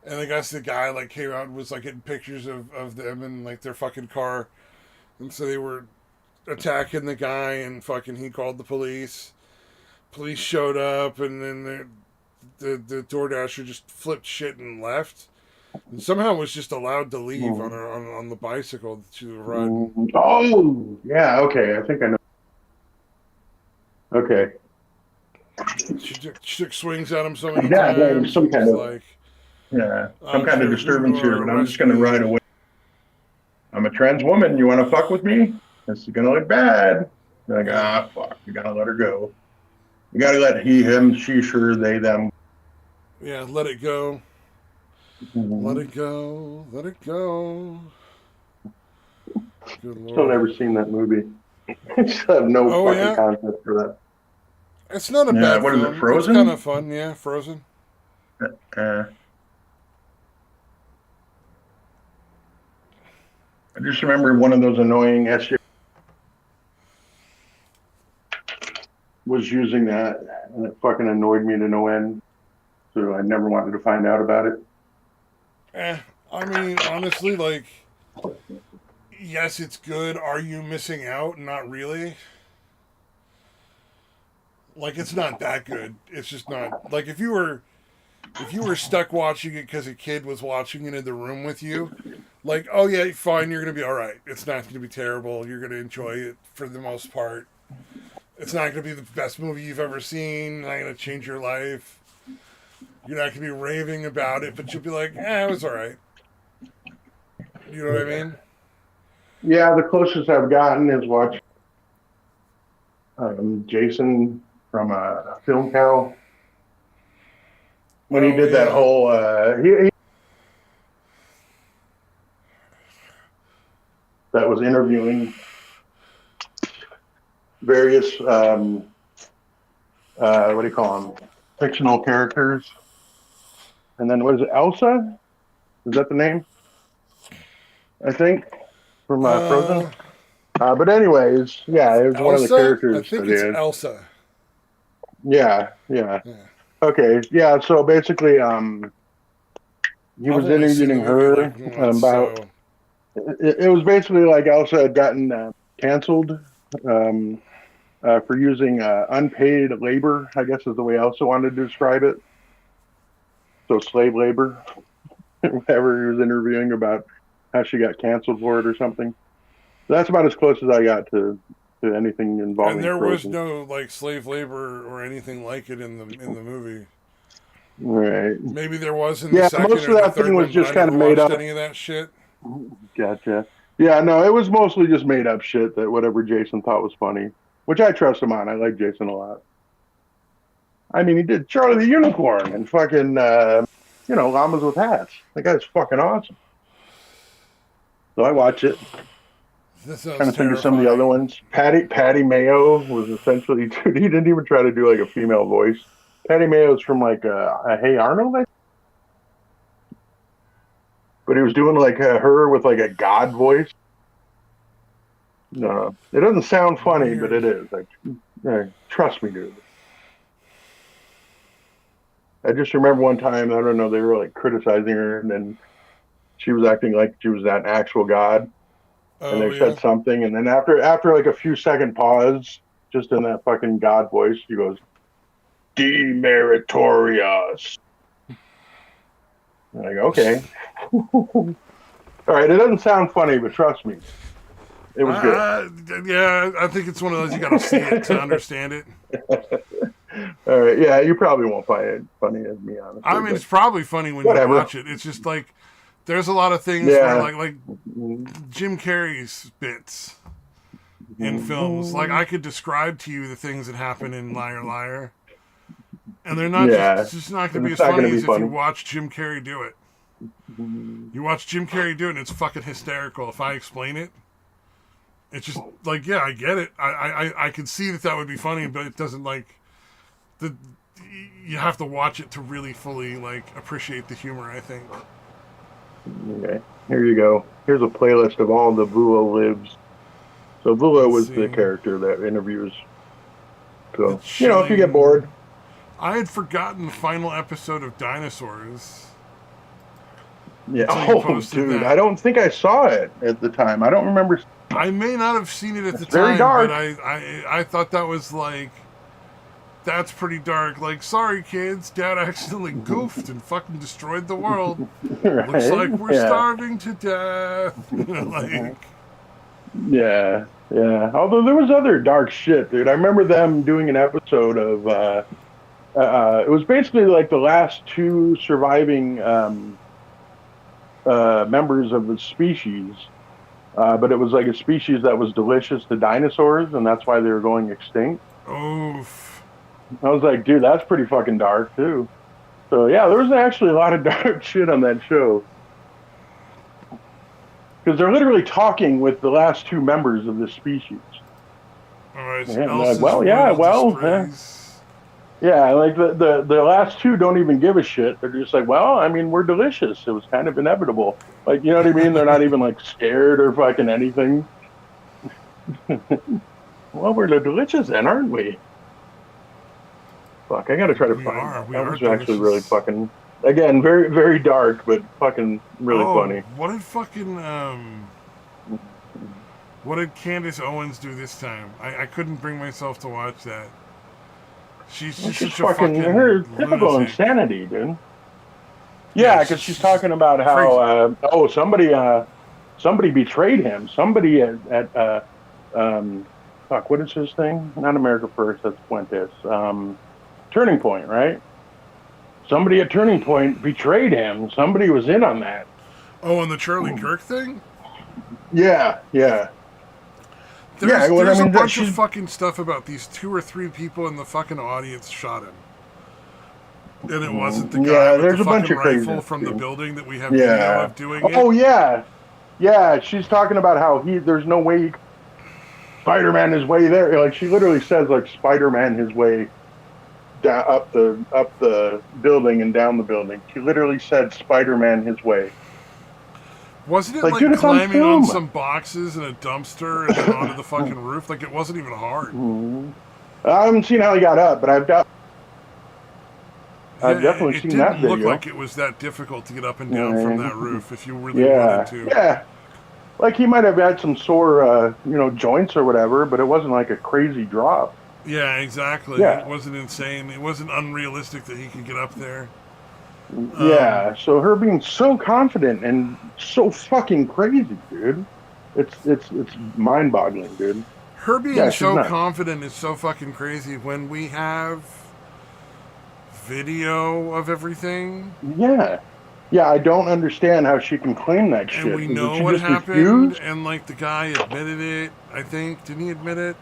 and I guess the guy like came out and was like getting pictures of them in like their fucking car, and so they were attacking the guy, and fucking he called the police. Police showed up, and then the DoorDasher just flipped shit and left. And somehow was just allowed to leave on Mm. her on the bicycle that she was riding. Oh, yeah. Okay. I think I know. Okay. She took swings at him so many Yeah. There's times. He some kind was of, like, yeah, "I some don't kind of care who you disturbance here, are, but I'm just arrest going to me." ride away. I'm a trans woman. You want to fuck with me? This is going to look bad. They're like, Yeah, fuck. You got to let her go. You got to let he, him, she, sure, they, them. yeah. Let it go. Let Mm-hmm. it go. Let it go. Good Still lord. never seen that movie. I still have no Oh fucking yeah, concept for that. it's not a Yeah. bad What is it? film. It's kind of Frozen? fun. Yeah, Frozen. Uh, I just remember one of those annoying SJ was using that, and it fucking annoyed me to no end. So I never wanted to find out about it. Eh, I mean, honestly, like, yes, it's good. Are you missing out? Not really. Like, it's not that good. It's just not like if you were stuck watching it because a kid was watching it in the room with you, like, oh yeah, fine, you're gonna be all right. It's not gonna be terrible. You're gonna enjoy it for the most part. It's not gonna be the best movie you've ever seen. Not gonna change your life. You're not gonna be raving about it, but you'll be like, it was all right. You know what I mean? Yeah, the closest I've gotten is watching Jason from Film Cow when he Oh did that yeah. whole. He that was interviewing various what do you call them, fictional characters, and then was it Elsa? Is that the name? I think from Frozen. Uh, But anyways, yeah, it was one of the Elsa? I characters think that it's is. Elsa. Yeah, yeah. Yeah. Okay, yeah. So basically, he I've was only seen the interviewing movie like her once, about. so It was basically like Elsa had gotten canceled um, for using unpaid labor. I guess is the way Elsa wanted to describe it. So slave labor, whatever he was interviewing about how she got canceled for it or something. That's about as close as I got to anything and involving there was Frozen. no like slave labor or anything like it in the movie. Right. Maybe there was in the Yeah, second most or of the that thing third was one, but I just kind never of made watched up. any of that shit. Gotcha. Yeah, no, it was mostly just made up shit that whatever Jason thought was funny, which I trust him on. I like Jason a lot. I mean, he did Charlie the Unicorn and fucking, Llamas with Hats. That guy's fucking awesome. So I watch it. This Trying sounds to think of some of the other terrifying. ones. Patty Mayo was essentially, dude, he didn't even try to do like a female voice. Patty Mayo's from like a Hey Arnold, but he was doing like her with like a god voice. No, it doesn't sound funny, but Weird. it is. Like, trust me, dude. I just remember one time, I don't know, they were like criticizing her, and then she was acting like she was that actual god. and Oh they yeah. said something, and then after like a few second pause, just in that fucking God voice, she goes, "Demeritorious." And I go, okay, all right. It doesn't sound funny, but trust me, it was good. Yeah, I think it's one of those you got to see it to understand it. All right, yeah, you probably won't find it funny as me, I honestly, mean, but it's probably funny when you whatever. watch it. It's just like there's a lot of things where Yeah. like Jim Carrey's bits in films. Like I could describe to you the things that happen in Liar Liar, and they're not just Yeah, it's just not going to be it's as not going funny to be as if you funny. watch Jim Carrey do it. You watch Jim Carrey do it, and it's fucking hysterical. If I explain it, it's just like, yeah, I get it. I can see that would be funny, but it doesn't like the. You have to watch it to really fully like appreciate the humor, I think. Okay, here you go. Here's a playlist of all the Vuo lives. So Vuo Let's was the see. character that interviews. The So if you get chilling. bored, I had forgotten the final episode of Dinosaurs yeah. until you Oh, posted dude, I that. don't think I saw it at the time. I don't remember. I may not have seen it at the It's very time, but dark. I thought that was like that's pretty dark. Like, sorry kids, Dad accidentally goofed and fucking destroyed the world. Looks Right? like we're Yeah. starving to death. Like, Yeah. Yeah. Although there was other dark shit, dude. I remember them doing an episode of it was basically like the last two surviving members of the species. But it was like a species that was delicious to dinosaurs, and that's why they were going extinct. oof. I was like, dude, that's pretty fucking dark too. So yeah, there was actually a lot of dark shit on that show because they're literally talking with the last two members of this species. All right, Yeah, and they're like, Elsa's well, yeah, royal well, yeah, disgrace. yeah. Like the last two don't even give a shit. They're just like, well, I mean, we're delicious. It was kind of inevitable. Like, you know what I mean? They're not even like scared or fucking anything. Well, we're delicious then, aren't we? Fuck, I gotta try to We find are. that. We That are was actually really delicious. fucking, again, very, very dark, but fucking really Oh, funny. what did fucking what did Candace Owens do this time? I couldn't bring myself to watch that. She's Well, just she's such a fucking fucking her typical lunatic. insanity, dude. Yeah, Yeah, because she's she's just talking about how crazy. somebody betrayed him. Somebody at um fuck, what is his thing? Not America First, that's Fuentes. Turning Point, right? Somebody at Turning Point betrayed him. Somebody was in on that. Oh, and the Charlie Kirk thing? Yeah, yeah. Yeah, well, I There's a mean, bunch of she's fucking stuff about these 2 or 3 people in the fucking audience shot him. And it wasn't the guy yeah. with the There's a bunch fucking of rifle craziness, from the dude. building that we have video Yeah. of doing it. Oh yeah, yeah. She's talking about how there's no way Spider-Man his way there. Like she literally says, like Spider-Man his way down up the building and down the building. She literally said Spider-Man his way. Wasn't it Like, like dude, it's on climbing on film. some boxes in a dumpster and then onto the fucking roof? Like it wasn't even hard. I haven't seen how he got up, but Yeah, I've definitely it seen that didn't look video. like it was that difficult to get up and down from Yeah, that roof if you really wanted yeah, to. yeah. Like he might have had some sore, joints or whatever, but it wasn't like a crazy drop. Yeah, exactly. It Yeah, wasn't insane. It wasn't unrealistic that he could get up there. Um, yeah. So her being so confident and so fucking crazy, dude. It's mind-boggling, dude. her being Yeah, she's so nuts. confident is so fucking crazy when we have video of everything Yeah, yeah. I don't understand how she can claim that and we shit. Did know she what just happened refuse? and like the guy admitted it, I think. Didn't he admit it?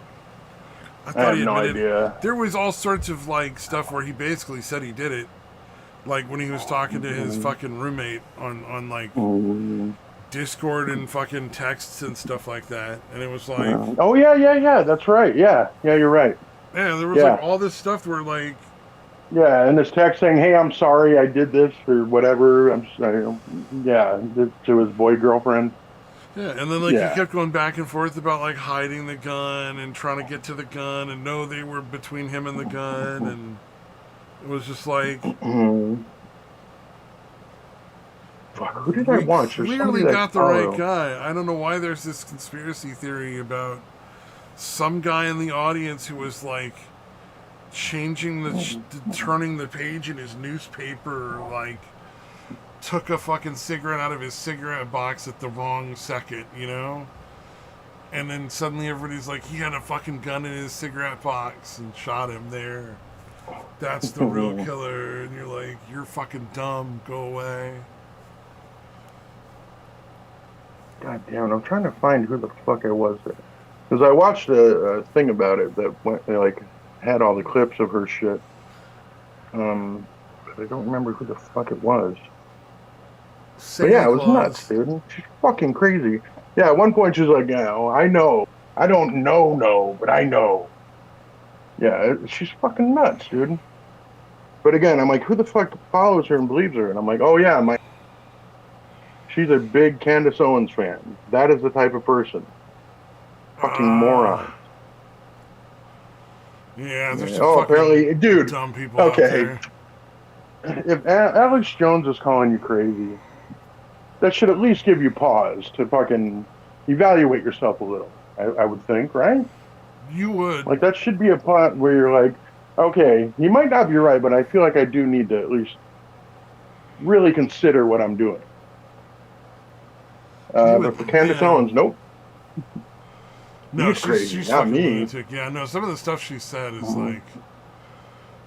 I I thought have he no admitted it. idea. There was all sorts of like stuff where he basically said he did it. Like when he was talking to his fucking roommate on like Mm. Discord and fucking texts and stuff like that. And it was like, Oh yeah, yeah, yeah. That's right. Yeah, yeah. You're right. yeah, there was like Yeah, all this stuff where like, yeah. And this text saying, "Hey, I'm sorry, I did this or whatever." I'm sorry. Yeah, to his boy girlfriend. yeah, and then like he Yeah. kept going back and forth about like hiding the gun and trying to get to the gun and no, they were between him and the gun. And it was just like, fuck, who did I We watch? There's somebody clearly that I got the right follow. guy. I don't know why there's this conspiracy theory about some guy in the audience who was like changing turning the page in his newspaper, like took a fucking cigarette out of his cigarette box at the wrong second, you know? And then suddenly everybody's like, he had a fucking gun in his cigarette box and shot him there. That's the real killer. And you're like, you're fucking dumb. Go away. God damn it, I'm trying to find who the fuck I was there. Because I watched a thing about it that went, like, had all the clips of her shit. But I don't remember who the fuck it was. But yeah, Santa it was nuts, Claus. dude. She's fucking crazy. Yeah, at one point she's like, yeah, well, I know. I don't know, but I know. Yeah, she's fucking nuts, dude. But again, I'm like, who the fuck follows her and believes her? And I'm like, oh yeah, she's a big Candace Owens fan. That is the type of person. Fucking moron. Yeah, there's Yeah. some Oh, fucking apparently, dude. dumb people out Okay, there. if Alex Jones is calling you crazy, that should at least give you pause to fucking evaluate yourself a little. I would think, right? You would. Like that should be a part where you're like, okay, he might not be right, but I feel like I do need to at least really consider what I'm doing. But for Candace Owens, nope. No, He's crazy, she's not fucking me. lunatic. Yeah, no, some of the stuff she said is like.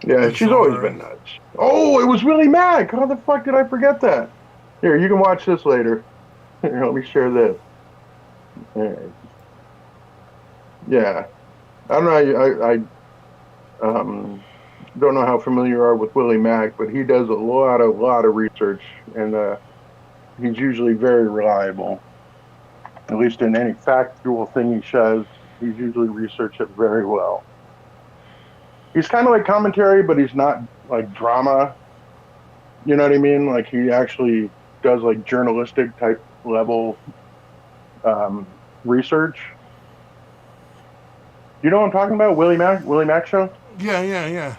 Yeah, bizarre. she's always been nuts. Oh, it was Willie Mack. How the fuck did I forget that? Here, you can watch this later. Here, let me share this. All right. Yeah, I don't know. I don't know how familiar you are with Willie Mack, but he does a lot of research, and he's usually very reliable. At least in any factual thing he says, he's usually researched it very well. He's kind of like commentary, but he's not like drama. You know what I mean? Like he actually does like journalistic type level research. You know what I'm talking about? Willie Mack show? Yeah.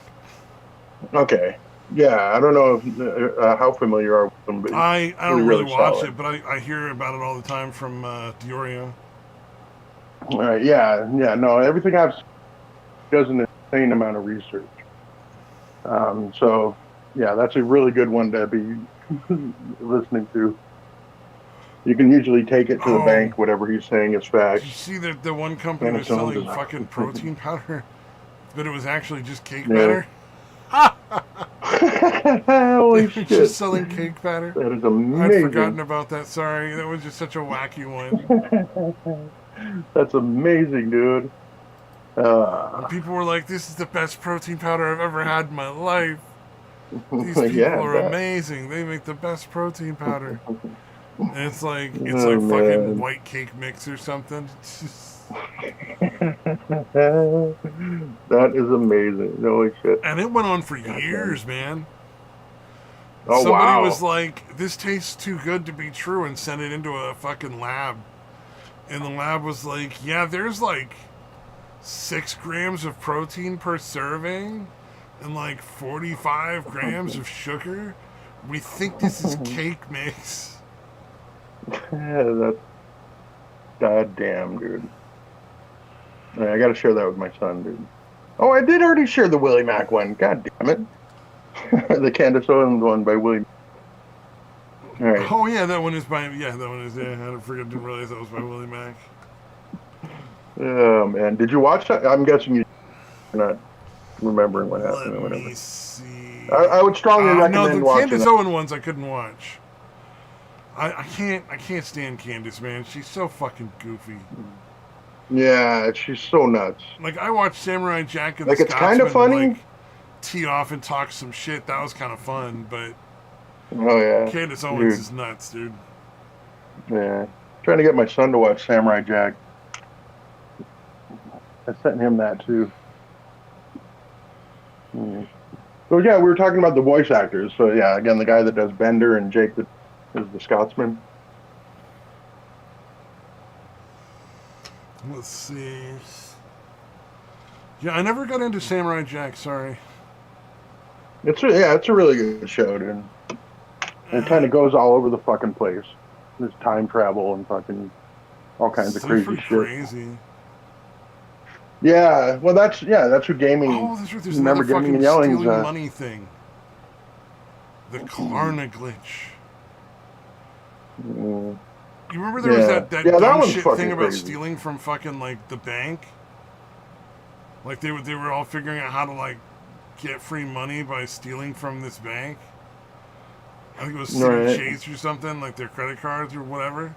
Okay. Yeah, I don't know if, how familiar you are with him, but I don't really watch solid. it, but I hear about it all the time from Diorio. Yeah. No, everything I've does an insane amount of research. So yeah, that's a really good one to be listening to. You can usually take it to the bank. Whatever he's saying is facts. Did you see that the one company was selling fucking protein powder, but it was actually just cake batter? Holy shit! Just selling cake batter. That is amazing. I'd forgotten about that. Sorry, that was just such a wacky one. That's amazing, dude. People were like, "This is the best protein powder I've ever had in my life." These people are amazing. They make the best protein powder. And it's like fucking white cake mix or something. That is amazing. Holy shit. And it went on for years, man. Oh, Somebody was like, this tastes too good to be true, and sent it into a fucking lab. And the lab was like, yeah, there's like 6 grams of protein per serving and like 45 grams of sugar. We think this is cake mix. That's goddamn, dude. I gotta share that with my son, dude. Oh, I did already share the Willie Mack one. God damn it. The Candace Owens one by Willie. All right. Oh yeah, that one is by I didn't realize that was by Willie Mack. Oh man, did you watch that? I'm guessing you're not remembering what happened or whatever. Let me see. I would strongly recommend watching. No, the watching Candace Owens ones I couldn't watch. I can't stand Candace, man. She's so fucking goofy. Yeah, she's so nuts. Like I watched Samurai Jack and like the it's kind of funny. Like, tee off and talk some shit. That was kind of fun, but oh yeah, Candace Owens is nuts, dude. Yeah, trying to get my son to watch Samurai Jack. I sent him that too. So yeah, we were talking about the voice actors. So yeah, again, the guy that does Bender and Jake that is the Scotsman. Let's see. Yeah, I never got into Samurai Jack. Sorry. It's a really good show, dude. And it kind of goes all over the fucking place. There's time travel and fucking all kinds of crazy Super shit. crazy. Yeah, well, that's what gaming. Oh, that's right. There's another Remember, gaming fucking and yelling's. stealing money thing. The Klarna glitch. Mm, You remember there was that yeah, that dumb one's shit fucking thing about crazy. stealing from fucking like the bank? Like they were all figuring out how to like get free money by stealing from this bank. I think it was City Right. Chase or something, like their credit cards or whatever.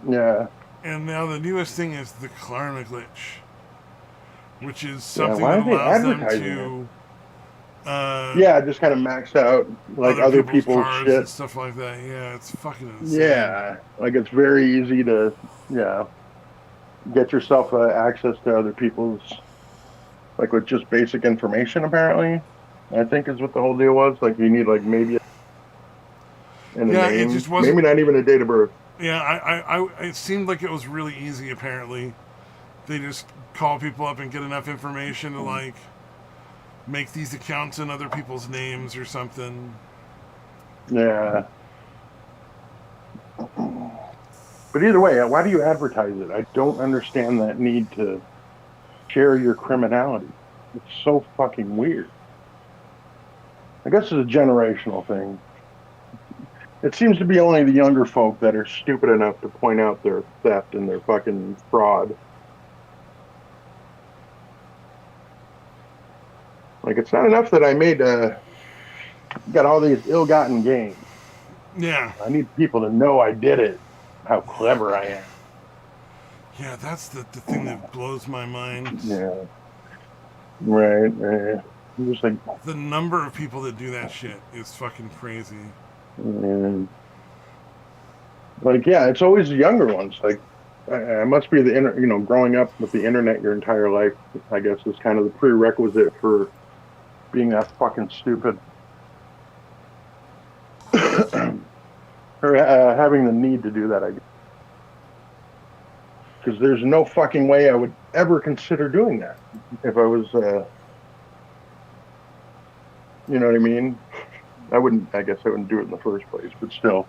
Yeah. And now the newest thing is the Klarna glitch, which is Yeah. something Why that are they allows them advertising it? to Yeah, just kind of max out like other people's cards and shit. stuff like that. Yeah, it's fucking insane. Yeah, like it's very easy to get yourself access to other people's like with just basic information. Apparently, I think is what the whole deal was. Like you need like maybe and a Yeah, it name, just wasn't. maybe not even a date of birth. Yeah, it seemed like it was really easy. Apparently, they just call people up and get enough information to like make these accounts in other people's names or something. Yeah. But either way, why do you advertise it? I don't understand that need to share your criminality. It's so fucking weird. I guess it's a generational thing. It seems to be only the younger folk that are stupid enough to point out their theft and their fucking fraud. Like, it's not enough that I got all these ill-gotten gains. Yeah. I need people to know I did it, how clever I am. Yeah, that's the thing that blows my mind. Yeah. Right. I'm just like... The number of people that do that shit is fucking crazy. Like, yeah, it's always the younger ones. Like, I must be growing up with the internet your entire life, I guess, is kind of the prerequisite for being that fucking stupid. Or having the need to do that, I guess. Because there's no fucking way I would ever consider doing that if I was, you know what I mean? I guess I wouldn't do it in the first place, but still,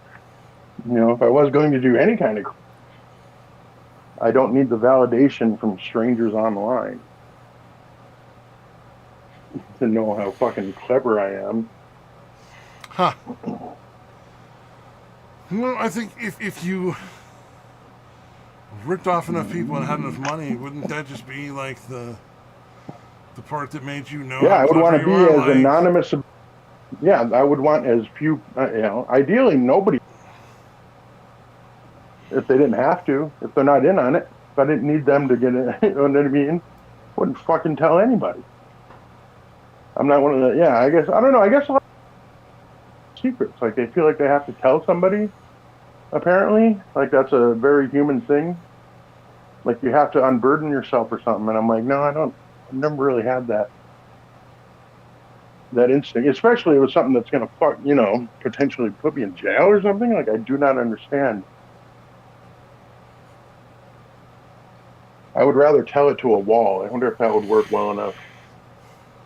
if I was going to do any kind of, I don't need the validation from strangers online to know how fucking clever I am. Huh. Well, I think if you ripped off enough people and had enough money, wouldn't that just be like the part that made you know? Yeah, how I would want to be as like, anonymous. Yeah, I would want as few. Ideally, nobody. If they didn't have to, if they're not in on it, if I didn't need them to get in, you know what I mean? Wouldn't fucking tell anybody. I'm not one of the. Yeah, I guess I don't know. I guess a lot of secrets. Like they feel like they have to tell somebody. Apparently, like that's a very human thing. Like you have to unburden yourself or something. And I'm like, no, I don't. I've never really had that instinct, especially with something that's going to potentially put me in jail or something. Like I do not understand. I would rather tell it to a wall. I wonder if that would work well enough.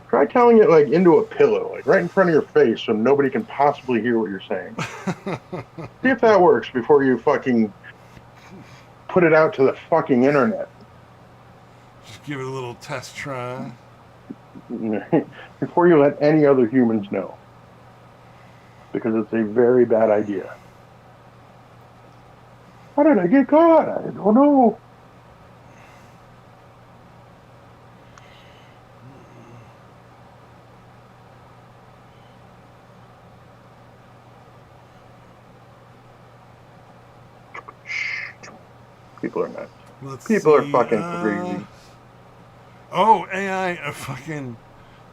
Try telling it like into a pillow, like right in front of your face, so nobody can possibly hear what you're saying. See if that works before you fucking put it out to the fucking internet. Just give it a little test try. Before you let any other humans know. Because it's a very bad idea. How did I get caught? I don't know. People are nuts. People are fucking crazy. Oh, AI,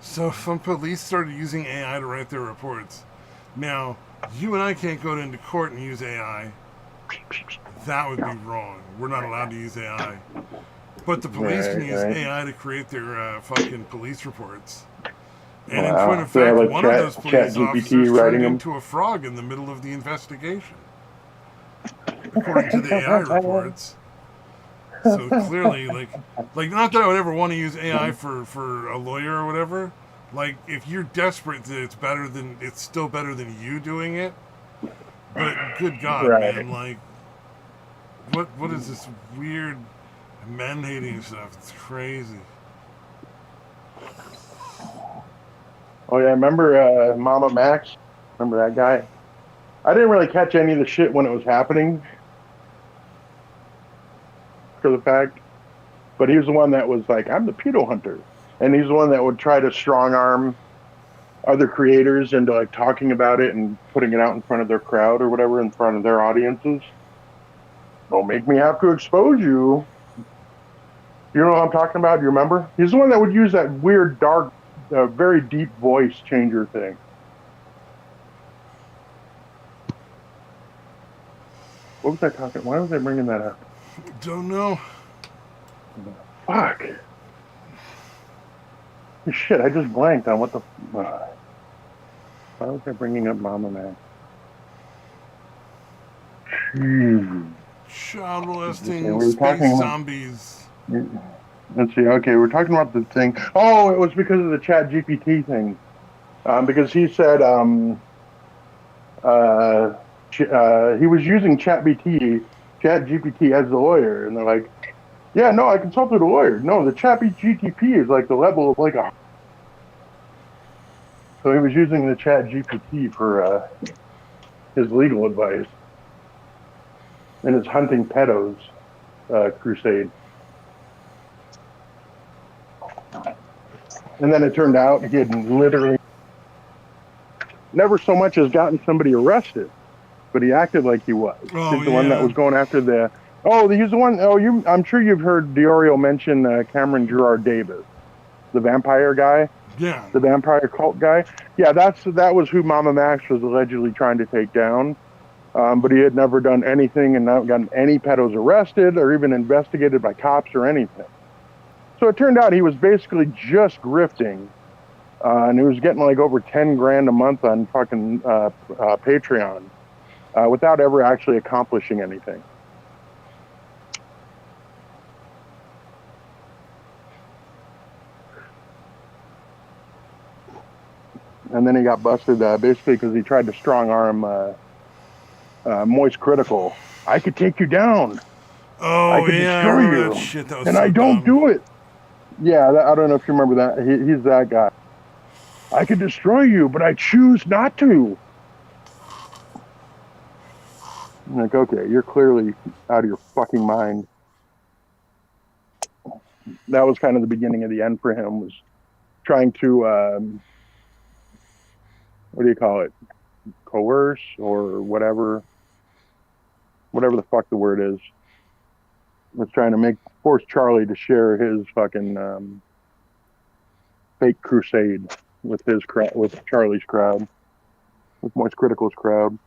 So some police started using AI to write their reports. Now, you and I can't go into court and use AI. That would be wrong. We're not allowed to use AI. But the police can use AI to create their fucking police reports. And in point of fact, one of those police officers turned into a frog in the middle of the investigation. According to the AI reports. So clearly, like not that I would ever want to use AI for a lawyer or whatever, Like, if you're desperate, it's still better than you doing it. But good God, Right. man, like, what is this weird men hating stuff? It's crazy. Oh yeah, remember Mama Max? Remember that guy? I didn't really catch any of the shit when it was happening, for the fact, but he was the one that was like, "I'm the pedo hunter," and he's the one that would try to strong arm other creators into like talking about it and putting it out in front of their crowd or whatever, in front of their audiences. Don't make me have to expose you. You know what I'm talking about? Do you remember? He's the one that would use that weird, dark, very deep voice changer thing. What was I talking? Why was I bringing that up? Don't know. Fuck. Shit, I just blanked on what the. Why was I bringing up Mama Man? Child Okay, molesting we were space talking about. zombies. Let's see. Okay, we're talking about the thing. Oh, it was because of the Chat GPT thing. Because he said uh, he was using Chat GPT as the lawyer, and they're like, "Yeah, no, I consulted a lawyer. No, the Chat GPT is like the level of like a." So he was using the Chat GPT for his legal advice in his hunting pedos crusade. And then it turned out he had literally never so much as gotten somebody arrested, but he acted like he was. Oh He's the one that yeah, was going after the. Oh, he's the one. Oh, you. I'm sure you've heard Diorio mention Cameron Gerard Davis, the vampire guy, yeah. the vampire cult guy. Yeah, that was who Mama Max was allegedly trying to take down. But he had never done anything and not gotten any pedos arrested or even investigated by cops or anything. So it turned out he was basically just grifting, and he was getting like over 10 grand a month on fucking Patreon without ever actually accomplishing anything. And then he got busted basically because he tried to strong arm Moist Critical. I could take you down. I Oh could yeah, I destroy remember that you, shit. That was and I so don't dumb. do it. Yeah, I don't know if you remember that. He's that guy. I could destroy you, but I choose not to. I'm like, okay, you're clearly out of your fucking mind. That was kind of the beginning of the end for him. Was trying to what do you call it? Coerce or whatever the fuck the word is. Was trying to force Charlie to share his fucking fake crusade with with Charlie's crowd, with Moist Critical's crowd.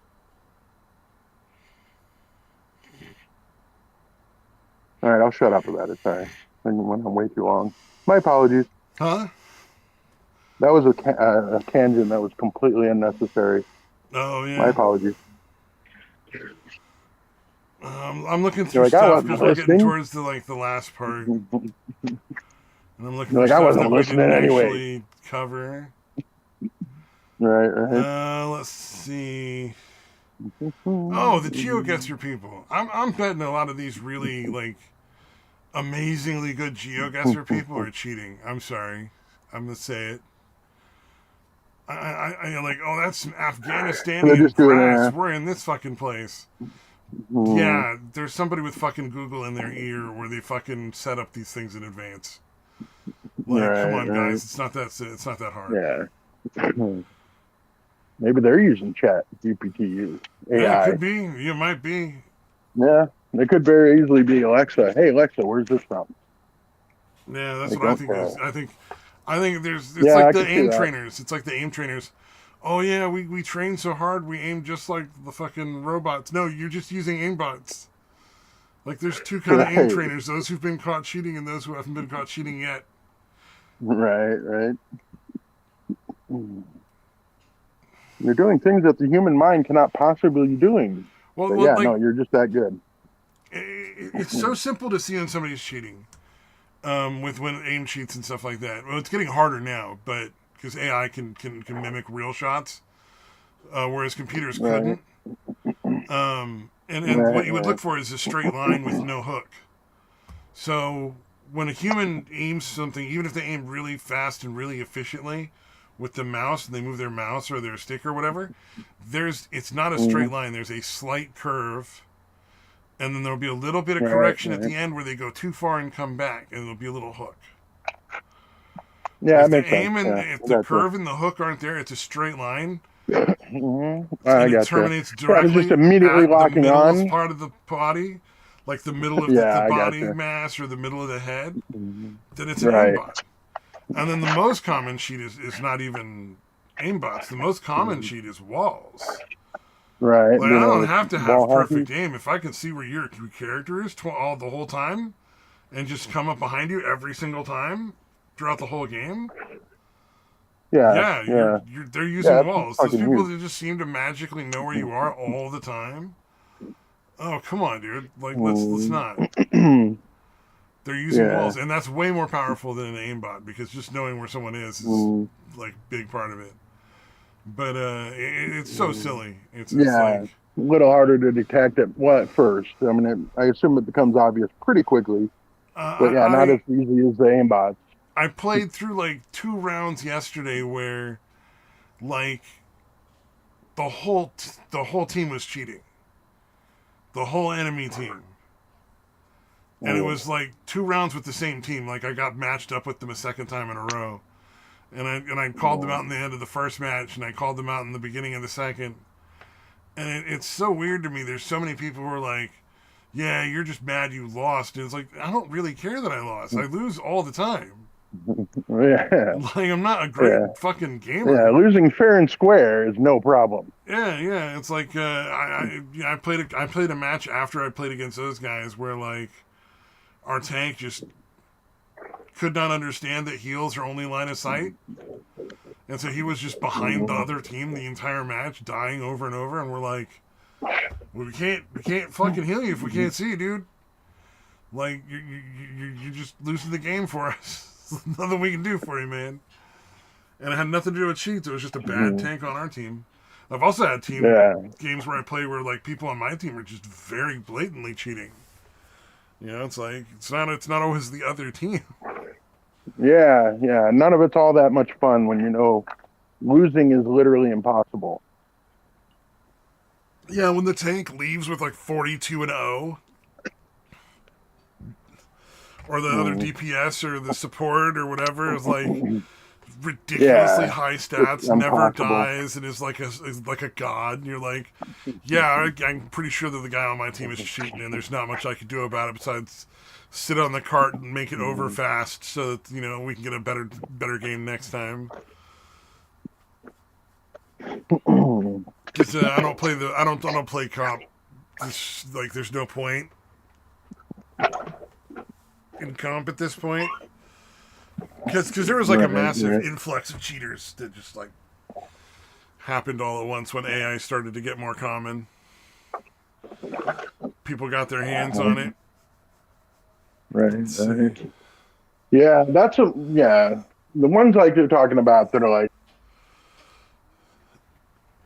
All right, I'll shut up about it. Sorry, I went on way too long. My apologies. Huh? That was a tangent that was completely unnecessary. Oh My yeah. apologies. I'm looking You're through like, I stuff wasn't because we're getting listening. towards the last part, and I'm looking You're for like, I stuff wasn't that we listening didn't anyway. actually cover. Right, right. Let's see. Oh, the GeoGuessr people. I'm betting a lot of these really like amazingly good GeoGuessr people are cheating. I'm sorry. I'm gonna say it. I like, oh, that's some They're Afghanistanian just doing grass. We're in this fucking place. hmm, Yeah, there's somebody with fucking Google in their ear where they fucking set up these things in advance. Like, come right, on, right. guys, it's not that hard. Yeah. Maybe they're using Chat GPT Yeah, it AI. could be. You might be. Yeah, they could very easily be Alexa. Hey, Alexa, where's this from? Yeah, that's They what I don't think is. care. I think there's. It's Yeah, like I the could see aim that. trainers. It's like the aim trainers. Oh yeah, we train so hard we aim just like the fucking robots. No, you're just using aimbots. Like there's two kind of aim Right, trainers: those who've been caught cheating and those who haven't been caught cheating yet. right, right. You're doing things that the human mind cannot possibly be doing. Well, But well yeah, like no, you're just that good. it's so simple to see when somebody's cheating. With when aim cheats and stuff like that. Well, it's getting harder now, but because AI can mimic real shots, whereas computers Right. couldn't. And what Right. you would look for is a straight line with no hook. So when a human aims something, even if they aim really fast and really efficiently with the mouse, and they move their mouse or their stick or whatever, it's not a straight line. There's a slight curve, and then there'll be a little bit of correction at the end where they go too far and come back, and there'll be a little hook. Yeah, If that makes the aim sense. and Yeah, if the curve and the hook aren't there, it's a straight line, I and it gotcha. terminates Yeah, I was just directly immediately at the locking middle on. part of the body, like the middle of Yeah, the I body gotcha. mass or the middle of the head. Then it's an Right. aimbot. And then the most common cheat is not even aimbots. The most common cheat is walls. Right. Like, You I know, don't have to have wall hockey. perfect aim. If I can see where your character is all the whole time and just come up behind you every single time throughout the whole game, Yeah. yeah, Yeah. they're Yeah. using That's walls. Those fucking people huge. that just seem to magically know where you are all the time. Oh, come on, dude. Like, let's not. They're using Yeah. walls, and that's way more powerful than an aimbot, because just knowing where someone is like big part of it. But it's so silly. It's Yeah. like A little harder to detect at first. I mean, I assume it becomes obvious pretty quickly. But yeah, not as easy as the aimbots. I played through like 2 rounds yesterday where like the whole team was cheating, the whole enemy team. And it was like 2 rounds with the same team. Like I got matched up with them a second time in a row, and I called them out in the end of the first match, and I called them out in the beginning of the second. And it's so weird to me. There's so many people who are like, "Yeah, you're just mad you lost." And it's like, I don't really care that I lost. I lose all the time. Yeah. Like, I'm not a great fucking gamer. Yeah, losing fair and square is no problem. Yeah. It's like I played a match after I played against those guys where like our tank just could not understand that heals are only line of sight. And so he was just behind the other team the entire match, dying over and over, and we're like, well, we can't fucking heal you if we can't see you, dude. Like you're just losing the game for us. Nothing we can do for you, man. And it had nothing to do with cheats. It was just a bad tank on our team. I've also had games where I play where like people on my team are just very blatantly cheating. You know, it's like it's not always the other team. Yeah. None of it's all that much fun when you know losing is literally impossible. Yeah, when the tank leaves with like 42-0, or the other DPS or the support or whatever is like ridiculously high stats, never dies, and is like a god. And you're like, yeah, I'm pretty sure that the guy on my team is cheating, and there's not much I could do about it besides sit on the cart and make it over fast, so that we can get a better game next time. Because I don't play comp. Like, there's no point in comp at this point. Because there was like a massive influx of cheaters that just like happened all at once when AI started to get more common. People got their hands on it. Right. Yeah, the ones like you're talking about that are like,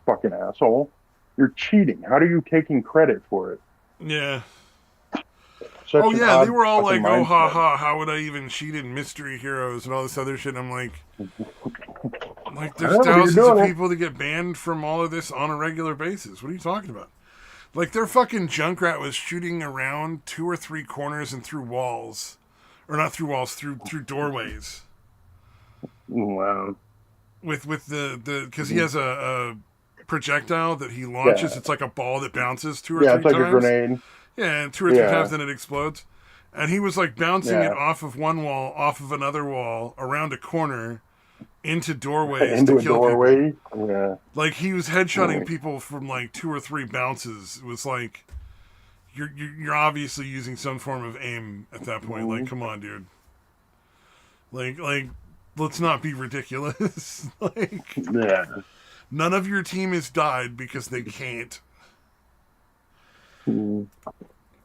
fucking asshole, you're cheating. How are you taking credit for it? Yeah. Such they were all like, mindset. Oh, ha ha, how would I even cheat in Mystery Heroes and all this other shit? I'm like, there's thousands of people that get banned from all of this on a regular basis. What are you talking about? Like, their fucking Junkrat was shooting around 2 or 3 corners and through walls. Or not through walls, through doorways. Wow. With the because he has a projectile that he launches. Yeah. It's like a ball that bounces 2 or 3 times. Yeah, it's like a grenade. Yeah, and 2 or 3 times, then it explodes. And he was like bouncing it off of one wall, off of another wall, around a corner, into doorways to kill people. Yeah. Like, he was headshotting people from like 2 or 3 bounces. It was like, you're obviously using some form of aim at that point. Like, come on, dude. Like, let's not be ridiculous. Like, none of your team has died because they can't. And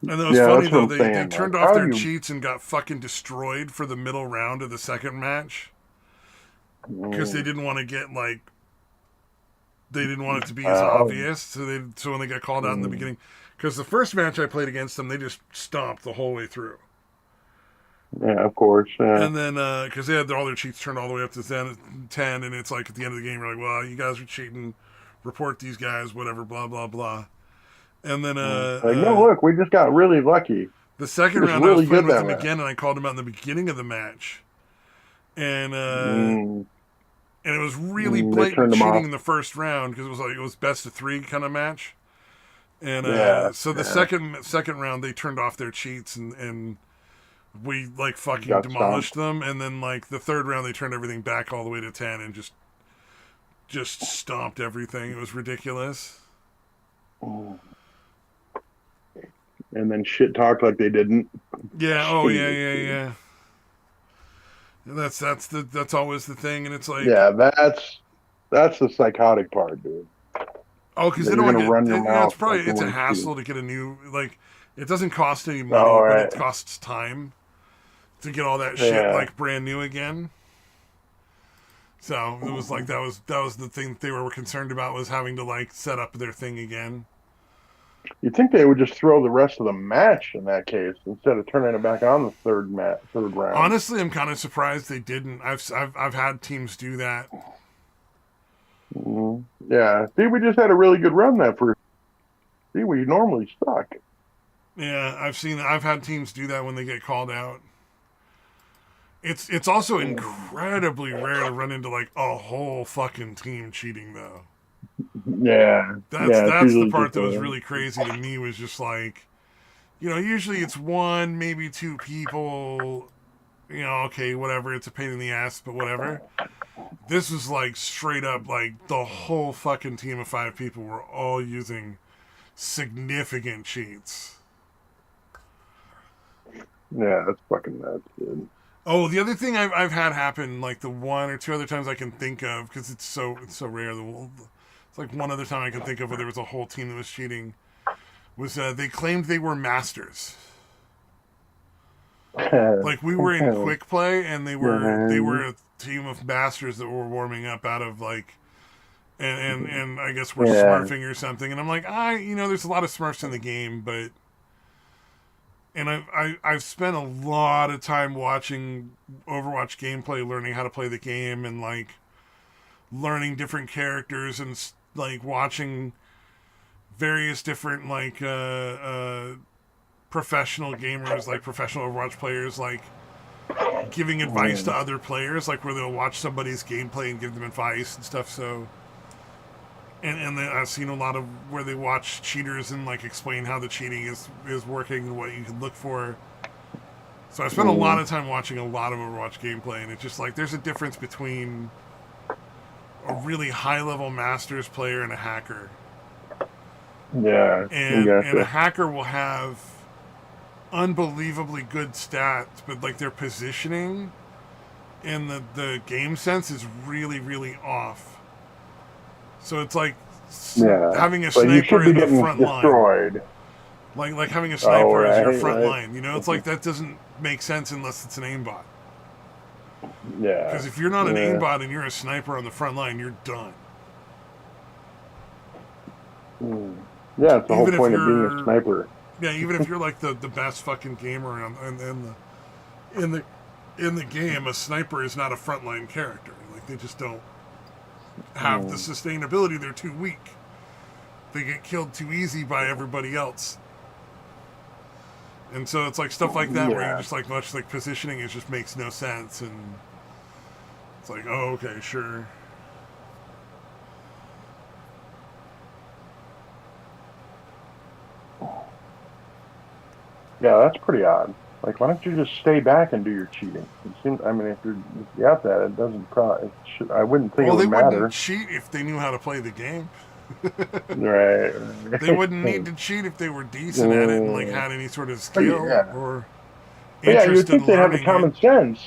that was funny, though. They turned off their cheats and got fucking destroyed for the middle round of the second match. because they didn't want to get like they didn't want it to be as Oh, obvious. So when they got called out in the beginning, because the first match I played against them, they just stomped the whole way through. yeah, of course. Yeah. And then, because they had all their cheats turned all the way up to 10, and it's like at the end of the game, you're like, well, you guys are cheating, report these guys, whatever, blah, blah, blah. And then Like, no, look, we just got really lucky. the second We're just round, I was really playing good with that them round. again, and I called them out in the beginning of the match. And Mm, and it was really they blatant turned them cheating off. in the first round because it was best of 3 kind of match. And Yeah, so the yeah. second round, they turned off their cheats, and we like fucking Got demolished stomped. them. And then like the third round, they turned everything back all the way to 10 and just stomped everything. It was ridiculous. And then shit talked like they didn't. Yeah. Oh yeah. Jesus, Yeah. dude. Yeah. That's always the thing, and it's like, Yeah, that's the psychotic part, dude. oh, because That they you're don't gonna want run to your get. Yeah, mouth like it's a someone's cheating. hassle to get a new like. It doesn't cost any money, All but right. it costs time to get all that shit Yeah. like brand new again. So it was like that was the thing that they were concerned about, was having to like set up their thing again. You'd think they would just throw the rest of the match in that case instead of turning it back on the third round. Honestly, I'm kind of surprised they didn't. I've had teams do that. Yeah. See, we just had a really good run that first. See, we normally suck. Yeah, I've had teams do that when they get called out. It's also incredibly rare to run into like a whole fucking team cheating though. Yeah. Yeah. It's That's the usually part just that was a. really crazy to me, was just like, usually it's one, maybe two people, okay, whatever, it's a pain in the ass, but whatever. This was like straight up like the whole fucking team of 5 people were all using significant cheats. Yeah, that's fucking nuts, dude. Oh, the other thing I've had happen, like the one or two other times I can think of, because it's so rare. It's like one other time I can think of where there was a whole team that was cheating. Was they claimed they were masters. Like we were in quick play, and they were a team of masters that were warming up out of like, and I guess we're Yeah. smurfing or something. And I'm like, there's a lot of smurfs in the game, but. And I've spent a lot of time watching Overwatch gameplay, learning how to play the game, and like learning different characters, and like watching various different like professional gamers, like professional Overwatch players, like giving advice to other players, like where they'll watch somebody's gameplay and give them advice and stuff. So. And then I've seen a lot of where they watch cheaters and like explain how the cheating is working and what you can look for. So I spent a lot of time watching a lot of Overwatch gameplay, and it's just like there's a difference between a really high level Masters player and a hacker. Yeah. And a Gotcha. hacker will have unbelievably good stats, but like their positioning and the game sense is really, really off. So it's like Yeah. having a But you sniper should be in the getting front line. destroyed. Like having a sniper as your front Right. line. It's like that doesn't make sense unless it's an aimbot. Yeah. Because if you're not an Yeah. aimbot and you're a sniper on the front line, you're done. Yeah, it's the whole Even if point of being a you're- sniper. Yeah, even if you're like the best fucking gamer in the game, a sniper is not a frontline character. Like they just don't have the sustainability. They're too weak. They get killed too easy by everybody else. And so it's like stuff like that where Yeah. you just like much like positioning, it just makes no sense, and it's like, oh, okay, sure. Yeah, that's pretty odd. Like, why don't you just stay back and do your cheating? It seems, I mean, if you got that, it doesn't. I wouldn't think Well, it they would matter. wouldn't cheat if they knew how to play the game. Right. They wouldn't need to cheat if they were decent at it and like had any sort of skill Yeah. or But yeah, interest you'd think in they'd have the learning common it. sense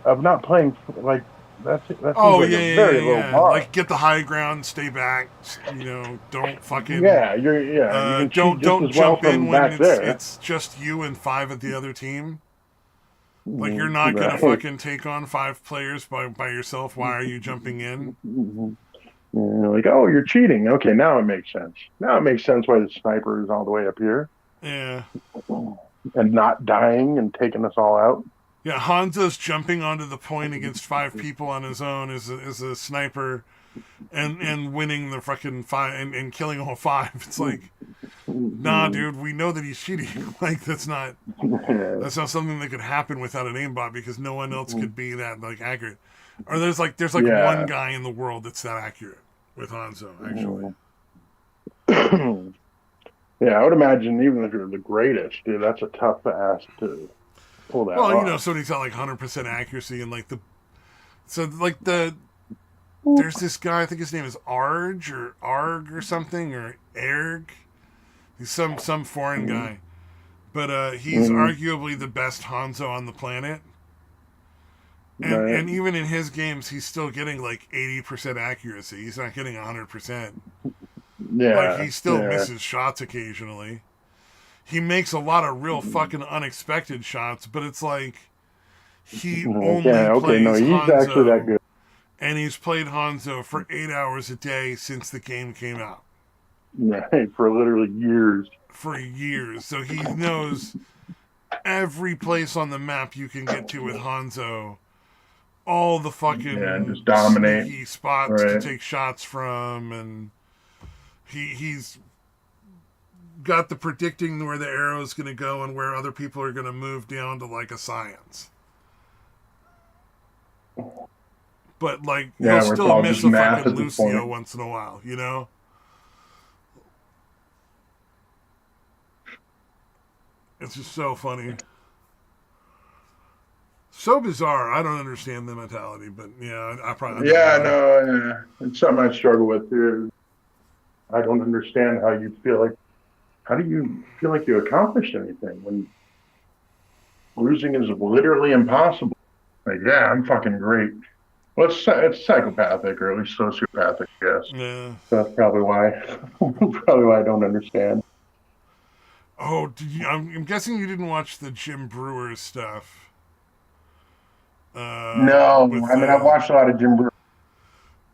of not playing like that seems Oh like yeah, a very yeah, low yeah. bar. Like get the high ground, stay back. Don't fucking. Yeah, you can cheat just don't as well jump in from when back there. it's just you and 5 of the other team. Like, you're not gonna fucking take on 5 players by yourself. Why are you jumping in? You're like, oh, you're cheating. Okay, now it makes sense. Now it makes sense why the sniper is all the way up here Yeah. and not dying and taking us all out. Yeah, Hanzo's jumping onto the point against 5 people on his own as a sniper and winning the fucking 5 and killing all 5. It's like, nah, dude, we know that he's cheating. Like, that's not something that could happen without an aimbot because no one else could be that, like, accurate. Or there's one guy in the world that's that accurate with Hanzo, actually. Yeah, I would imagine even if you're the greatest, dude, that's a tough ask to pull that off. Well, you know, somebody's got like 100% accuracy and like there's this guy, I think his name is Arg or something, or Erg. He's some foreign guy. But he's arguably the best Hanzo on the planet. And even in his games, he's still getting like 80% accuracy. He's not getting 100%. Yeah. Like, he still misses shots occasionally. He makes a lot of real fucking unexpected shots, but it's like he only plays Hanzo, actually that good. And he's played Hanzo for 8 hours a day since the game came out. Right, for literally years. For years. So he knows every place on the map you can get to with Hanzo. All the fucking just dominate sneaky spots to take shots from, and he's got the predicting where the arrow's going to go and where other people are going to move down to like a science. But like, he'll still miss a fucking Lucio once in a while, you know? It's just so funny. So bizarre. I don't understand the mentality, but yeah, I probably... It's something I struggle with too. I don't understand how you feel like... How do you feel like you accomplished anything when losing is literally impossible? Like, yeah, I'm fucking great. Well, it's psychopathic, or at least sociopathic, yes. Yeah. So that's probably why I don't understand. Oh, I'm guessing you didn't watch the Jim Breuer stuff. No, I've watched a lot of Jim Breuer.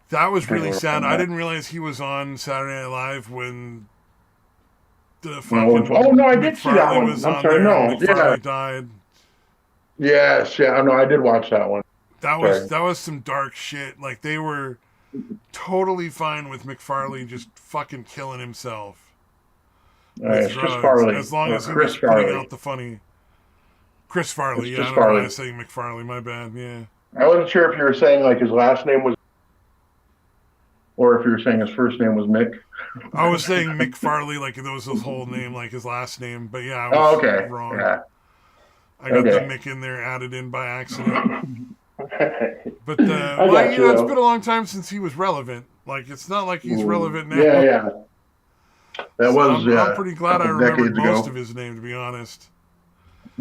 That was really sad. I didn't realize he was on Saturday Night Live when the fucking... Oh, no, I did see that one. I'm sorry, no. McFarlane died. Yes, yeah, no, I did watch that one. That was some dark shit. Like, they were totally fine with McFarlane just fucking killing himself. It's Chris Farley. As long as he was putting out the funny... Chris Farley, I don't know why I was saying McFarlane, my bad, yeah. I wasn't sure if you were saying, like, his last name was... Or if you were saying his first name was Mick. I was saying Mick Farley, like, it was his whole name, like his last name. But, yeah, I was wrong. Yeah. I got the Mick in there added in by accident. But, it's been a long time since he was relevant. Like, it's not like he's relevant now. Yeah. I'm pretty glad I remembered most of his name, to be honest.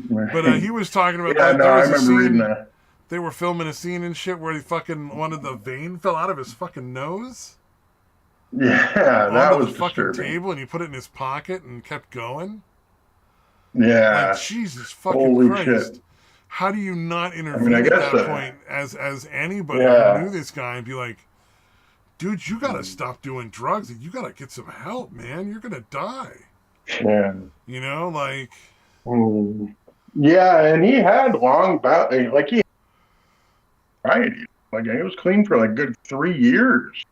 But he was talking about that. I remember reading that. They were filming a scene and shit where he fucking wanted the vein fell out of his fucking nose. Yeah, that was the fucking table, and he put it in his pocket and kept going. Yeah, like, Jesus fucking Christ! Shit. How do you not intervene at that point as anybody who knew this guy and be like, dude, you gotta stop doing drugs and you gotta get some help, man. You're gonna die. Yeah, you know, like. Yeah, and he had long like he. Right, like he was clean for like good 3 years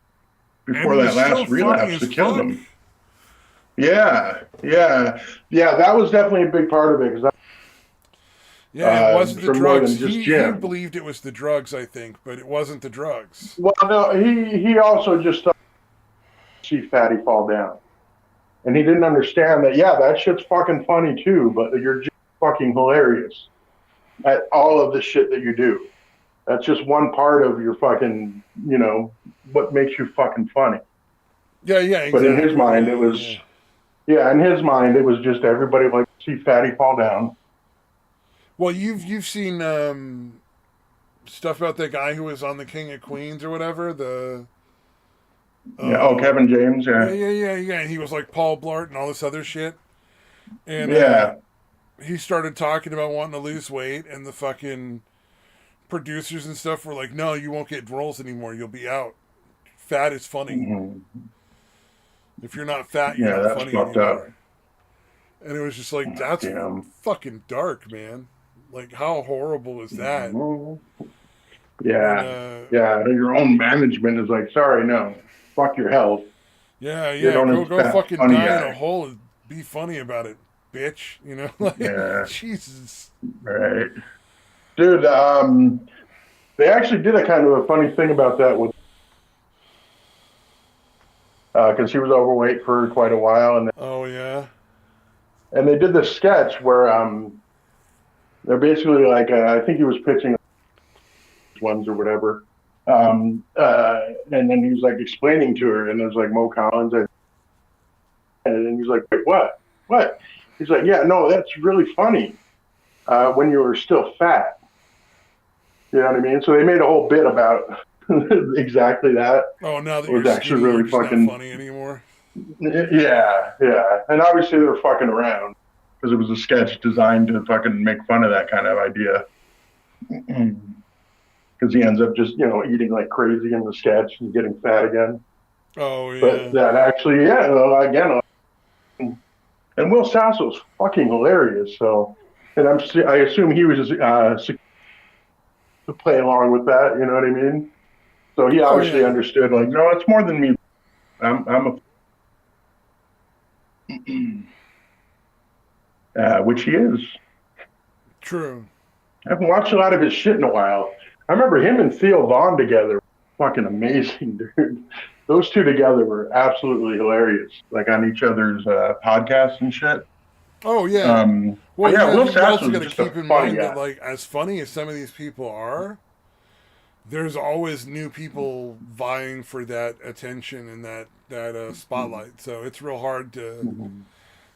before that last relapse that killed him. Yeah. That was definitely a big part of it because. Yeah, it wasn't the drugs. He believed it was the drugs, I think, but it wasn't the drugs. Well, no, he also just thought see Fatty fall down, and he didn't understand that. Yeah, that shit's fucking funny too, but you're just fucking hilarious at all of the shit that you do. That's just one part of your fucking, what makes you fucking funny. Yeah, exactly. But in his mind, it was, in his mind, it was just everybody like to see Fatty fall down. Well, you've seen stuff about that guy who was on the King of Queens or whatever. Kevin James. Yeah. He was like Paul Blart and all this other shit. And he started talking about wanting to lose weight, and the fucking producers and stuff were like, "No, you won't get roles anymore. You'll be out. Fat is funny. Mm-hmm. If you're not fat, you're Yeah, not that's funny fucked anymore." up. And it was just like, that's Damn. fucking dark, man. Like, how horrible is that? When, Yeah, yeah. Your own management is like, sorry, no, fuck your health. yeah, You yeah, don't go expect fucking funny die in a guy. hole and be funny about it, bitch. You know, like, Yeah, Jesus. right, dude. They actually did a kind of a funny thing about that with because he was overweight for quite a while, Oh yeah. and they did this sketch where they're basically like I think he was pitching ones or whatever. And then he was like explaining to her, and there's like Mo Collins, and then he's like, "Wait, what? What?" He's like, "Yeah, no, that's really funny. When you were still fat, you know what I mean?" So they made a whole bit about exactly that. Oh, now It that you're was actually skinny, you're really just not fucking funny anymore. yeah, yeah. And obviously they were fucking around because it was a sketch designed to fucking make fun of that kind of idea. Because he ends up just eating like crazy in the sketch and getting fat again. Oh But yeah. that actually, yeah, again, and Will Sasso's fucking hilarious. So, and I assume he was just to play along with that. You know what I mean? So he Oh obviously yeah. understood. Like, no, it's more than me. I'm which he is. True. I haven't watched a lot of his shit in a while. I remember him and Theo Vaughn together. Fucking amazing, dude. Those two together were absolutely hilarious, like on each other's podcasts and shit. Oh yeah. But Well, yeah, Will you Sasso also got is to just a keep in funny mind that, guy. like, as funny as some of these people are, there's always new people vying for that attention and that spotlight. So it's real hard to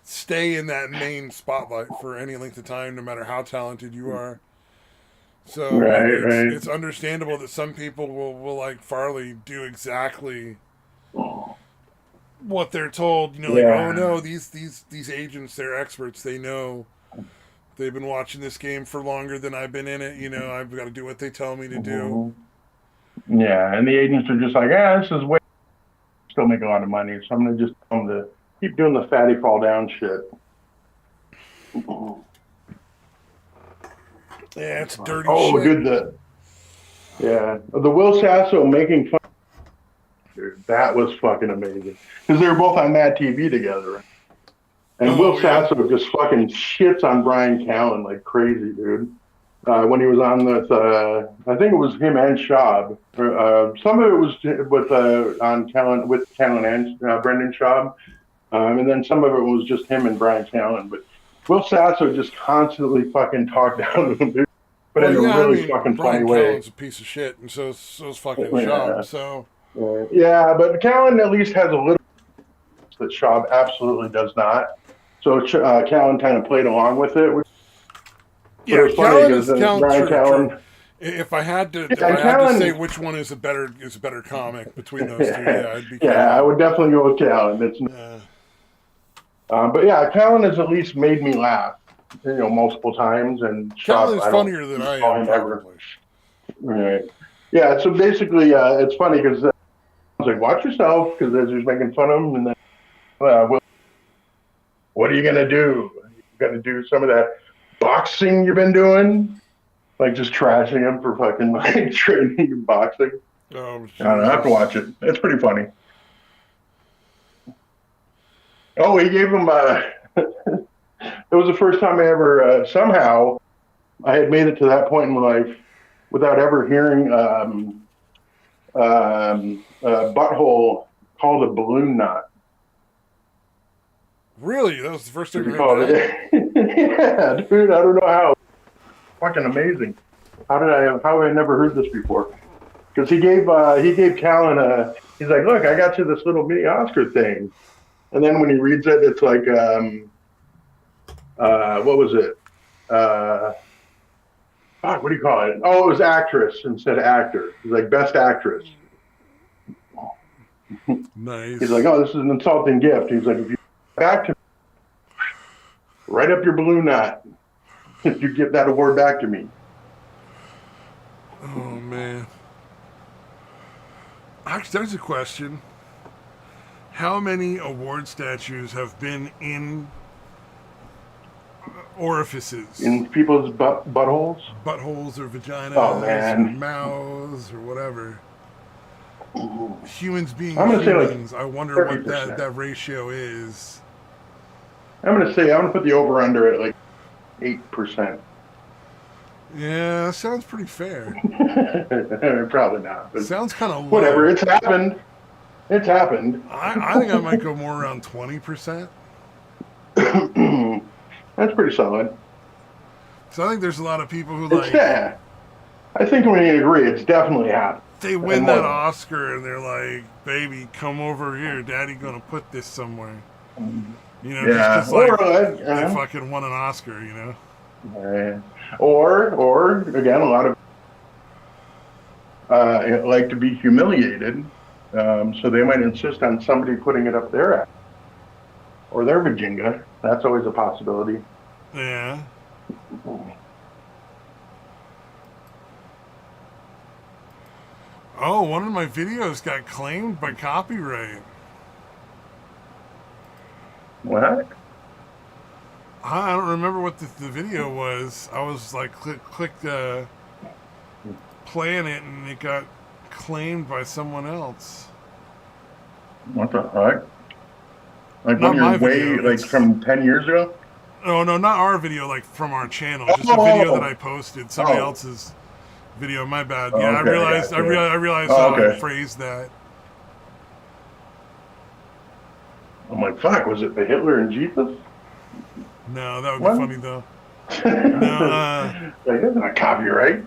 stay in that main spotlight for any length of time, no matter how talented you are. So Right, right. it's understandable that some people will like Farley do exactly what they're told. You know, like, oh Yeah. no, these agents, they're experts. They know. They've been watching this game for longer than I've been in it. You know, I've got to do what they tell me to do. Mhm. Yeah, and the agents are just like, yeah, this is way still make a lot of money, so I'm gonna just tell them to keep doing the fatty fall down shit. Yeah, it's dirty Oh, shit. dude, the Will Sasso making fun. Dude, that was fucking amazing because they were both on Mad TV together, and Will Oh yeah. Sasso just fucking shits on Brian Callen like crazy, dude. When he was on with, I think it was him and Schaub. Some of it was with on Callen with Callen and Brendan Schaub, and then some of it was just him and Brian Callen. But Will Sasso just constantly fucking talked down to him, dude, but Well, in a yeah. I really mean, fucking funny Brian way. Callen's a piece of shit, and so's fucking Schaub. Yeah, So yeah, but Callen at least has a little that Schaub absolutely does not. So Callen kind of played along with it, but it yeah, was funny because Brian True, true. Callen, If yeah, and I had to say Callen, which one is a better comic between those two, yeah, yeah, I'd be yeah, I Callen. would definitely go with Callen. Yeah. But yeah, Callen has at least made me laugh, multiple times. And Schaub, Callen's I don't funnier than I call am, him ever. probably. Right. Yeah. So basically, it's funny because I was like, "Watch yourself," because as he's making fun of him, and then, what are you gonna do? You gonna do some of that boxing you've been doing? Like just trashing him for fucking like training in boxing. Oh I don't know. I have to watch Jesus. it. It's pretty funny. Oh, he gave him. It was the first time I ever somehow I had made it to that point in my life without ever hearing butthole called a balloon knot. Really? That was the first time As you he heard called that? it. Yeah, dude. I don't know how. Fucking amazing. How have I never heard this before? Because he gave Callan a. He's like, look, I got you this little mini Oscar thing, and then when he reads it, it's like what was it? What do you call it? Oh, it was actress instead of actor. He's like best actress. He's like, Nice. oh, this is an insulting gift. He's like, if you back to Right up your balloon knot. If you give that award back to me. Oh man. Actually, there's a question. How many award statues have been in orifices? In people's buttholes? Buttholes or Oh, vaginas or man. mouths or whatever. Humans being I'm going to say like humans, I wonder 30%. what that ratio is. I'm going to put the over-under at like 8%. Yeah, that sounds pretty fair. Probably not. But Sounds kind of low. whatever. It's happened. It's happened. I think I might go more around 20%. That's pretty solid. So I think there's a lot of people who Yeah. I think we agree. It's definitely happened. they win that Oscar and they're like, "Baby, come over here. Daddy gonna put this somewhere." You know, yeah. just like they fucking won an Oscar. You know. Or again, a lot of like to be humiliated, so they might insist on somebody putting it up their ass or their vajinga. That's always a possibility. Yeah. Oh, one of my videos got claimed by copyright. What? I don't remember what the video was. I was like, clicked playing it, and it got claimed by someone else. What the fuck? Like not when you're way, like from 10 years ago? Oh, no, not our video, like from our channel. Just a video that I posted. Somebody else's video. My bad. Yeah, okay, I realized how I phrased that. I'm like, fuck, was it the Hitler and Jesus? No, that would be funny, though. No, like, that's not copyright.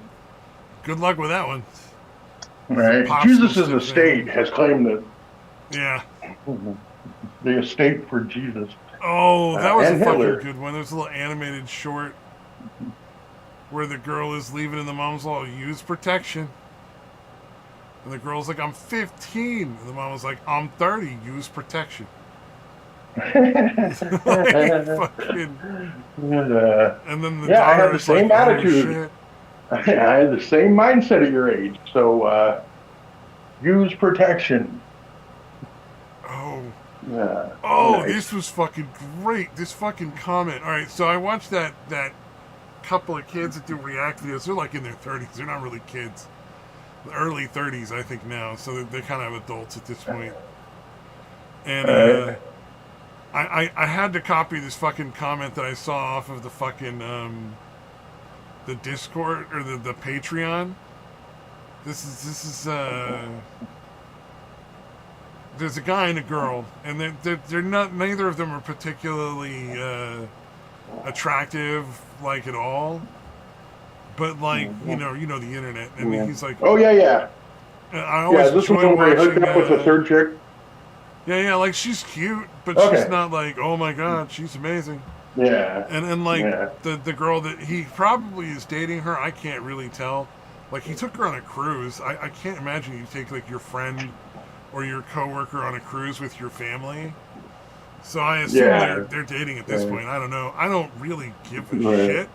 Good luck with that one. Right. Jesus' estate has claimed that. Yeah. The estate for Jesus. Oh, that was a Hitler. fucking good one. There's a little animated short where the girl is leaving and the mom's all, use protection. And the girl's like, I'm 15. And the mom was like, I'm 30. Use protection. Like, fucking. And then the daughter I had the same attitude. Oh, I had the same mindset at your age. So use protection. Oh. Yeah. Oh, nice. This was fucking great. This fucking comment. All right, so I watched that couple of kids that do react videos. They're like in their 30s. They're not really kids. Early 30s, I think now. So they're kind of adults at this point. And I had to copy this fucking comment that I saw off of the fucking the Discord or the Patreon. This is there's a guy and a girl, and they're not. Neither of them are particularly attractive, like at all. But like you know the internet, and he's like, oh yeah. I always this one where he hooked up with the third chick. Yeah, like she's cute, but she's not like, oh my god, she's amazing. Yeah. And like the girl that he probably is dating her, I can't really tell. Like he took her on a cruise. I can't imagine you take like your friend or your coworker on a cruise with your family. So I assume they're dating at this point. I don't know. I don't really give a shit.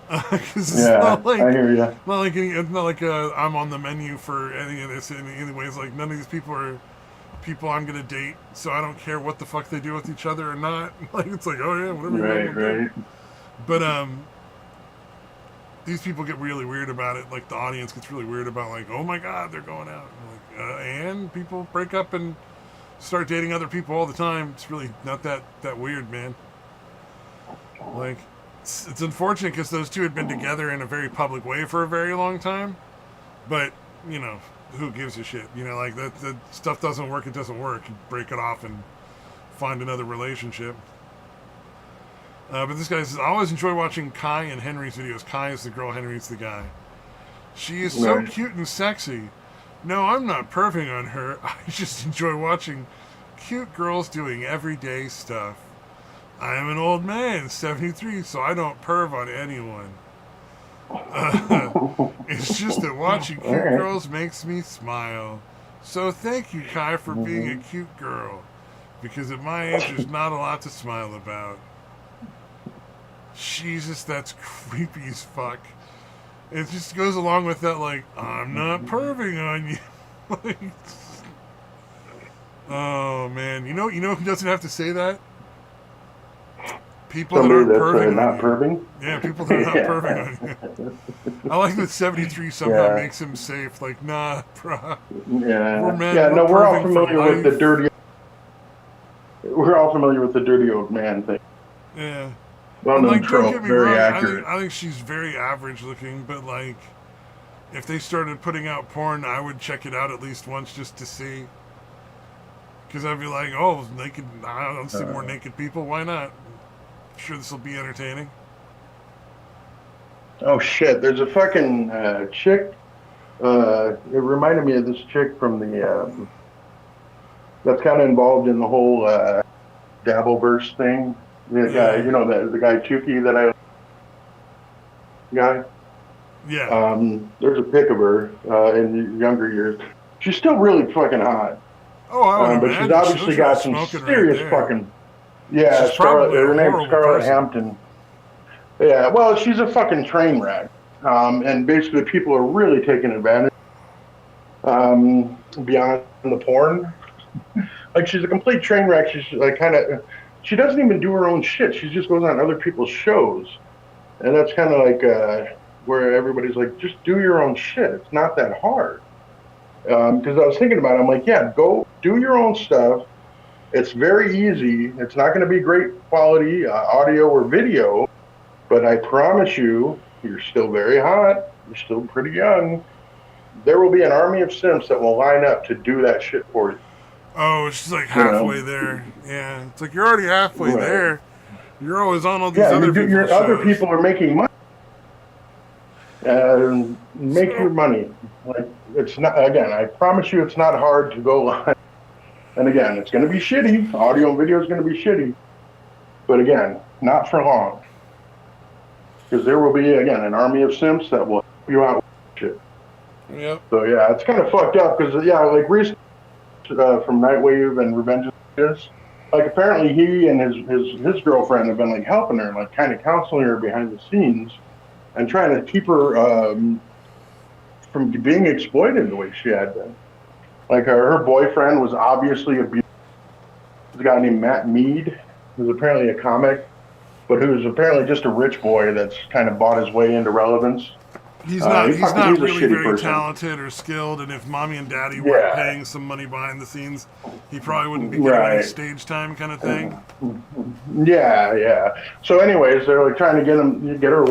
Because it's not like, I hear you. It's not like I'm on the menu for any of this. Anyways, like none of these people are people I'm gonna date, so I don't care what the fuck they do with each other or not. Like it's like, oh yeah, whatever. Right. But these people get really weird about it. Like the audience gets really weird about like, oh my god, they're going out. And people break up and start dating other people all the time. It's really not that weird, man. Like, it's unfortunate because those two had been together in a very public way for a very long time. But, you know, who gives a shit? You know, like, that stuff doesn't work, it doesn't work. You break it off and find another relationship. But this guy says, I always enjoy watching Kai and Henry's videos. Kai is the girl, Henry's the guy. She is so cute and sexy. No, I'm not perving on her. I just enjoy watching cute girls doing everyday stuff. I am an old man, 73, so I don't perv on anyone. It's just that watching cute girls makes me smile. So thank you, Kai, for being a cute girl. Because at my age, there's not a lot to smile about. Jesus, that's creepy as fuck. It just goes along with that, like, I'm not perving on you. Like, oh man, you know who doesn't have to say that? People Somebody that aren't that's perving not on you. perving? Yeah, people that are not perving on you. I like that 73 somehow makes him safe. Like, nah, bruh. Yeah. We're men. Yeah, no, we're all perving for familiar with the life. dirty. We're all familiar with the dirty old man thing. Yeah. Well And known like, don't trope, get me very wrong. accurate. I think she's very average looking, but like, if they started putting out porn, I would check it out at least once just to see. Because I'd be like, oh, naked. I don't see more naked people. Why not? I'm sure this will be entertaining. Oh shit! There's a fucking chick. It reminded me of this chick from the that's kind of involved in the whole Dabbleverse thing. The guy, you know, the guy Chucky that I guy. Yeah. There's a pic of her in the younger years. She's still really fucking hot. Oh, I would but imagine. she's obviously got some serious right fucking. Yeah, she's probably her name's horrible Scarlett person. Hampton. Yeah, well, she's a fucking train wreck. And basically, people are really taking advantage. Beyond the porn, like she's a complete train wreck. She's like kind of. She doesn't even do her own shit. She just goes on other people's shows, and that's kind of like where everybody's like, just do your own shit. It's not that hard. Because I was thinking about it, I'm like, yeah, go do your own stuff. It's very easy. It's not going to be great quality audio or video, but I promise you, you're still very hot. You're still pretty young. There will be an army of simps that will line up to do that shit for you. Oh, she's like halfway there. Yeah, it's like you're already halfway there. You're always on all these other people's shows. Other people are making money. Make your money. Like it's not. Again, I promise you, it's not hard to go live. And again, it's going to be shitty. Audio and video is going to be shitty. But again, not for long. Because there will be, again, an army of simps that will help you out with shit. Yep. So, yeah, it's kind of fucked up. Because, yeah, like recently from Nightwave and Revenge of the like apparently he and his girlfriend have been like helping her, like kind of counseling her behind the scenes and trying to keep her from being exploited the way she had been. Like her boyfriend was obviously abused. There's a guy named Matt Mead, who's apparently a comic, but who's apparently just a rich boy that's kind of bought his way into relevance. He's not really very talented or skilled, and if mommy and daddy weren't paying some money behind the scenes, he probably wouldn't be getting any stage time kind of thing. Yeah. So anyways, they're like trying to get her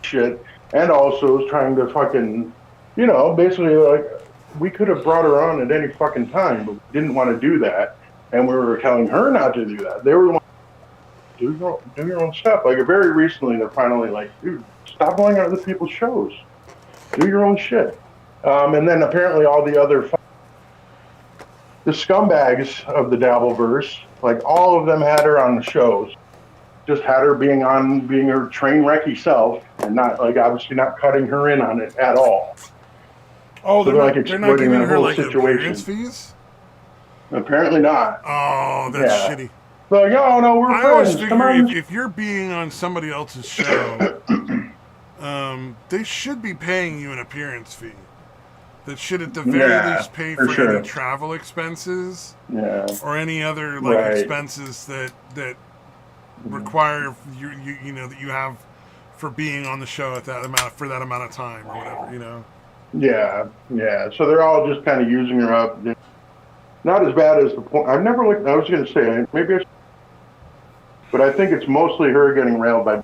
shit, and also trying to fucking, you know, basically like, we could have brought her on at any fucking time, but we didn't want to do that. And we were telling her not to do that. They were the ones do your own stuff. Like very recently, they're finally like, dude, stop going on other people's shows. Do your own shit. And then apparently all the other the scumbags of the Dabbleverse, like all of them had her on the shows. Just had her being her train wrecky self, and not like obviously not cutting her in on it at all. Oh, so they're not giving her like appearance fees? Apparently not. Oh, that's shitty. So no, we're friends. Always figure if you're being on somebody else's show, they should be paying you an appearance fee. That should at the very least pay for any travel expenses, or any other expenses that require you know that you have for being on the show at that amount of time or whatever, you know. Yeah. So they're all just kind of using her up. Not as bad as the point. I've never looked. I was going to say maybe, but I think it's mostly her getting railed by.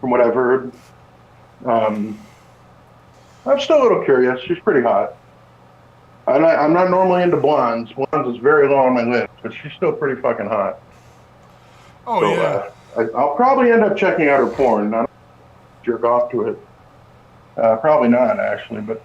From what I've heard, I'm still a little curious. She's pretty hot. I'm not normally into blondes. Blondes is very low on my list, but she's still pretty fucking hot. Oh so, I'll probably end up checking out her porn. Not jerk off to it. Probably not actually, but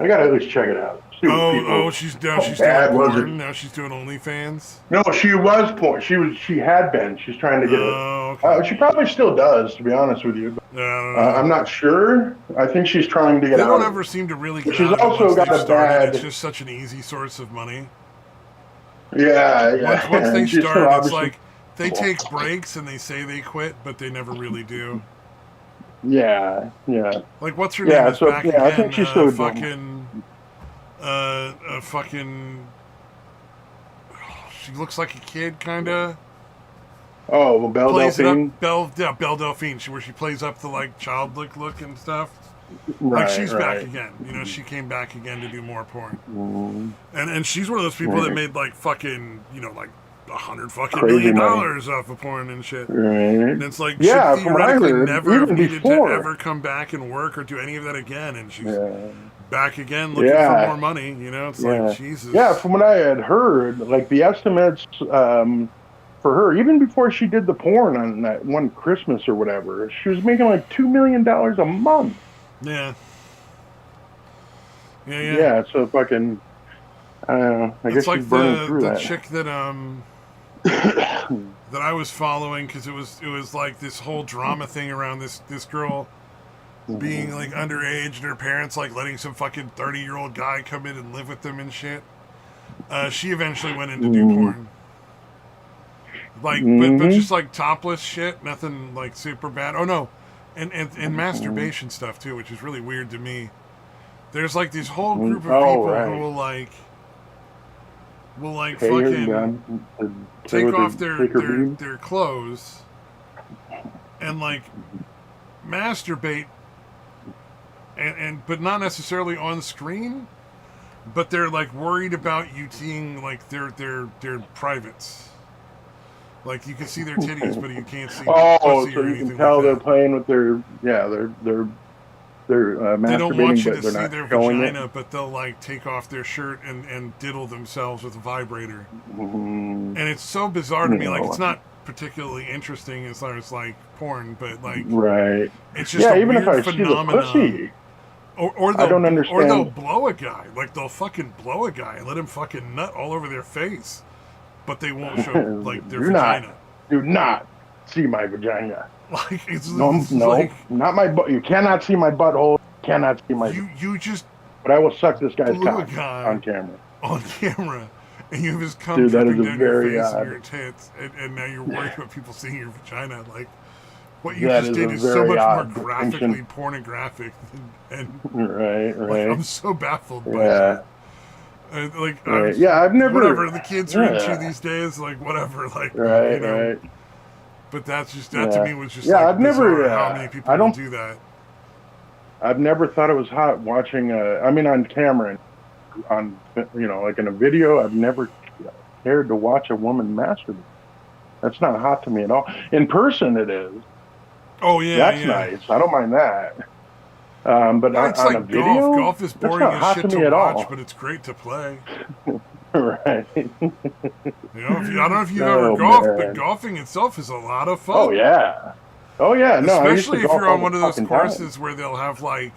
I gotta at least check it out. She's doing porn. Now she's doing OnlyFans. No, she was porn. She had been. She's trying to get it. Okay. She probably still does, to be honest with you. But, I'm not sure. I think she's trying to get out. They don't ever seem to really get she's out also of it. Got a bad. It's just such an easy source of money. Yeah. Once they start, it's like they take breaks and they say they quit, but they never really do. Yeah, yeah. Like, what's her Yeah, name is so, back yeah, I again? think she's still Fucking. She looks like a kid, kind of. Oh, well, Belle Plays Delphine? it up. Belle Delphine. Where she plays up the, like, childlike look and stuff. Right, Like, she's back right. again. You know, she came back again to do more porn. Mm-hmm. And she's one of those people that Right. made, like, fucking, you know, like, Crazy $100 money. million off of porn and shit. Right. And it's like, Yeah, should from what I theoretically heard, never have even needed before. to ever come back and work or do any of that again. And she's Yeah. back again looking for more money. You know, it's like, Jesus. Yeah, from what I had heard, like the estimates for her, even before she did the porn on that one Christmas or whatever, she was making like $2 million a month. Yeah. Yeah, so fucking, I don't know. I guess like she's burning through the that. chick that that I was following, because it was like this whole drama thing around this girl being like underage and her parents like letting some fucking 30-year-old guy come in and live with them and shit. She eventually went in to do porn. Like, but just like topless shit, nothing like super bad. Oh no, and masturbation stuff too, which is really weird to me. There's like this whole group of people who will like Pay fucking take off their clothes and like masturbate and but not necessarily on screen, but they're like worried about you seeing like their privates. Like, you can see their titties, but you can't see their pussy so or you anything can tell like they're that. playing with their masturbating, They don't want you but to they're see not their showing vagina, it. but they'll like take off their shirt and diddle themselves with a vibrator. Mm-hmm. And it's so bizarre to me. Like, it's not particularly interesting as far as like porn, but like, right. it's just a even if weird I see the phenomenon. pussy, Or I don't understand. Or they'll blow a guy. Like, they'll fucking blow a guy and let him fucking nut all over their face, but they won't show like their vagina. Do not see my vagina. Like, it's No, like, not my butt. You cannot see my butthole. Cannot see my. You just. But I will suck this guy's cock guy on camera. On camera, and you have his cum Dude, that dripping is down your face odd. and your tits, and now you're worried about people seeing your vagina. Like, what you That just is did a is so very much more odd graphically distinction. pornographic, and Right. like, I'm so baffled by Yeah. that. Like, Right. Yeah, I've never. Whatever the kids are into these days, like whatever, like Right. you know. Right. But that's just that to me was just Yeah, like I've never. bizarre how many people I don't do that. I've never thought it was hot watching. I mean, on camera, on like in a video. I've never cared to watch a woman masturbate. That's not hot to me at all. In person, it is. Oh yeah, That's nice. I don't mind that. But it's on like a video, golf is boring as shit to watch, but it's great to play. Right. You know, I don't know if you've ever golfed, but golfing itself is a lot of fun. Oh yeah. Oh yeah. No, especially if you're on one of those courses time. where they'll have like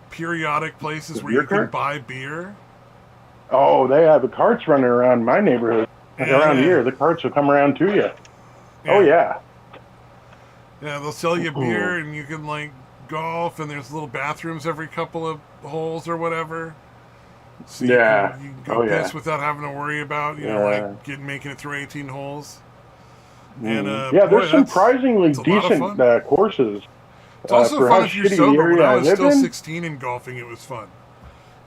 periodic places where you can buy beer. Oh, they have the carts running around my neighborhood. Around here, the carts will come around to you. Yeah. Oh yeah. Yeah, they'll sell you beer and you can like golf, and there's little bathrooms every couple of holes or whatever. So you can go piss without having to worry about like making it through 18 holes. And there's surprisingly decent courses. It's also fun if you're sober. When I was still 16 and golfing, it was fun.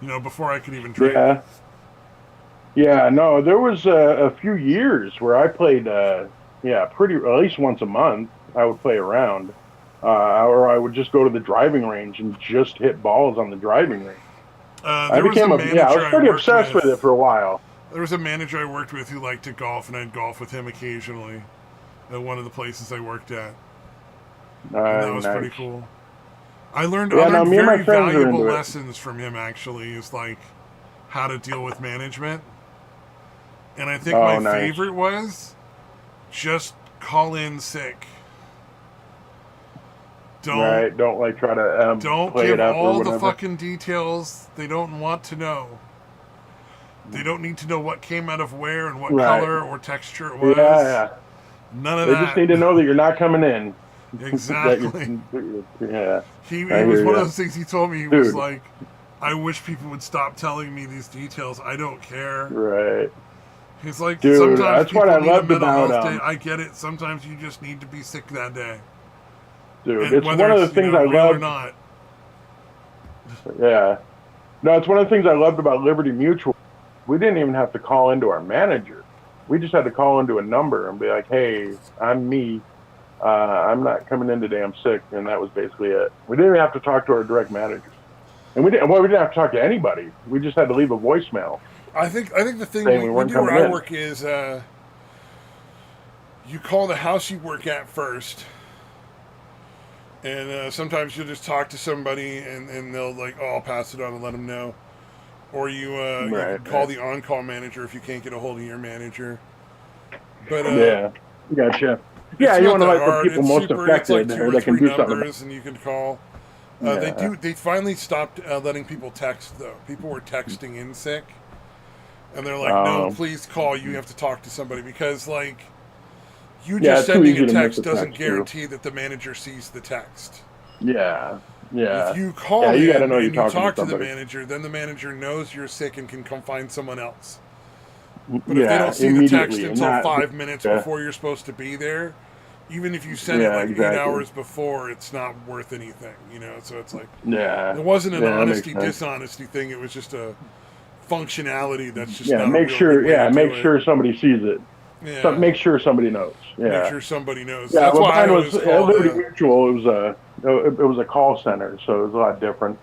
You know, before I could even drink. Yeah, no, there was a few years where I played, at least once a month. I would play around, or I would just go to the driving range and just hit balls on the driving range. I was pretty obsessed with it for a while. There was a manager I worked with who liked to golf, and I'd golf with him occasionally at one of the places I worked at. And that was pretty cool. I learned very valuable lessons from him, actually, is like how to deal with management. And I think my favorite was just call in sick. Don't try to don't play give it up all or the fucking details they don't want to know. They don't need to know what came out of where and what color or texture it was. Yeah. None of that. They just need to know that you're not coming in. Exactly. Yeah. It was one of those things he told me. He was like, I wish people would stop telling me these details. I don't care. Right. It's like Dude, sometimes that's what people I need a loved mental about health day. I get it. Sometimes you just need to be sick that day, dude. and It's whether one of the it's things I real or loved. not. Yeah, no, it's one of the things I loved about Liberty Mutual. We didn't even have to call into our manager. We just had to call into a number and be like, "Hey, I'm me. I'm not coming in today. I'm sick," and that was basically it. We didn't even have to talk to our direct manager, and we didn't. Well, we didn't have to talk to anybody. We just had to leave a voicemail I think the thing saying we, we we weren't do where coming I in. work is you call the house you work at first, and sometimes you'll just talk to somebody and they'll like, oh, I'll pass it on and let them know. Or you Right, can call right. the on-call manager if you can't get a hold of your manager. But Yeah, gotcha. Yeah, it's you not want to that let the hard. people It's most super. It's like affected two or or that can three do something about numbers, and you can call. it. Yeah. They finally stopped letting people text though. People were texting in sick, and they're like, "No, Um, please call. You have to talk to somebody because like you yeah, just it's too sending a easy to miss text a doesn't text too. guarantee that the manager sees the text. Yeah, If yeah, you yeah. call You got to in know you're and you talking to talk to the somebody. manager, then the manager knows you're sick and can come find someone else. But if they Yeah, don't see the text immediately, and until not. 5 minutes Yeah, before you're supposed to be there, even if you sent it yeah, like eight exactly. hours before, it's not worth anything, you know? So it's like, Yeah, it wasn't an yeah, that makes honesty sense. dishonesty thing. It was just a functionality that's just Yeah, not a real good way to make do it. sure somebody sees it. So Yeah. make sure somebody knows. Make Yeah, sure somebody knows. yeah. That's Well, why I mine was always at call Liberty the. Mutual. It was a call center, so it was a lot different.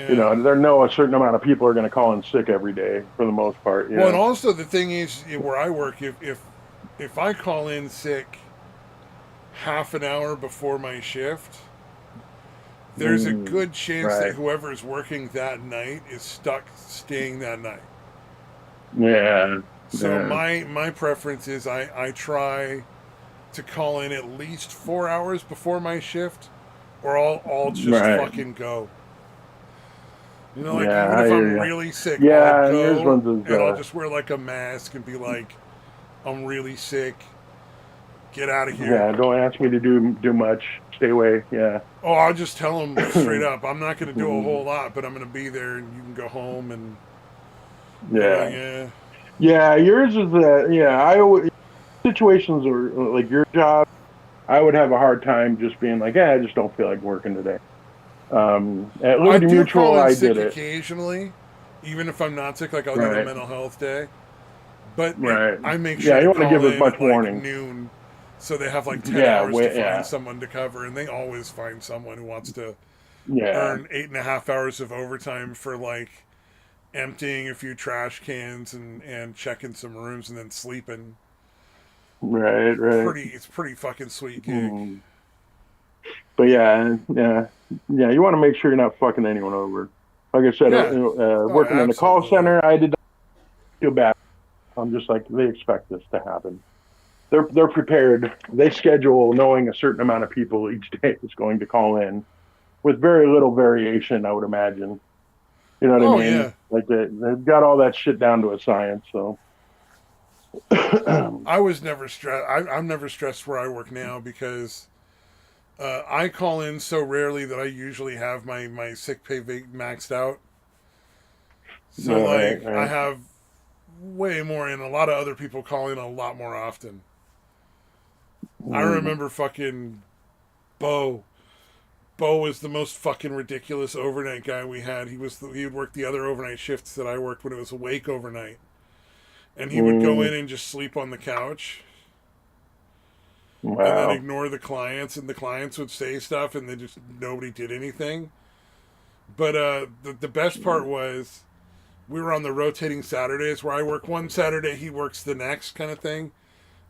You Yeah. know, and there know a certain amount of people are going to call in sick every day for the most part. You Well, and know. also the thing is, where I work, if I call in sick half an hour before my shift, there's a good chance that Right. whoever is working that night is stuck staying that night. Yeah. So Yeah. my preference is I try to call in at least 4 hours before my shift, or I'll just Right. fucking go. You know, like Yeah. even I if hear I'm you. really sick, I'll Yeah. And yours go ones is and I'll just wear like a mask and be like, I'm really sick. Get out of here. yeah. Don't ask me to do much. Stay away. Yeah. Oh, I'll just tell them straight up. I'm not going to do a whole lot, but I'm going to be there, and you can go home. And they're like, Yeah. yeah, Yeah. Yours is that. Yeah. I always situations are like your job. I would have a hard time just being like, yeah, I just don't feel like working today. At I Liberty do call Mutual, in I sick did it. occasionally, even if I'm not sick. Like I'll get a Right. mental health day, but Right. I make Yeah. sure You to want to call give as in much at like warning. noon, so they have like 10 Yeah. hours to Wait. find Yeah. someone to cover, and they always find someone who wants to Yeah. earn 8.5 hours of overtime for like emptying a few trash cans and checking some rooms and then sleeping. Right. Right. It's pretty fucking sweet gig. Mm. But yeah, yeah, yeah. You want to make sure you're not fucking anyone over. Like I said, Yeah. Oh, working in the call absolutely. center, I did not feel bad. I'm just like they expect this to happen. They're prepared. They schedule knowing a certain amount of people each day is going to call in with very little variation. I would imagine. You know what I Oh mean? yeah. Like they've got all that shit down to a science. So I was never stressed. I'm never stressed where I work now because I call in so rarely that I usually have my sick pay maxed out. So all right, like I right. have way more, and a lot of other people call in a lot more often. I Mm, remember fucking Bo. Bo was the most fucking ridiculous overnight guy we had. He would work the other overnight shifts that I worked when it was awake overnight, and he would go mm, in and just sleep on the couch and then wow. ignore the clients, and the clients would say stuff and they just nobody did anything. But the best part was we were on the rotating Saturdays where I work one Saturday, he works the next kind of thing,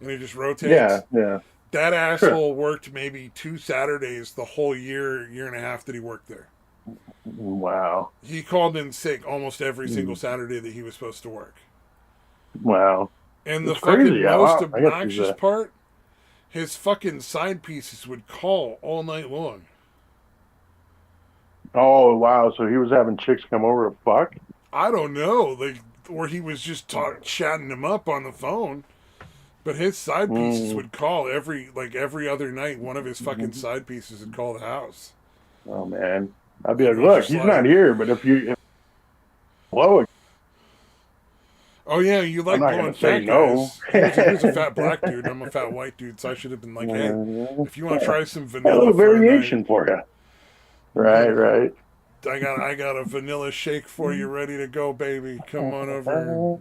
and it just Yeah, rotates. yeah. That Sure. asshole worked maybe 2 Saturdays the whole year and a half that he worked there. Wow. He called in sick almost every single Mm, Saturday that he was supposed to work. wow. And the It's fucking crazy. Yeah, most wow. I guess he's obnoxious part, his fucking side pieces would call all night long. oh wow. So he was having chicks come over to fuck? I don't know, like, or he was just chatting him up on the phone. But his side pieces Mm, would call every other night. One of his fucking side pieces would call the house, oh man. I'd be and like, it was look, just he's not like, here, but if you blow it, Oh yeah, you I'm like not blowing gonna say fat no. guys. He was a fat black dude. I'm a fat white dude, so I should have been like, hey, if you want to try some A vanilla little for a night, variation for you. Right, you right. I got a vanilla shake for you ready to go, baby. Come on over.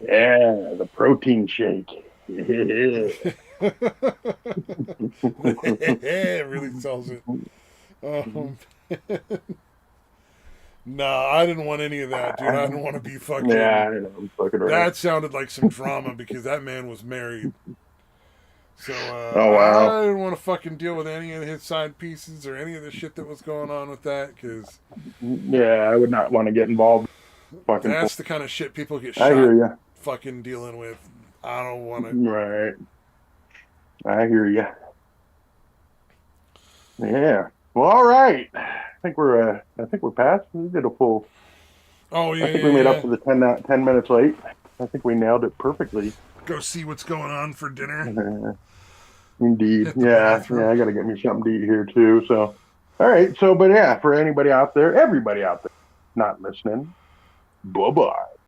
Yeah, the protein shake. Yeah. It really sells it. Um, nah, I didn't want any of that, dude. I didn't want to be Yeah, fucking. I know. I'm fucking right. That sounded like some drama because that man was married. So Oh wow. I didn't want to fucking deal with any of his side pieces or any of the shit that was going on with that because Yeah, I would not want to get involved. Fucking. that's the kind of shit people get I hear shot you. fucking dealing with. I don't want to. Right. I hear you. Yeah. Well, all right. I think we're past. We did a full. Oh I yeah, think yeah, we made up yeah. to the 10 minutes late. I think we nailed it perfectly. Go see what's going on for dinner. Indeed. Hit the Yeah. bathroom. Yeah. I got to get me something to eat here too. So, all right. So, but yeah, for anybody out there, everybody out there not listening, bye bye.